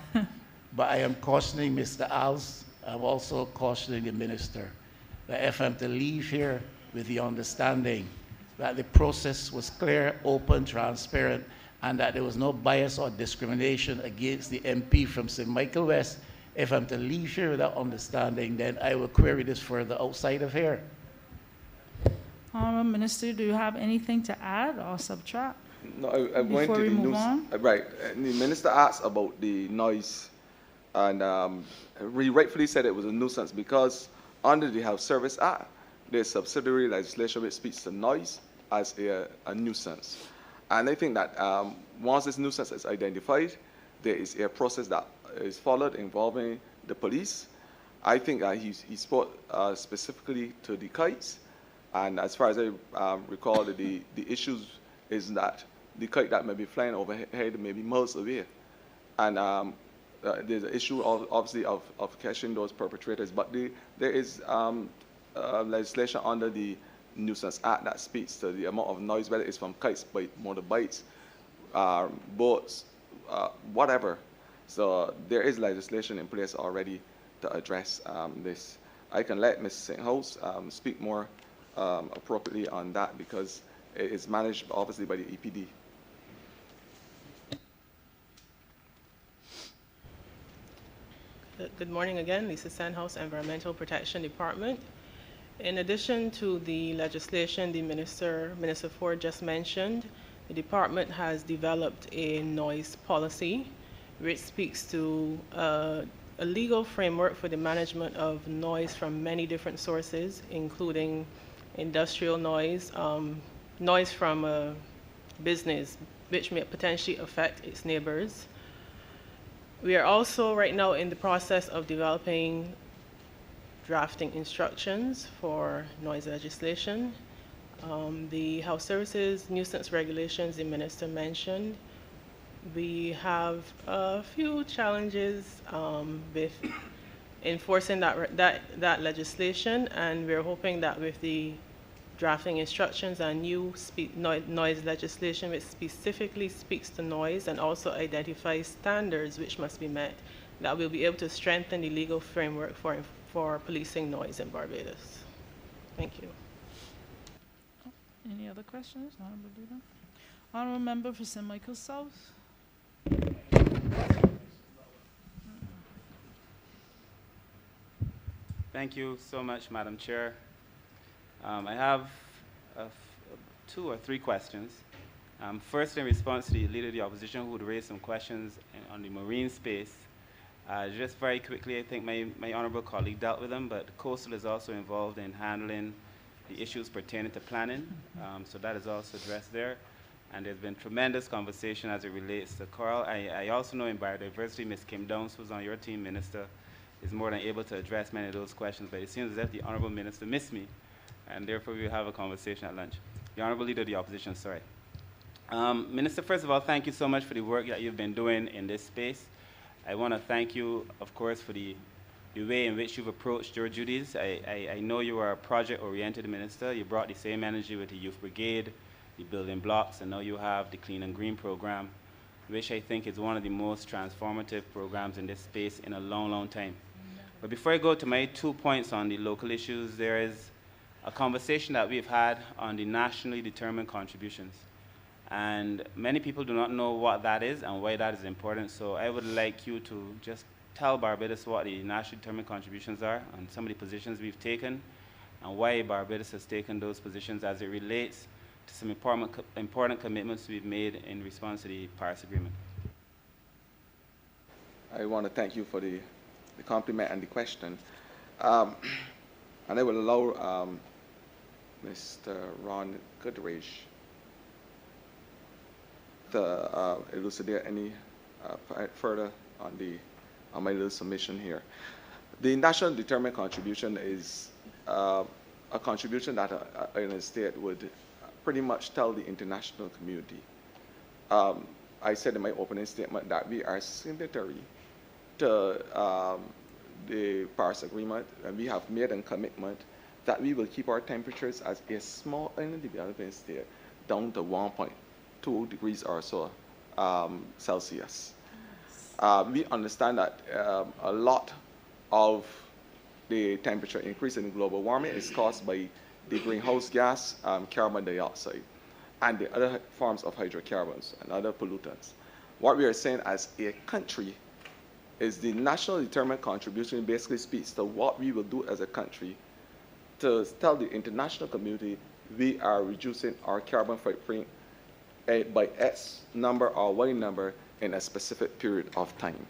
F: But I am cautioning Mr. Alves. I'm also cautioning the minister that if I'm to leave here with the understanding that the process was clear, open, transparent, and that there was no bias or discrimination against the MP from St. Michael West, if I'm to leave here with that understanding, then I will query this further outside of here.
D: Honourable Minister, do you have anything to add or subtract?
E: No, I went
D: Before
E: to
D: we
E: the
D: move
E: news.
D: on?
E: Right. And the minister asked about the noise, and he rightfully said it was a nuisance because under the Health Service Act, there's subsidiary legislation which speaks to noise as a nuisance. And I think that once this nuisance is identified, there is a process that is followed involving the police. I think he spoke specifically to the kites, and as far as I recall, the issues is that the kite that may be flying overhead may be miles away, and there's an issue obviously of catching those perpetrators. But there is legislation under the Nuisance Act that speaks to the amount of noise, whether it's from kites, motorbikes, boats, whatever. So there is legislation in place already to address this. I can let Ms. St. House speak more appropriately on that because it is managed obviously by the EPD.
H: Good morning again, Lisa Sandhouse, Environmental Protection Department. In addition to the legislation the Minister Ford just mentioned, the department has developed a noise policy which speaks to a legal framework for the management of noise from many different sources, including industrial noise, noise from a business which may potentially affect its neighbors. We are also right now in the process of developing drafting instructions for noise legislation. The Health Services nuisance regulations the Minister mentioned. We have a few challenges with enforcing that legislation, and we're hoping that with the drafting instructions and new noise legislation which specifically speaks to noise and also identifies standards which must be met, that we'll be able to strengthen the legal framework for policing noise in Barbados. Thank you.
D: Any other questions, Honourable Leader? Honourable Member for St. Michael South.
Q: Thank you so much, Madam Chair. I have 2 or 3 questions. First, in response to the Leader of the Opposition who would raise some questions on the marine space, just very quickly, I think my honourable colleague dealt with them, but coastal is also involved in handling the issues pertaining to planning, so that is also addressed there. And there's been tremendous conversation as it relates to coral. I also know in biodiversity, Ms. Kim Downs, who's on your team, Minister, is more than able to address many of those questions, but it seems as if the Honourable Minister missed me, and therefore we will have a conversation at lunch. The Honourable Leader of the Opposition, sorry. Minister, first of all, thank you so much for the work that you've been doing in this space. I want to thank you, of course, for the way in which you've approached your duties. I know you are a project-oriented minister. You brought the same energy with the Youth Brigade, the building blocks, and now you have the Clean and Green program, which I think is one of the most transformative programs in this space in a long, long time. But before I go to my 2 points on the local issues, there is a conversation that we've had on the nationally determined contributions. And many people do not know what that is and why that is important. So I would like you to just tell Barbados what the nationally determined contributions are and some of the positions we've taken and why Barbados has taken those positions as it relates to some important commitments we've made in response to the Paris Agreement.
E: I want to thank you for the compliment and the question. And I will allow Mr. Ron Goodrich to elucidate any further on my little submission here. The national determined contribution is a contribution that in a state would pretty much tell the international community. I said in my opening statement that we are signatory to the Paris Agreement, and we have made a commitment that we will keep our temperatures as a small island developing state down to 1.2 degrees or so Celsius. We understand that a lot of the temperature increase in global warming is caused by the greenhouse gas, carbon dioxide, and the other forms of hydrocarbons and other pollutants. What we are saying as a country is the national determined contribution basically speaks to what we will do as a country to tell the international community we are reducing our carbon footprint by X number or Y number in a specific period of time.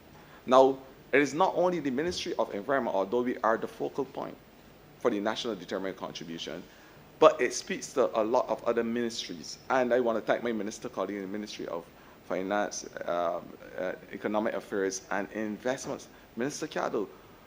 E: Now, it is not only the Ministry of Environment, although we are the focal point for the national determined contribution, but it speaks to a lot of other ministries. And I want to thank my minister colleague in the Ministry of Finance, Economic Affairs and Investments, Minister Caddo,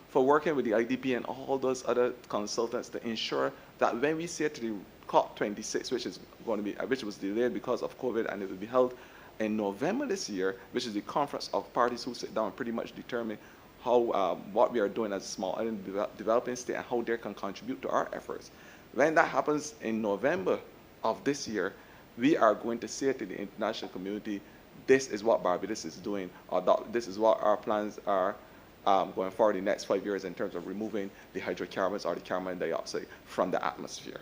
E: for working with the IDP and all those other consultants to ensure that when we say to the COP26, which was delayed because of COVID, and it will be held in November this year, which is the conference of parties who sit down and pretty much determine how what we are doing as a small island developing state and how they can contribute to our efforts. When that happens in November of this year, we are going to say to the international community, this is what Barbados is doing, or this is what our plans are going forward in the next 5 years in terms of removing the hydrocarbons or the carbon dioxide from the atmosphere.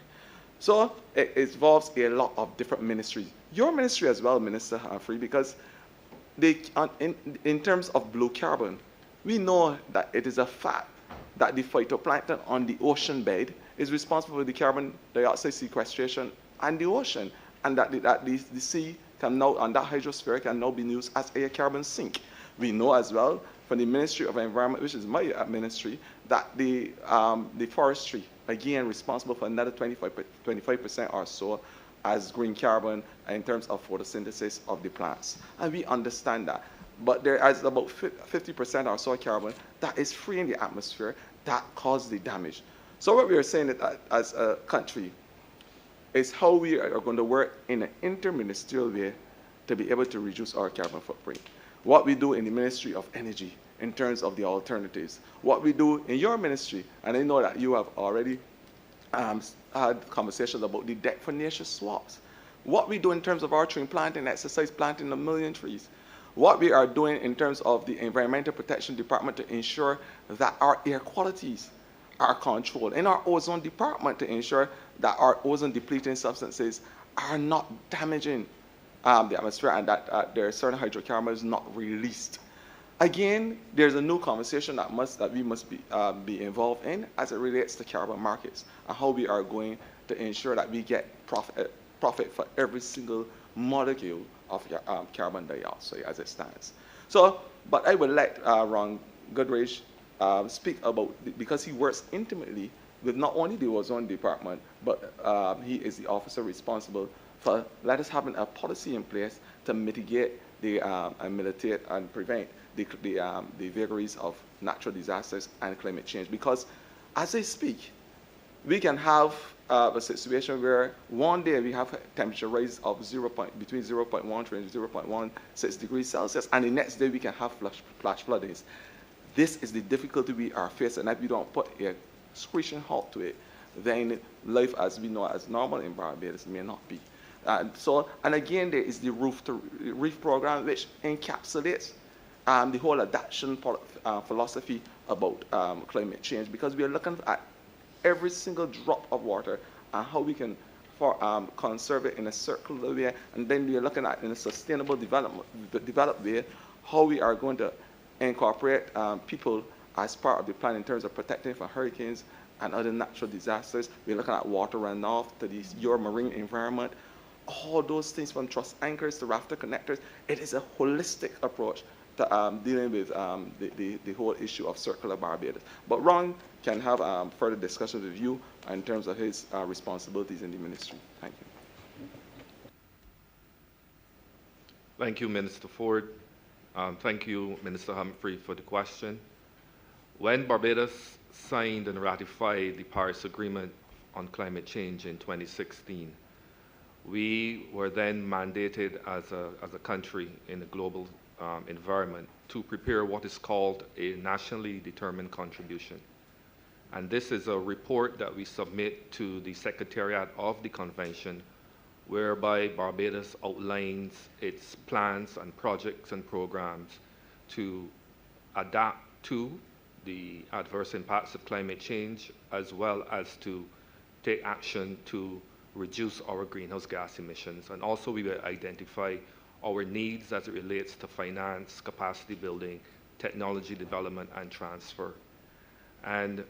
E: So it involves a lot of different ministries. Your ministry as well, Minister Humphrey, because in terms of blue carbon, we know that it is a fact that the phytoplankton on the ocean bed is responsible for the carbon dioxide sequestration and the ocean, and that the sea can now, and that hydrosphere can now be used as a carbon sink. We know as well from the Ministry of Environment, which is my ministry, that the forestry, again, responsible for another 25% or so as green carbon in terms of photosynthesis of the plants. And we understand that. But there is about 50% or so carbon that is free in the atmosphere that causes the damage. So what we are saying that as a country is how we are going to work in an interministerial way to be able to reduce our carbon footprint. What we do in the Ministry of Energy in terms of the alternatives. What we do in your ministry, and I know that you have already had conversations about the debt-for-nature swaps. What we do in terms of our tree planting exercise, planting 1 million trees. What we are doing in terms of the Environmental Protection Department to ensure that our air qualities are controlled. In our ozone department to ensure that our ozone depleting substances are not damaging the atmosphere and that there are certain hydrocarbons not released. Again, there's a new conversation that we must be involved in as it relates to carbon markets and how we are going to ensure that we get profit for every single molecule of carbon dioxide as it stands. So, but I would let Ron Goodridge speak about, because he works intimately with not only the ozone department, but he is the officer responsible for let us having a policy in place to mitigate and militate and prevent the vagaries of natural disasters and climate change. Because as I speak, we can have a situation where one day we have a temperature rise of between 0.13 and 0.16 degrees Celsius, and the next day we can have flash floodings. This is the difficulty we are facing, and if we don't put a screeching halt to it, then life as we know as normal in Barbados may not be. And again, there is the Reef program, which encapsulates the whole adaptation philosophy about climate change, because we are looking at every single drop of water and how we can conserve it in a circular way, and then we are looking at in a sustainable developed way how we are going to incorporate people as part of the plan in terms of protecting from hurricanes and other natural disasters. We're looking at water runoff to your marine environment, all those things from truss anchors to rafter connectors. It is a holistic approach to dealing with the whole issue of circular Barbados. But Ron can have further discussions with you in terms of his responsibilities in the ministry. Thank you.
I: Thank you, Minister Ford. Thank you, Minister Humphrey, for the question. When Barbados signed and ratified the Paris Agreement on Climate Change in 2016, we were then mandated as a country in a global environment to prepare what is called a nationally determined contribution. And this is a report that we submit to the Secretariat of the Convention, whereby Barbados outlines its plans and projects and programs to adapt to the adverse impacts of climate change, as well as to take action to reduce our greenhouse gas emissions. And also we will identify our needs as it relates to finance, capacity building, technology development, and transfer. And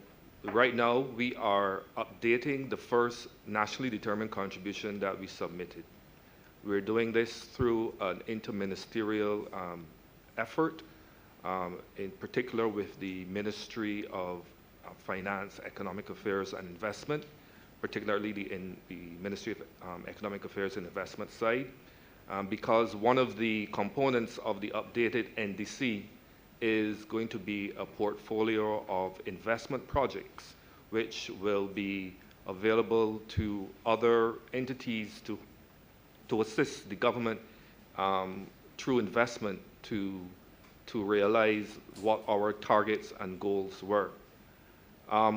I: right now, we are updating the first nationally determined contribution that we submitted. We're doing this through an interministerial effort, in particular with the Ministry of Finance, Economic Affairs, and Investment, particularly in the Ministry of Economic Affairs and Investment side, because one of the components of the updated NDC is going to be a portfolio of investment projects which will be available to other entities to assist the government through investment to realize what our targets and goals were.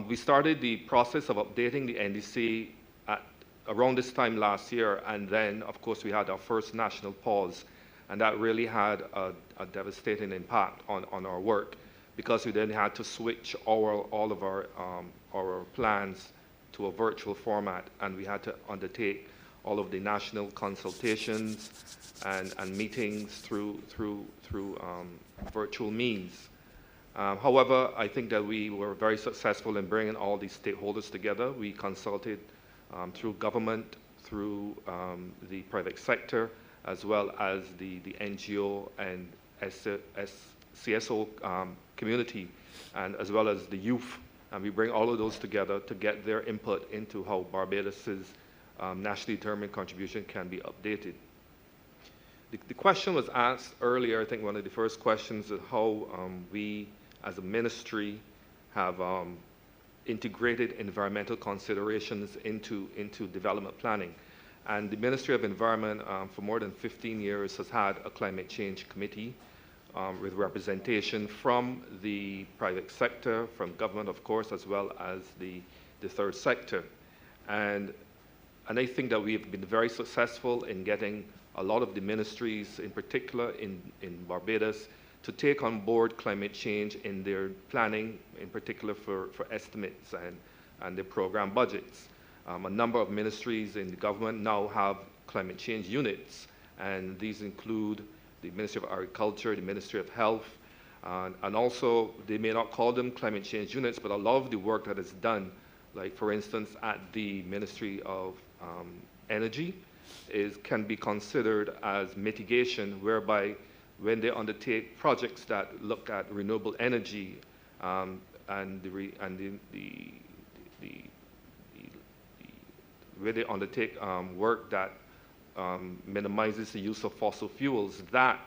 I: We started the process of updating the NDC around this time last year, and then, of course, we had our first national pause, and that really had a devastating impact on our work, because we then had to switch all of our plans to a virtual format, and we had to undertake all of the national consultations and meetings through virtual means. However, I think that we were very successful in bringing all these stakeholders together. We consulted through government, through the private sector, as well as the NGO and CSO community, and as well as the youth. And we bring all of those together to get their input into how Barbados's nationally determined contribution can be updated. The question was asked earlier, I think one of the first questions, is how we as a ministry have integrated environmental considerations into development planning. And the Ministry of Environment for more than 15 years has had a climate change committee with representation from the private sector, from government, of course, as well as the third sector. And I think that we've been very successful in getting a lot of the ministries, in particular in Barbados, to take on board climate change in their planning, in particular for estimates and their program budgets. A number of ministries in the government now have climate change units, and these include the Ministry of Agriculture, the Ministry of Health, and also they may not call them climate change units, but a lot of the work that is done, like for instance at the Ministry of Energy, can be considered as mitigation, whereby when they undertake projects that look at renewable energy where they undertake work that minimizes the use of fossil fuels, that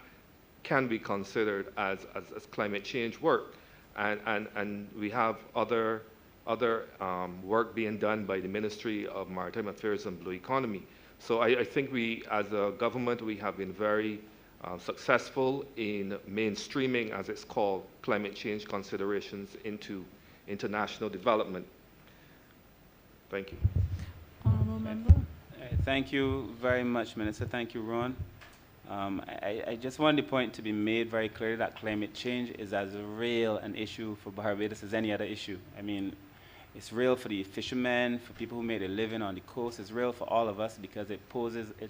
I: can be considered as climate change work. And we have other work being done by the Ministry of Maritime Affairs and Blue Economy. So I think we, as a government, we have been very successful in mainstreaming, as it's called, climate change considerations into international development. Thank you.
D: Honourable member.
Q: Thank you very much, Minister. Thank you, Ron. I just want the point to be made very clear that climate change is as real an issue for Barbados as any other issue. I mean, it's real for the fishermen, for people who make a living on the coast. It's real for all of us because it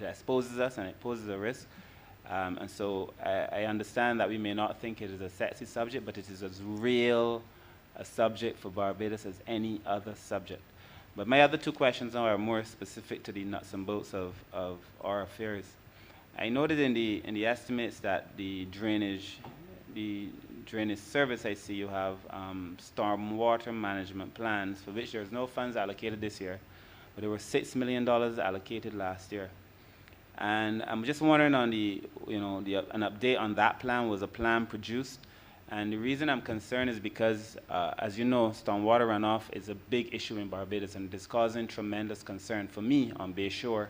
Q: exposes us and it poses a risk. And so I understand that we may not think it is a sexy subject, but it is as real a subject for Barbados as any other subject. But my other two questions are more specific to the nuts and bolts of our affairs. I noted in the estimates that the drainage service, I see you have stormwater management plans for which there's no funds allocated this year, but there were $6 million allocated last year. And I'm just wondering on an update on that plan. Was a plan produced? And the reason I'm concerned is because, as you know, stormwater runoff is a big issue in Barbados, and it is causing tremendous concern for me on Bay Shore.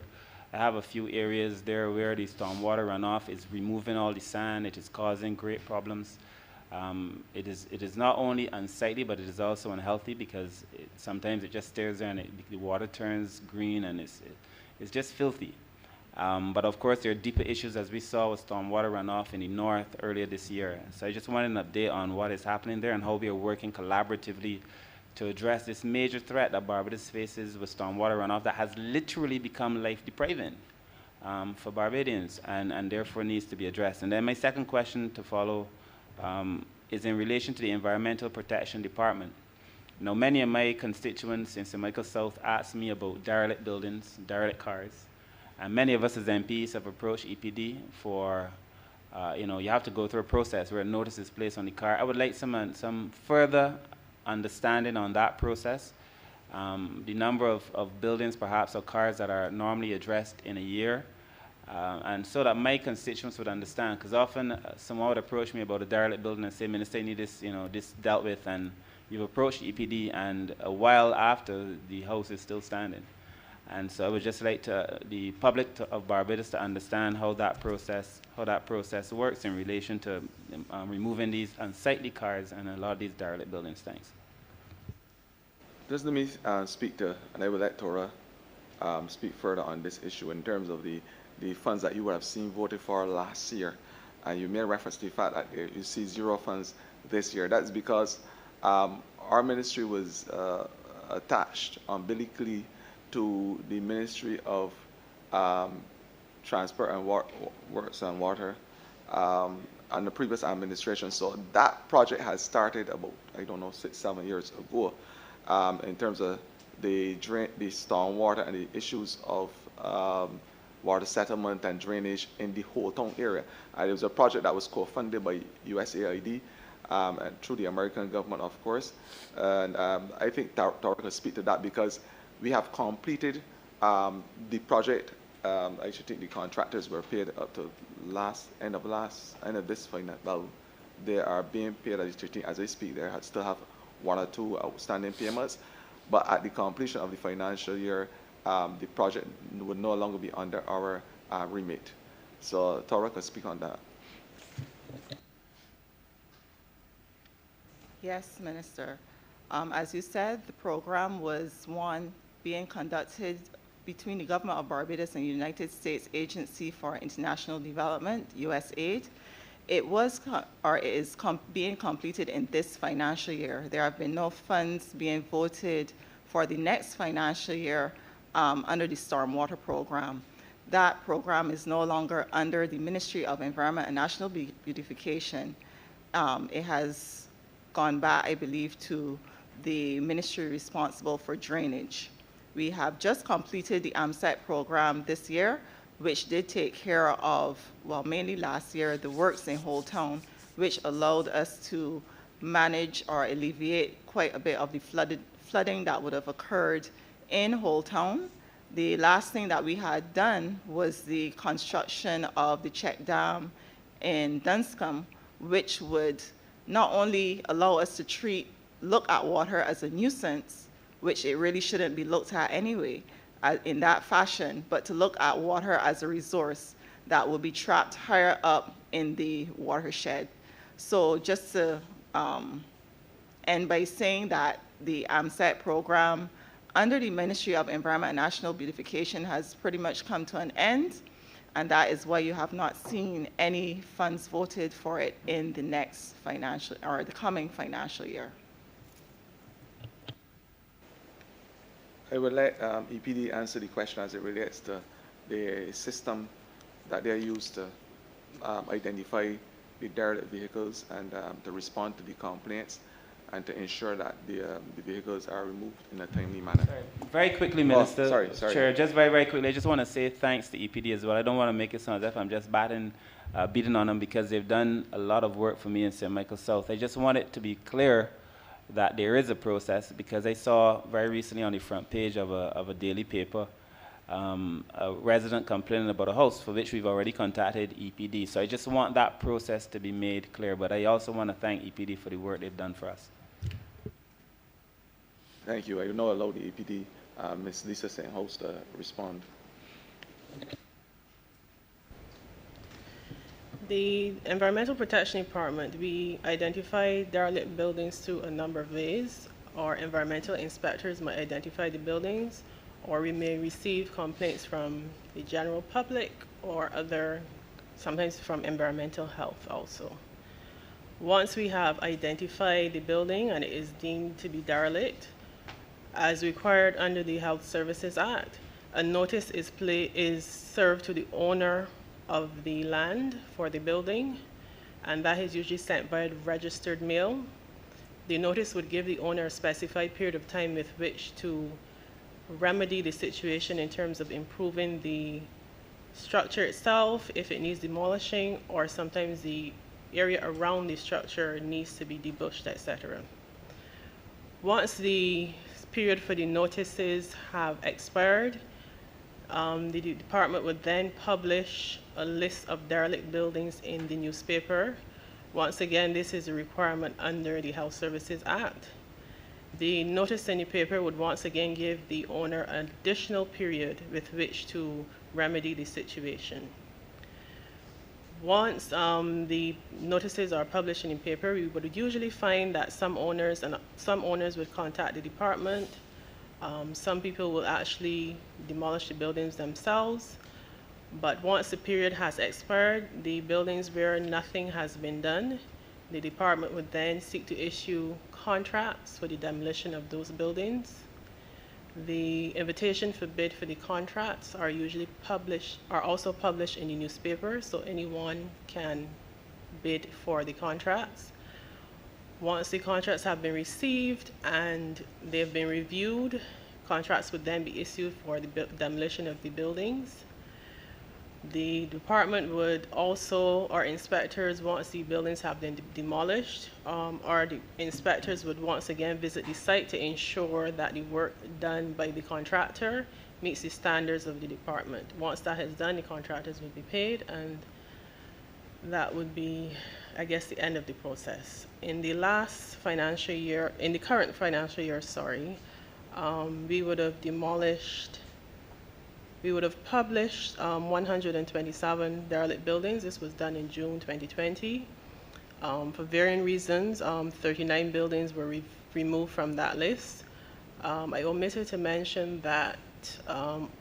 Q: I have a few areas there where the stormwater runoff is removing all the sand. It is causing great problems. It is not only unsightly, but it is also unhealthy because sometimes it just stays there and the water turns green, and it's just filthy. But of course, there are deeper issues, as we saw with stormwater runoff in the north earlier this year. So I just wanted an update on what is happening there and how we are working collaboratively to address this major threat that Barbados faces with stormwater runoff that has literally become life-depriving for Barbadians and therefore needs to be addressed. And then my second question to follow is in relation to the Environmental Protection Department. Now, many of my constituents in St. Michael South ask me about derelict buildings, derelict cars. And many of us as MPs have approached EPD for, you have to go through a process where a notice is placed on the car. I would like some further understanding on that process the number of buildings perhaps or cars that are normally addressed in a year, and so that my constituents would understand, because often someone would approach me about a derelict building and say, Minister, you need this, this dealt with, and you've approached EPD, and a while after, the house is still standing. And so I would just like the public of Barbados to understand how that process works in relation to removing these unsightly cars and a lot of these derelict buildings. Thanks.
E: Just let me speak to, and I will let Tora speak further on this issue in terms of the funds that you would have seen voted for last year. And you made reference to the fact that you see 0 funds this year. That's because our ministry was attached umbilically to the Ministry of Transport and Works and Water and the previous administration. So that project has started about, 6-7 years ago in terms of the storm water and the issues of water settlement and drainage in the whole town area. It was a project that was co-funded by USAID and through the American government, of course. And I think Tara can speak to that because we have completed the project. I should think the contractors were paid up to end of this finance. Well, they are being paid as I speak. They still have 1 or 2 outstanding payments, but at the completion of the financial year, the project would no longer be under our remit. So Tora can speak on that.
N: Yes, Minister. As you said, the program was one being conducted between the Government of Barbados and the United States Agency for International Development, USAID. It is being completed in this financial year. There have been no funds being voted for the next financial year under the Stormwater Program. That program is no longer under the Ministry of Environment and National Beautification. It has gone back, I believe, to the ministry responsible for drainage. We have just completed the AMSET program this year, which did take care of, well, mainly last year, the works in Whole Town, which allowed us to manage or alleviate quite a bit of the flooding that would have occurred in Whole Town. The last thing that we had done was the construction of the check dam in Dunscombe, which would not only allow us to look at water as a nuisance, which it really shouldn't be looked at anyway in that fashion, but to look at water as a resource that will be trapped higher up in the watershed. So just to end by saying that the AMSET program under the Ministry of Environment and National Beautification has pretty much come to an end, and that is why you have not seen any funds voted for it in the next the coming financial year.
E: I would let EPD answer the question as it relates to the system that they use to identify the derelict vehicles and to respond to the complaints and to ensure that the vehicles are removed in a timely manner.
Q: Very quickly, Minister.
E: Oh, sorry.
Q: Chair, just very quickly, I just want to say thanks to EPD as well. I don't want to make it sound as if I'm just beating on them because they've done a lot of work for me in St. Michael South. I just want it to be clear that there is a process because I saw very recently on the front page of a daily paper a resident complaining about a house for which we've already contacted EPD. So I just want that process to be made clear, but I also want to thank EPD for the work they've done for us.
E: Thank you. I will now allow the EPD, Ms. Lisa St-House, to respond.
H: The Environmental Protection Department, we identify derelict buildings through a number of ways. Our environmental inspectors might identify the buildings, or we may receive complaints from the general public or sometimes from environmental health also. Once we have identified the building and it is deemed to be derelict, as required under the Health Services Act, a notice is served to the owner of the land for the building, and that is usually sent by registered mail. The notice would give the owner a specified period of time with which to remedy the situation in terms of improving the structure itself, if it needs demolishing, or sometimes the area around the structure needs to be debushed, etc. Once the period for the notices have expired, the department would then publish a list of derelict buildings in the newspaper. Once again, this is a requirement under the Health Services Act. The notice in the paper would once again give the owner an additional period with which to remedy the situation. Once the notices are published in the paper, we would usually find that some owners would contact the department. Some people will actually demolish the buildings themselves. But once the period has expired, the buildings where nothing has been done, the department would then seek to issue contracts for the demolition of those buildings. The invitation for bid for the contracts are also published in the newspaper, so anyone can bid for the contracts. Once the contracts have been received and they've been reviewed, contracts would then be issued for the demolition of the buildings. The department would also, or inspectors, once the buildings have been demolished, or the inspectors would once again visit the site to ensure that the work done by the contractor meets the standards of the department. Once that is done, the contractors would be paid, and that would be, I guess, the end of the process. In the current financial year, we would have published 127 derelict buildings. This was done in June 2020. For varying reasons, 39 buildings were removed from that list. I omitted to mention that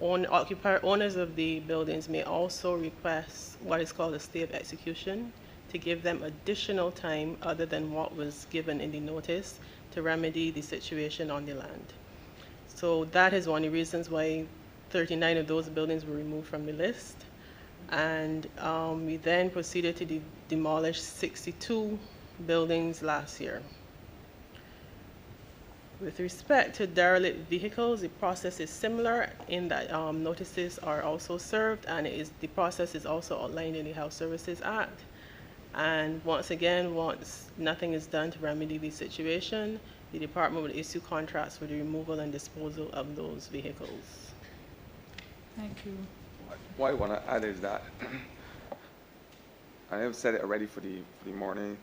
H: owners of the buildings may also request what is called a stay of execution to give them additional time other than what was given in the notice to remedy the situation on the land. So that is one of the reasons why 39 of those buildings were removed from the list. And we then proceeded to demolish 62 buildings last year. With respect to derelict vehicles, the process is similar in that notices are also served, and the process is also outlined in the Health Services Act. And once again, once nothing is done to remedy the situation, the department will issue contracts for the removal and disposal of those vehicles.
D: Thank you.
E: What I want to add is that I have said it already for the morning,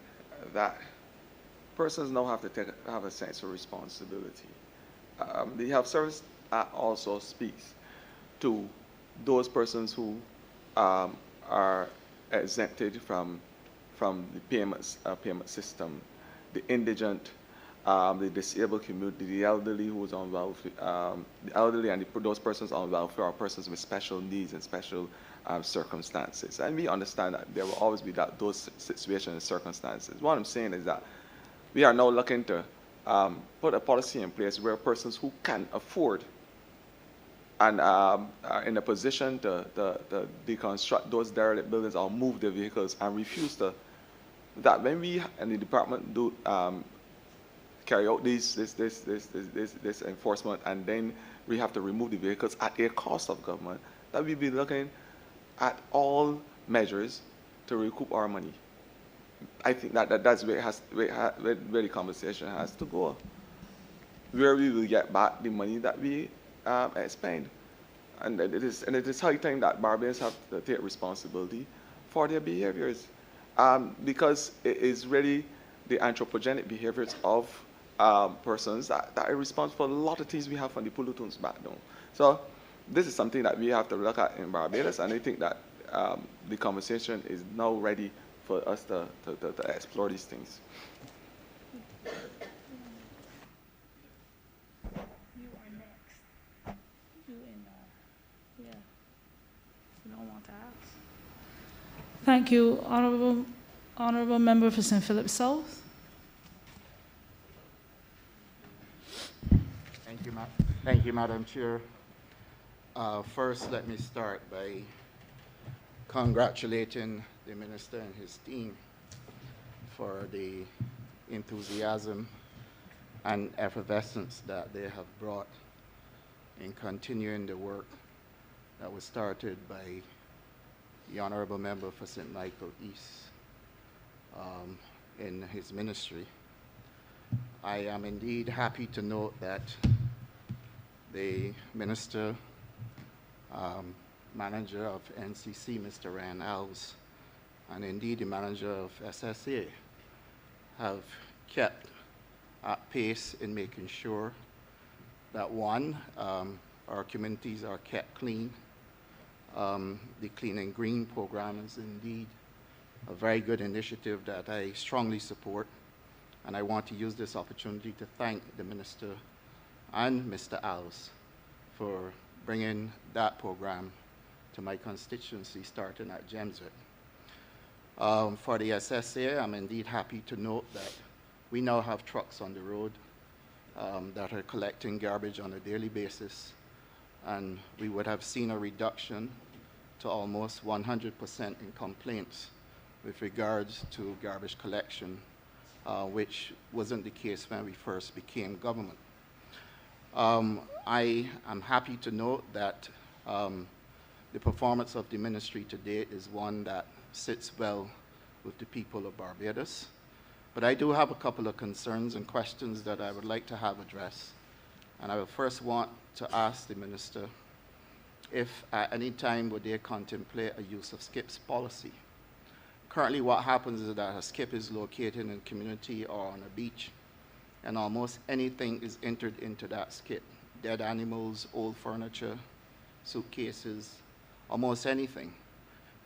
E: that persons now have to have a sense of responsibility. The Health Service Act also speaks to those persons who are exempted from the payment system, the indigent, the disabled community, the elderly who's on welfare, the elderly and those persons on welfare are persons with special needs and special circumstances. And we understand that there will always be those situations and circumstances. What I'm saying is that we are now looking to put a policy in place where persons who can afford and are in a position to deconstruct those derelict buildings or move their vehicles and refuse to, that when we and the department do carry out this enforcement, and then we have to remove the vehicles at a cost of government, that we'll be looking at all measures to recoup our money. I think that's where the conversation has to go, where we will get back the money that we spend. And it is high time that Barbadians have to take responsibility for their behaviors, because it is really the anthropogenic behaviors of persons that are responsible for a lot of things we have from the pollutants back down. So this is something that we have to look at in Barbados, and I think that the conversation is now ready for us to explore these things.
D: You are next. You and yeah. You don't want to ask. Thank you, Honourable Member for St. Philip South.
R: Thank you, Madam Chair. First, let me start by congratulating the Minister and his team for the enthusiasm and effervescence that they have brought in continuing the work that was started by the Honourable Member for St. Michael East in his ministry. I am indeed happy to note that the Minister, Manager of NCC, Mr. Ryan Alves, and indeed the Manager of SSA have kept at pace in making sure that one, our communities are kept clean. The Clean and Green program is indeed a very good initiative that I strongly support, and I want to use this opportunity to thank the Minister and Mr. Alves for bringing that program to my constituency starting at Gemswick. For the SSA, I'm indeed happy to note that we now have trucks on the road that are collecting garbage on a daily basis, and we would have seen a reduction to almost 100% in complaints with regards to garbage collection, which wasn't the case when we first became government. I am happy to note that the performance of the ministry to date is one that sits well with the people of Barbados. But I do have a couple of concerns and questions that I would like to have addressed. And I will first want to ask the Minister if at any time would they contemplate a use of SCIP's policy. Currently what happens is that a SCIP is located in a community or on a beach, and almost anything is entered into that SCIP. Dead animals, old furniture, suitcases, almost anything.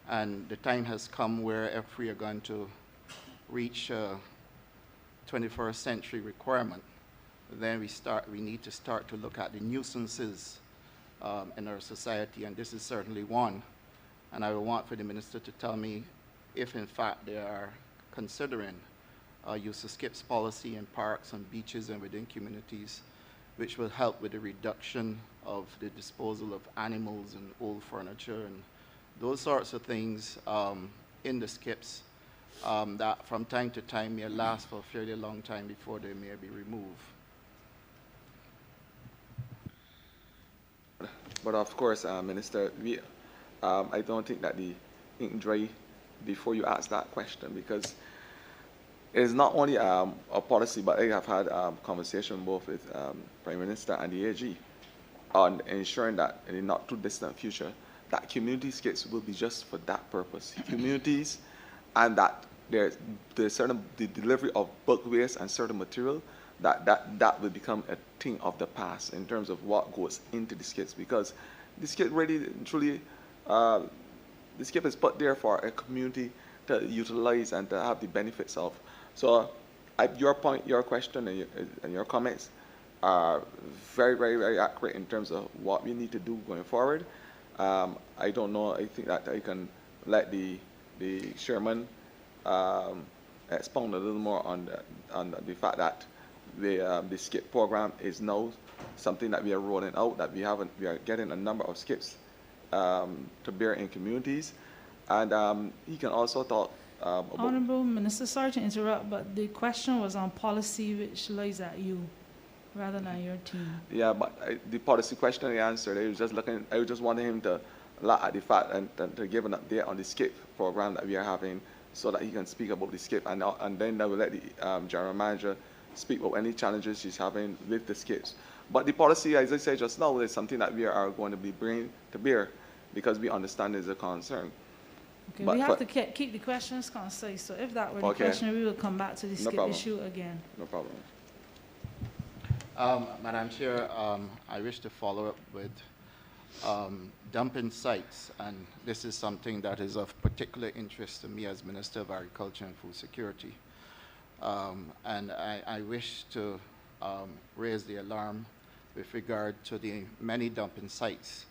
R: And the time has come where if we are going to reach 21st century requirement, then we need to start to look at the nuisances in our society, and this is certainly one. And I would want for the Minister to tell me if in fact they are considering use of SCIP's policy in parks and beaches and within communities, which will help with the reduction of the disposal of animals and old furniture and those sorts of things in the SCIPs that from time to time may last for a fairly long time before they may be removed.
E: But of course, Minister, I don't think that the ink dry before you ask that question, because it's not only a policy, but I have had conversation both with Prime Minister and the AG on ensuring that in the not too distant future, that community SCIPs will be just for that purpose. Communities, and that there's the delivery of bulk waste and certain material, that will become a thing of the past in terms of what goes into the SCIPs, because the SCIP really, truly, the SCIP is put there for a community to utilize and to have the benefits of. So your point, your question, and your comments are very, very, very accurate in terms of what we need to do going forward. I don't know, I think that I can let the chairman expound a little more on the fact that the SCIP program is now something that we are rolling out, that we are getting a number of SCIPs to bear in communities. And he can also talk about...
D: Honourable Minister, sorry to interrupt, but the question was on policy, which lies at you rather than your team.
E: Yeah, but the policy question I answered, I was just wanting him to look at the fact and to give an update on the SCIP program that we are having, so that he can speak about the SCIP, and then I will let the general manager speak about any challenges she's having with the SCIPs. But the policy, as I said just now, is something that we are going to be bringing to bear, because we understand is a concern.
D: Okay,
E: but
D: we have to keep the questions concise, so if that were the question, we will come back to the SCIP issue again.
E: No problem.
R: Madam Chair, I wish to follow up with dumping sites, and this is something that is of particular interest to me as Minister of Agriculture and Food Security. And I wish to raise the alarm with regard to the many dumping sites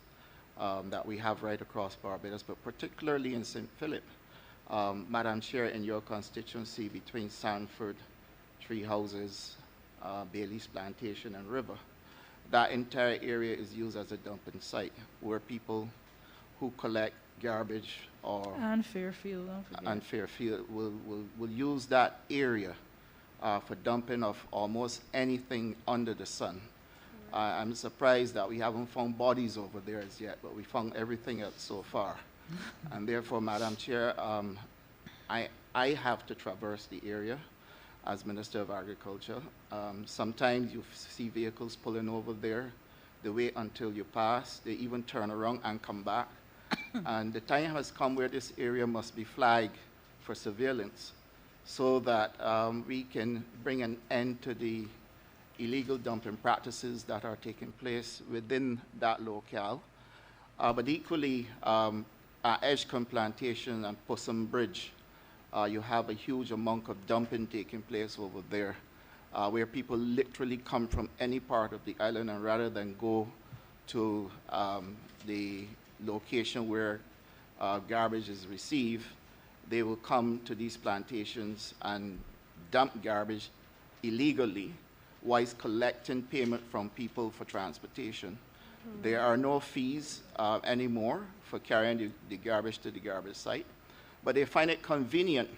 R: that we have right across Barbados, but particularly in St. Philip. Madam Chair, in your constituency between Sanford, Tree Houses, Bailey's Plantation and River, that entire area is used as a dumping site where people who collect garbage or...
D: And Fairfield, don't forget.
R: And Fairfield will use that area for dumping of almost anything under the sun. I'm surprised that we haven't found bodies over there as yet, but we found everything else so far. And therefore, Madam Chair, I have to traverse the area as Minister of Agriculture. Sometimes you see vehicles pulling over there. they wait until you pass. They even turn around and come back. And the time has come where this area must be flagged for surveillance so that we can bring an end to the illegal dumping practices that are taking place within that locale. But equally, at Edgecombe Plantation and Pussum Bridge, you have a huge amount of dumping taking place over there, where people literally come from any part of the island, and rather than go to the location where garbage is received, they will come to these plantations and dump garbage illegally whilst collecting payment from people for transportation. There are no fees anymore for carrying the garbage to the garbage site, but they find it convenient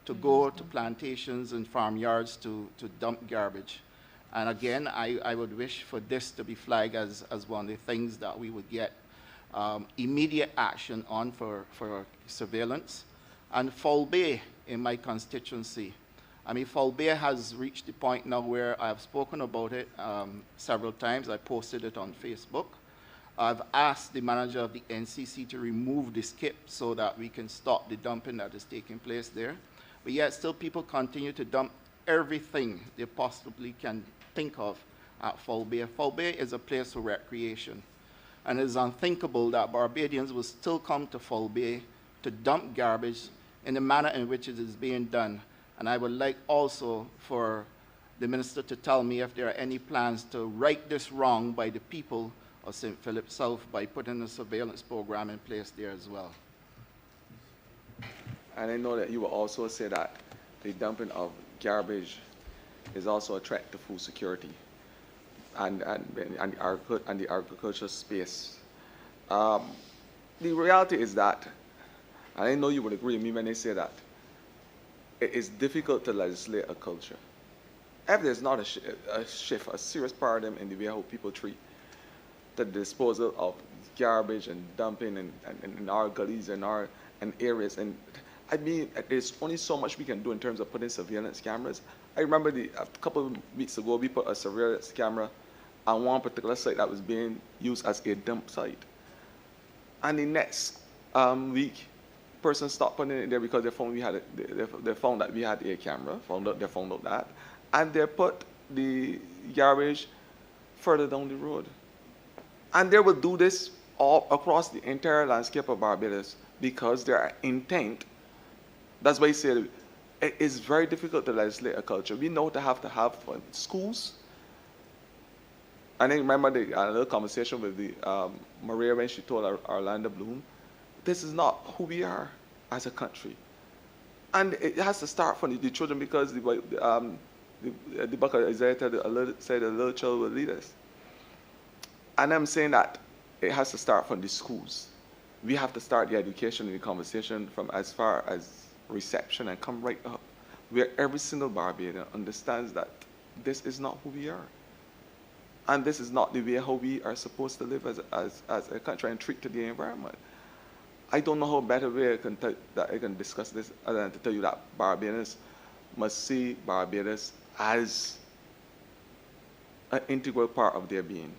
R: to go to plantations and farmyards to dump garbage. And again, I would wish for this to be flagged as one of the things that we would get immediate action on for surveillance. And Foul Bay in my constituency, I mean, Foul Bay has reached the point now where I've spoken about it several times. I posted it on Facebook. I've asked the manager of the NCC to remove the skip so that we can stop the dumping that is taking place there. But yet still people continue to dump everything they possibly can think of at Foul Bay. Foul Bay is a place for recreation. And it is unthinkable that Barbadians will still come to Foul Bay to dump garbage in the manner in which it is being done. And I would like also for the minister to tell me if there are any plans to right this wrong by the people of St. Philip South by putting a surveillance program in place there as well.
E: And I know that you will also say that the dumping of garbage is also a threat to food security and the agricultural space. The reality is that, and I know you would agree with me when I say that, it is difficult to legislate a culture. If there's not a shift, a serious paradigm in the way how people treat the disposal of garbage and dumping in our gullies and our areas, and I mean, there's only so much we can do in terms of putting surveillance cameras. I remember a couple of weeks ago, we put a surveillance camera on one particular site that was being used as a dump site. And the next week, person stopped putting it there because they found they found that we had a camera. They found out that, and they put the garbage further down the road. And they will do this all across the entire landscape of Barbados because their intent. That's why I say it is very difficult to legislate a culture. We know to have schools. And I remember a little conversation with Maria when she told Orlando Bloom, this is not who we are as a country. And it has to start from the children, because the book of Isaiah said a little child will lead us. And I'm saying that it has to start from the schools. We have to start the education and the conversation from as far as reception and come right up, where every single Barbadian understands that this is not who we are. And this is not the way how we are supposed to live as a country and treat to the environment. I don't know how better way I can discuss this other than to tell you that Barbadians must see Barbados as an integral part of their being,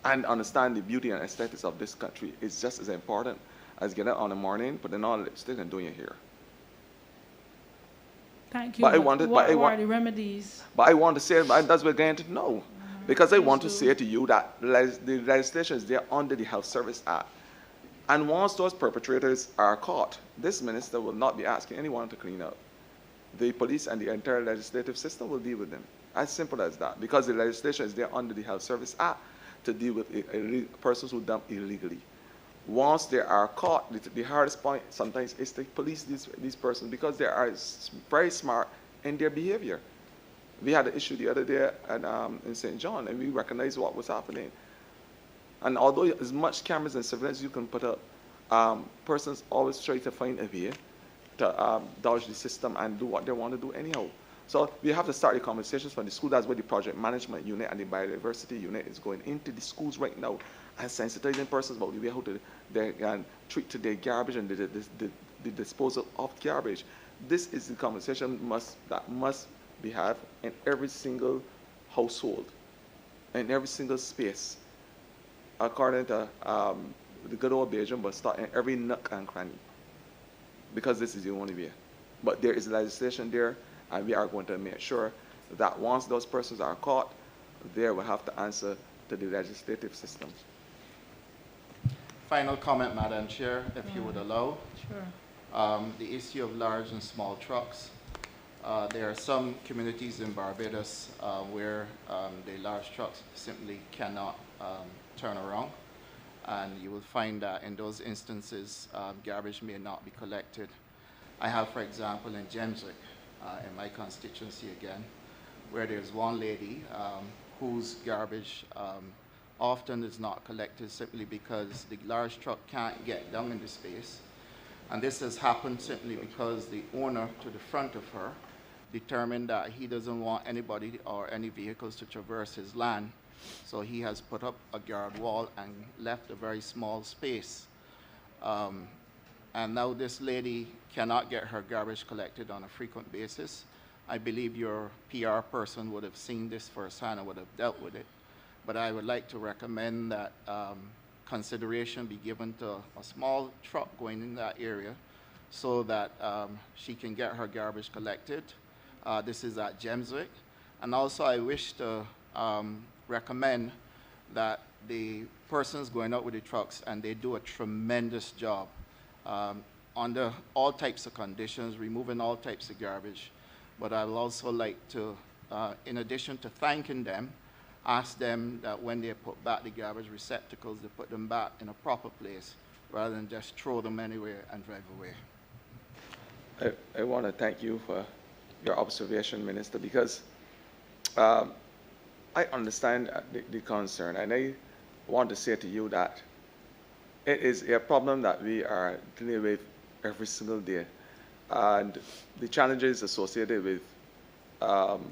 E: and understand the beauty and aesthetics of this country is just as important as getting up on the morning, putting on lipstick and doing your hair.
D: Thank you.
E: What
D: are the remedies?
E: But I want to say, that's what we're going to know. Because I want to say to you that the legislation is there under the Health Service Act. And once those perpetrators are caught, this minister will not be asking anyone to clean up. The police and the entire legislative system will deal with them. As simple as that. Because the legislation is there under the Health Service Act to deal with persons who dump illegally. Once they are caught, the hardest point sometimes is to police these persons, because they are very smart in their behavior. We had an issue the other day in St. John, and we recognized what was happening. And although as much cameras and surveillance you can put up, persons always try to find a way to dodge the system and do what they want to do anyhow. So we have to start the conversations from the school. That's where the project management unit and the biodiversity unit is going into the schools right now and sensitizing persons about the way how they can treat to their garbage and the disposal of garbage. This is the conversation that must be had in every single household, in every single space. according to the good old Belgium, but start in every nook and cranny, because this is the only way. But there is legislation there, and we are going to make sure that once those persons are caught, they will have to answer to the legislative system.
R: Final comment, Madam Chair, if you would allow.
D: Sure.
R: The issue of large and small trucks. There are some communities in Barbados where the large trucks simply cannot turn around. And you will find that in those instances, garbage may not be collected. I have, for example, in Jemswick, in my constituency again, where there's one lady whose garbage often is not collected simply because the large truck can't get down in the space. And this has happened simply because the owner to the front of her determined that he doesn't want anybody or any vehicles to traverse his land. So he has put up a guard wall and left a very small space. And now this lady cannot get her garbage collected on a frequent basis. I believe your PR person would have seen this firsthand and would have dealt with it. But I would like to recommend that consideration be given to a small truck going in that area so that she can get her garbage collected. This is at Jemswick. And also I wish to recommend that the persons going out with the trucks, and they do a tremendous job under all types of conditions, removing all types of garbage. But I would also like to, in addition to thanking them, ask them that when they put back the garbage receptacles, they put them back in a proper place rather than just throw them anywhere and drive away.
E: I want to thank you for your observation, Minister, because I understand the concern, and I want to say to you that it is a problem that we are dealing with every single day, and the challenges associated with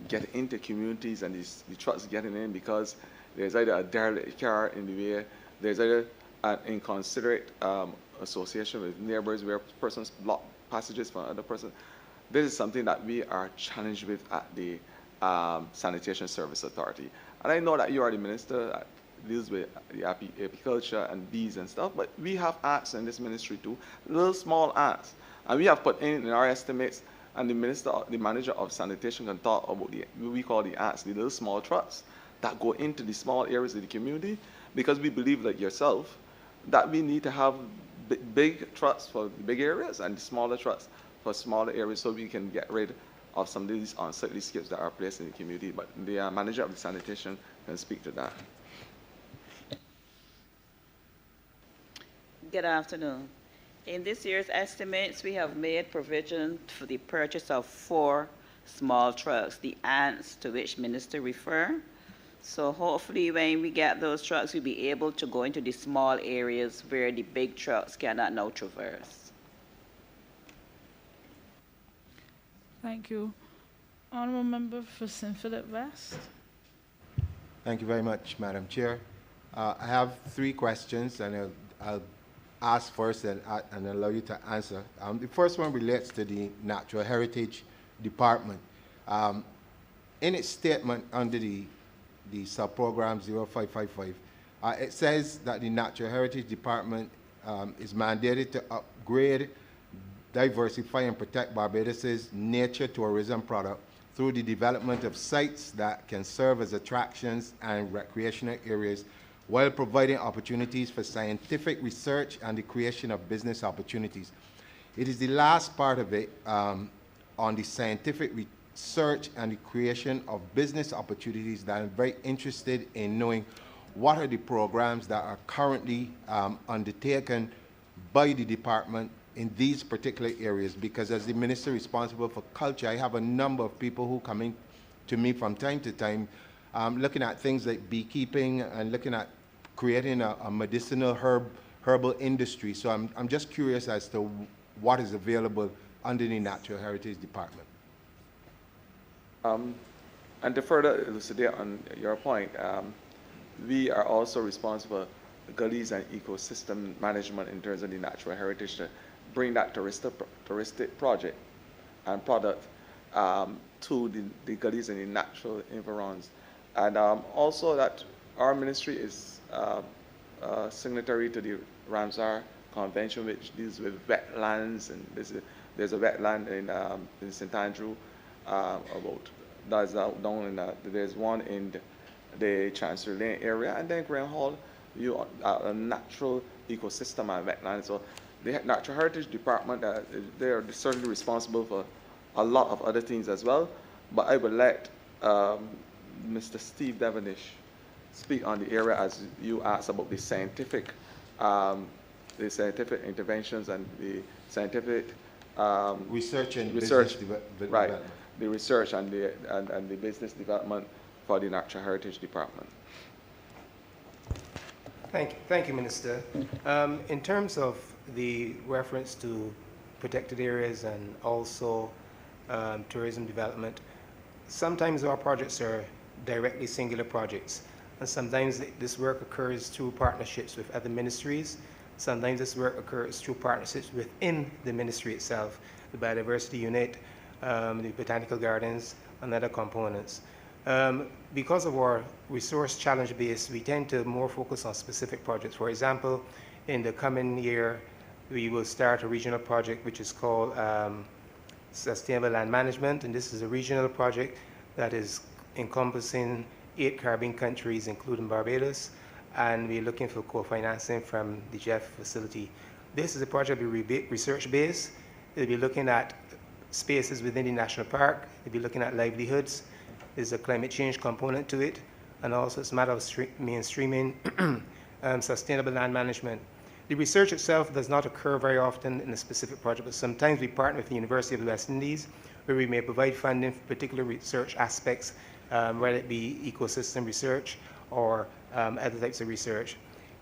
E: getting into communities and the trucks getting in, because there's either a derelict car in the way, there's either an inconsiderate association with neighbors where persons block passages from other persons. This is something that we are challenged with at the Sanitation Service Authority. And I know that you are the minister that deals with the apiculture and bees and stuff, but we have acts in this ministry too, little small acts. And we have put in our estimates, and the manager of sanitation can talk about what we call the acts, the little small trucks that go into the small areas of the community, because we believe, like yourself, that we need to have big trucks for the big areas and smaller trucks for smaller areas, so we can get rid of some of these unsightly skips that are placed in the community. But the manager of the sanitation can speak to that.
L: Good afternoon. In this year's estimates, we have made provision for the purchase of 4 small trucks, the ants to which Minister referred. So hopefully when we get those trucks, we'll be able to go into the small areas where the big trucks cannot now traverse.
D: Thank you. Honourable Member for St. Philip West.
S: Thank you very much, Madam Chair. I have 3 questions, and I'll ask first and allow you to answer. The first one relates to the Natural Heritage Department. In its statement under the sub-program 0555, it says that the Natural Heritage Department is mandated to upgrade, diversify, and protect Barbados's nature tourism product through the development of sites that can serve as attractions and recreational areas, while providing opportunities for scientific research and the creation of business opportunities. It is the last part of it on the scientific research and the creation of business opportunities that I'm very interested in knowing what are the programs that are currently undertaken by the department in these particular areas, because as the minister responsible for culture, I have a number of people who come in to me from time to time looking at things like beekeeping and looking at creating a medicinal herbal industry. So I'm just curious as to what is available under the Natural Heritage Department.
E: And to further elucidate on your point, we are also responsible for gullies and ecosystem management in terms of the natural heritage to bring that touristic project and product to the gullies and the natural environs. And also that our ministry is signatory to the Ramsar Convention, which deals with wetlands, and there's a wetland in St. Andrew there's one in the Chancery Lane area, and then Graham Hall, a natural ecosystem and wetland. So the Natural Heritage Department, they are certainly responsible for a lot of other things as well, but I will let Mr. Steve Devonish speak on the area as you asked about the scientific interventions and the scientific
S: research and
E: research,
S: business
E: right,
S: development.
E: The research and the business development for the Natural Heritage Department.
G: Thank you, Minister. In terms of the reference to protected areas and also tourism development, sometimes our projects are directly singular projects, and sometimes this work occurs through partnerships with other ministries. Sometimes this work occurs through partnerships within the ministry itself, the biodiversity unit, the botanical gardens, and other components. Because of our resource challenge base, we tend to more focus on specific projects. For example, in the coming year, we will start a regional project which is called Sustainable Land Management, and this is a regional project that is encompassing 8 Caribbean countries, including Barbados, and we're looking for co-financing from the Jeff facility. This is a project will be research-based. It'll be looking at spaces within the national park. It'll be looking at livelihoods. There's a climate change component to it, and also it's a matter of mainstreaming sustainable land management. The research itself does not occur very often in a specific project, but sometimes we partner with the University of the West Indies, where we may provide funding for particular research aspects, whether it be ecosystem research or other types of research.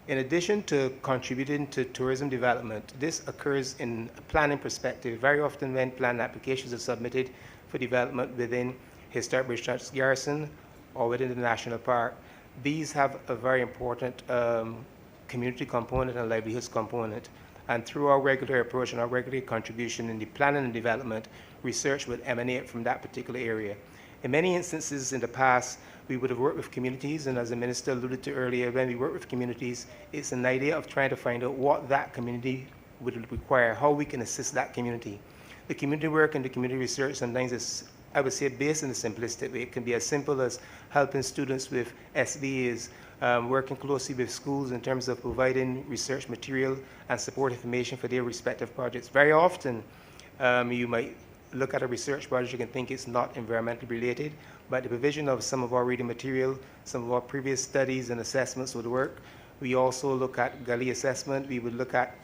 G: In addition to contributing to tourism development, this occurs in a planning perspective. Very often when plan applications are submitted for development within Historic Bridgeton Garrison or within the national park, these have a very important community component and livelihoods component. And through our regular approach and our regular contribution in the planning and development, research would emanate from that particular area. In many instances in the past, we would have worked with communities, and as the minister alluded to earlier, when we work with communities, it's an idea of trying to find out what that community would require, how we can assist that community. The community work and the community research sometimes is, I would say, based in a simplistic way. It can be as simple as helping students with SBAs, working closely with schools in terms of providing research material and support information for their respective projects. Very often, you might look at a research project, you can think it's not environmentally related, but the provision of some of our reading material, some of our previous studies and assessments would work. We also look at gully assessment. We would look at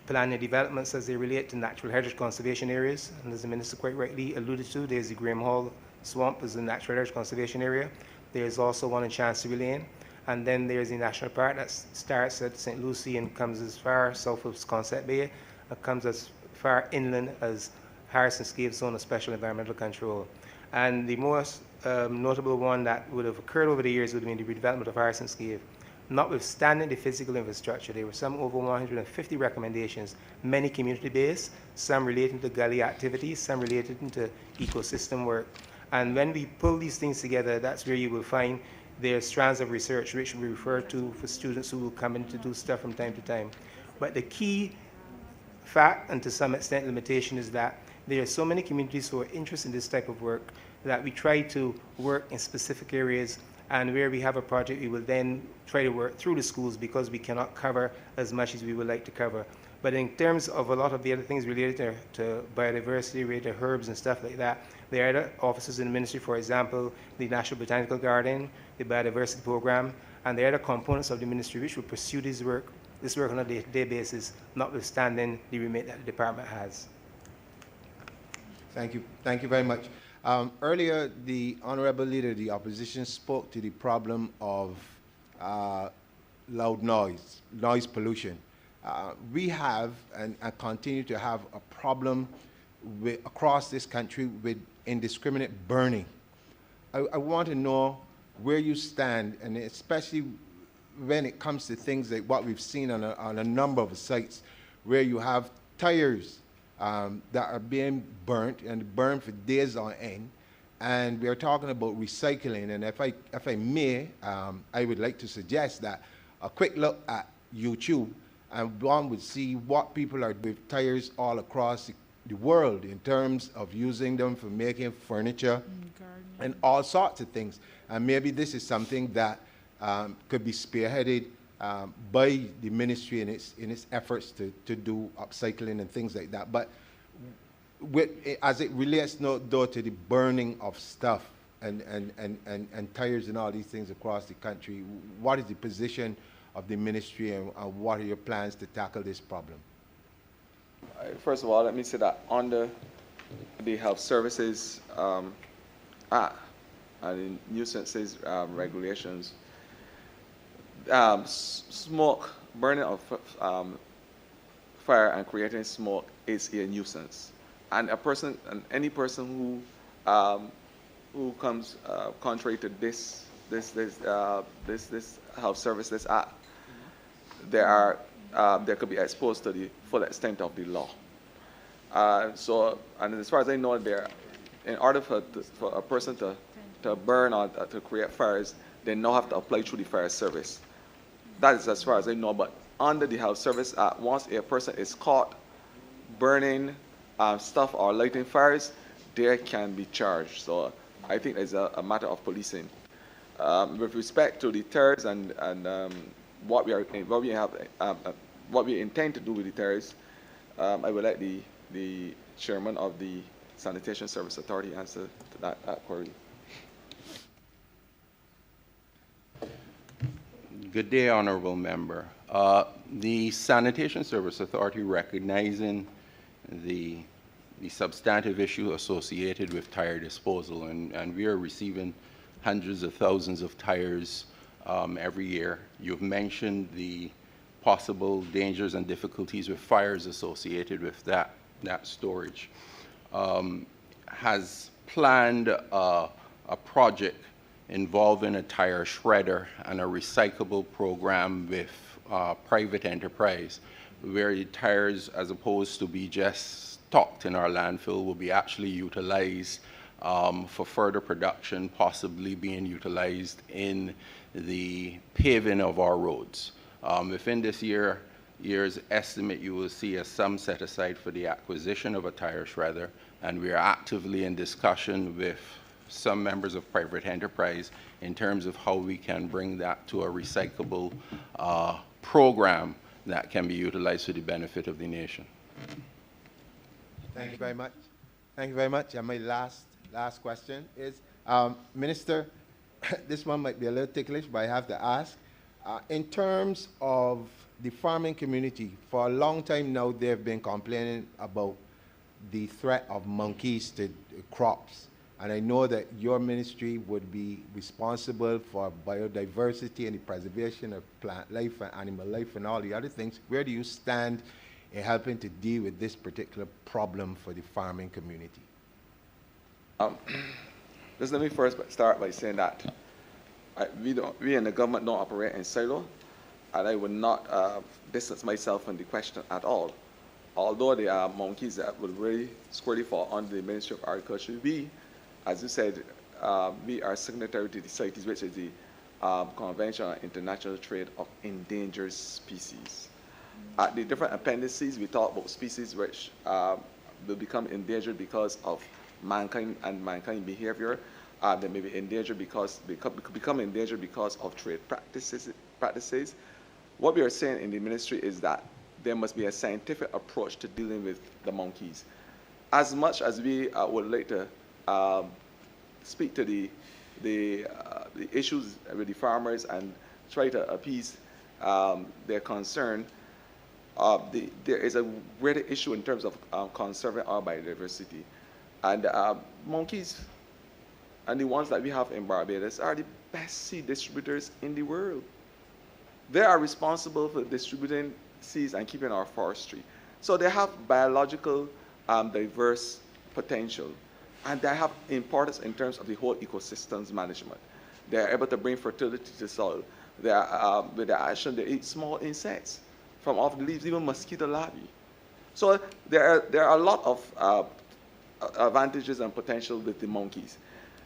G: planning developments as they relate to natural heritage conservation areas. And as the minister quite rightly alluded to, there's the Graham Hall Swamp as a natural heritage conservation area. There's also one in Chancery Lane. And then there's the national park that starts at St. Lucie and comes as far south of Sconset Bay, and comes as far inland as Harrison's Cave Zone of Special Environmental Control. And the most notable one that would have occurred over the years would have been the redevelopment of Harrison's Cave. Notwithstanding the physical infrastructure, there were some over 150 recommendations, many community-based, some relating to gully activities, some related to ecosystem work. And when we pull these things together, that's where you will find there are strands of research which we refer to for students who will come in to do stuff from time to time. But the key fact, and to some extent limitation, is that there are so many communities who are interested in this type of work that we try to work in specific areas, and where we have a project, we will then try to work through the schools because we cannot cover as much as we would like to cover. But in terms of a lot of the other things related to biodiversity, related to herbs and stuff like that, there are other offices in the ministry, for example, the National Botanical Garden, the Biodiversity Program, and there are other components of the ministry which will pursue this work on a day-to-day basis, notwithstanding the remit that the department has.
S: Thank you. Thank you very much. Earlier, the Honourable Leader of the Opposition spoke to the problem of loud noise pollution. We have and continue to have a problem across this country with indiscriminate burning. I want to know where you stand, and especially when it comes to things like what we've seen on a number of sites where you have tires that are being burnt and burned for days on end. And we are talking about recycling. And if I may, I would like to suggest that a quick look at YouTube, and one would see what people are doing with tires all across the world in terms of using them for making furniture and all sorts of things. And maybe this is something that could be spearheaded by the ministry in its efforts to do upcycling and things like that. But as it relates though to the burning of stuff and tires and all these things across the country, what is the position of the ministry, and what are your plans to tackle this problem?
E: First of all, let me say that under the Health Services Act and the nuisances regulations, smoke, burning of fire and creating smoke is a nuisance. And any person who comes contrary to this Health Services Act, there could be exposed to the full extent of the law. And as far as I know, in order for a person to burn or to create fires, they now have to apply through the fire service. That is as far as I know. But under the Health Service Act, once a person is caught burning stuff or lighting fires, they can be charged. So I think it's a matter of policing. With respect to the tires and what we intend to do with the tires, I would like the chairman of the Sanitation Service Authority answer to that query.
K: Good day, Honourable Member. The Sanitation Service Authority, recognizing the substantive issue associated with tire disposal, and we are receiving hundreds of thousands of tires every year. You've mentioned the possible dangers and difficulties with fires associated with that storage. Has planned a project involving a tire shredder and a recyclable program with private enterprise, where the tires, as opposed to be just stocked in our landfill, will be actually utilized for further production, possibly being utilized in the paving of our roads. Within this year's estimate, you will see a sum set aside for the acquisition of a tire shredder, and we are actively in discussion with some members of private enterprise in terms of how we can bring that to a recyclable program that can be utilized for the benefit of the nation.
S: Thank you very much. Thank you very much. And my last question is, Minister, this one might be a little ticklish, but I have to ask. In terms of the farming community, for a long time now, they've been complaining about the threat of monkeys to crops. And I know that your ministry would be responsible for biodiversity and the preservation of plant life and animal life and all the other things. Where do you stand in helping to deal with this particular problem for the farming community?
E: Just let me first start by saying that we in the government don't operate in silo, and I would not distance myself from the question at all. Although there are monkeys that would really squarely fall under the Ministry of Agriculture, we, as you said, we are signatory to the CITES, which is the Convention on International Trade of Endangered Species. At the different appendices, we talk about species which will become endangered because of mankind and mankind behavior. They may be endangered become endangered because of trade practices. What we are saying in the ministry is that there must be a scientific approach to dealing with the monkeys. As much as we would like to speak to the issues with the farmers and try to appease their concern, there is a greater issue in terms of conserving our biodiversity. And monkeys, and the ones that we have in Barbados, are the best seed distributors in the world. They are responsible for distributing seeds and keeping our forestry. So they have biological diverse potential, and they have importance in terms of the whole ecosystem's management. They are able to bring fertility to soil. They are, with their action, they eat small insects from off the leaves, even mosquito larvae. So there are a lot of advantages and potential with the monkeys.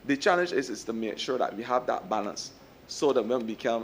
E: The challenge is to make sure that we have that balance so that when we become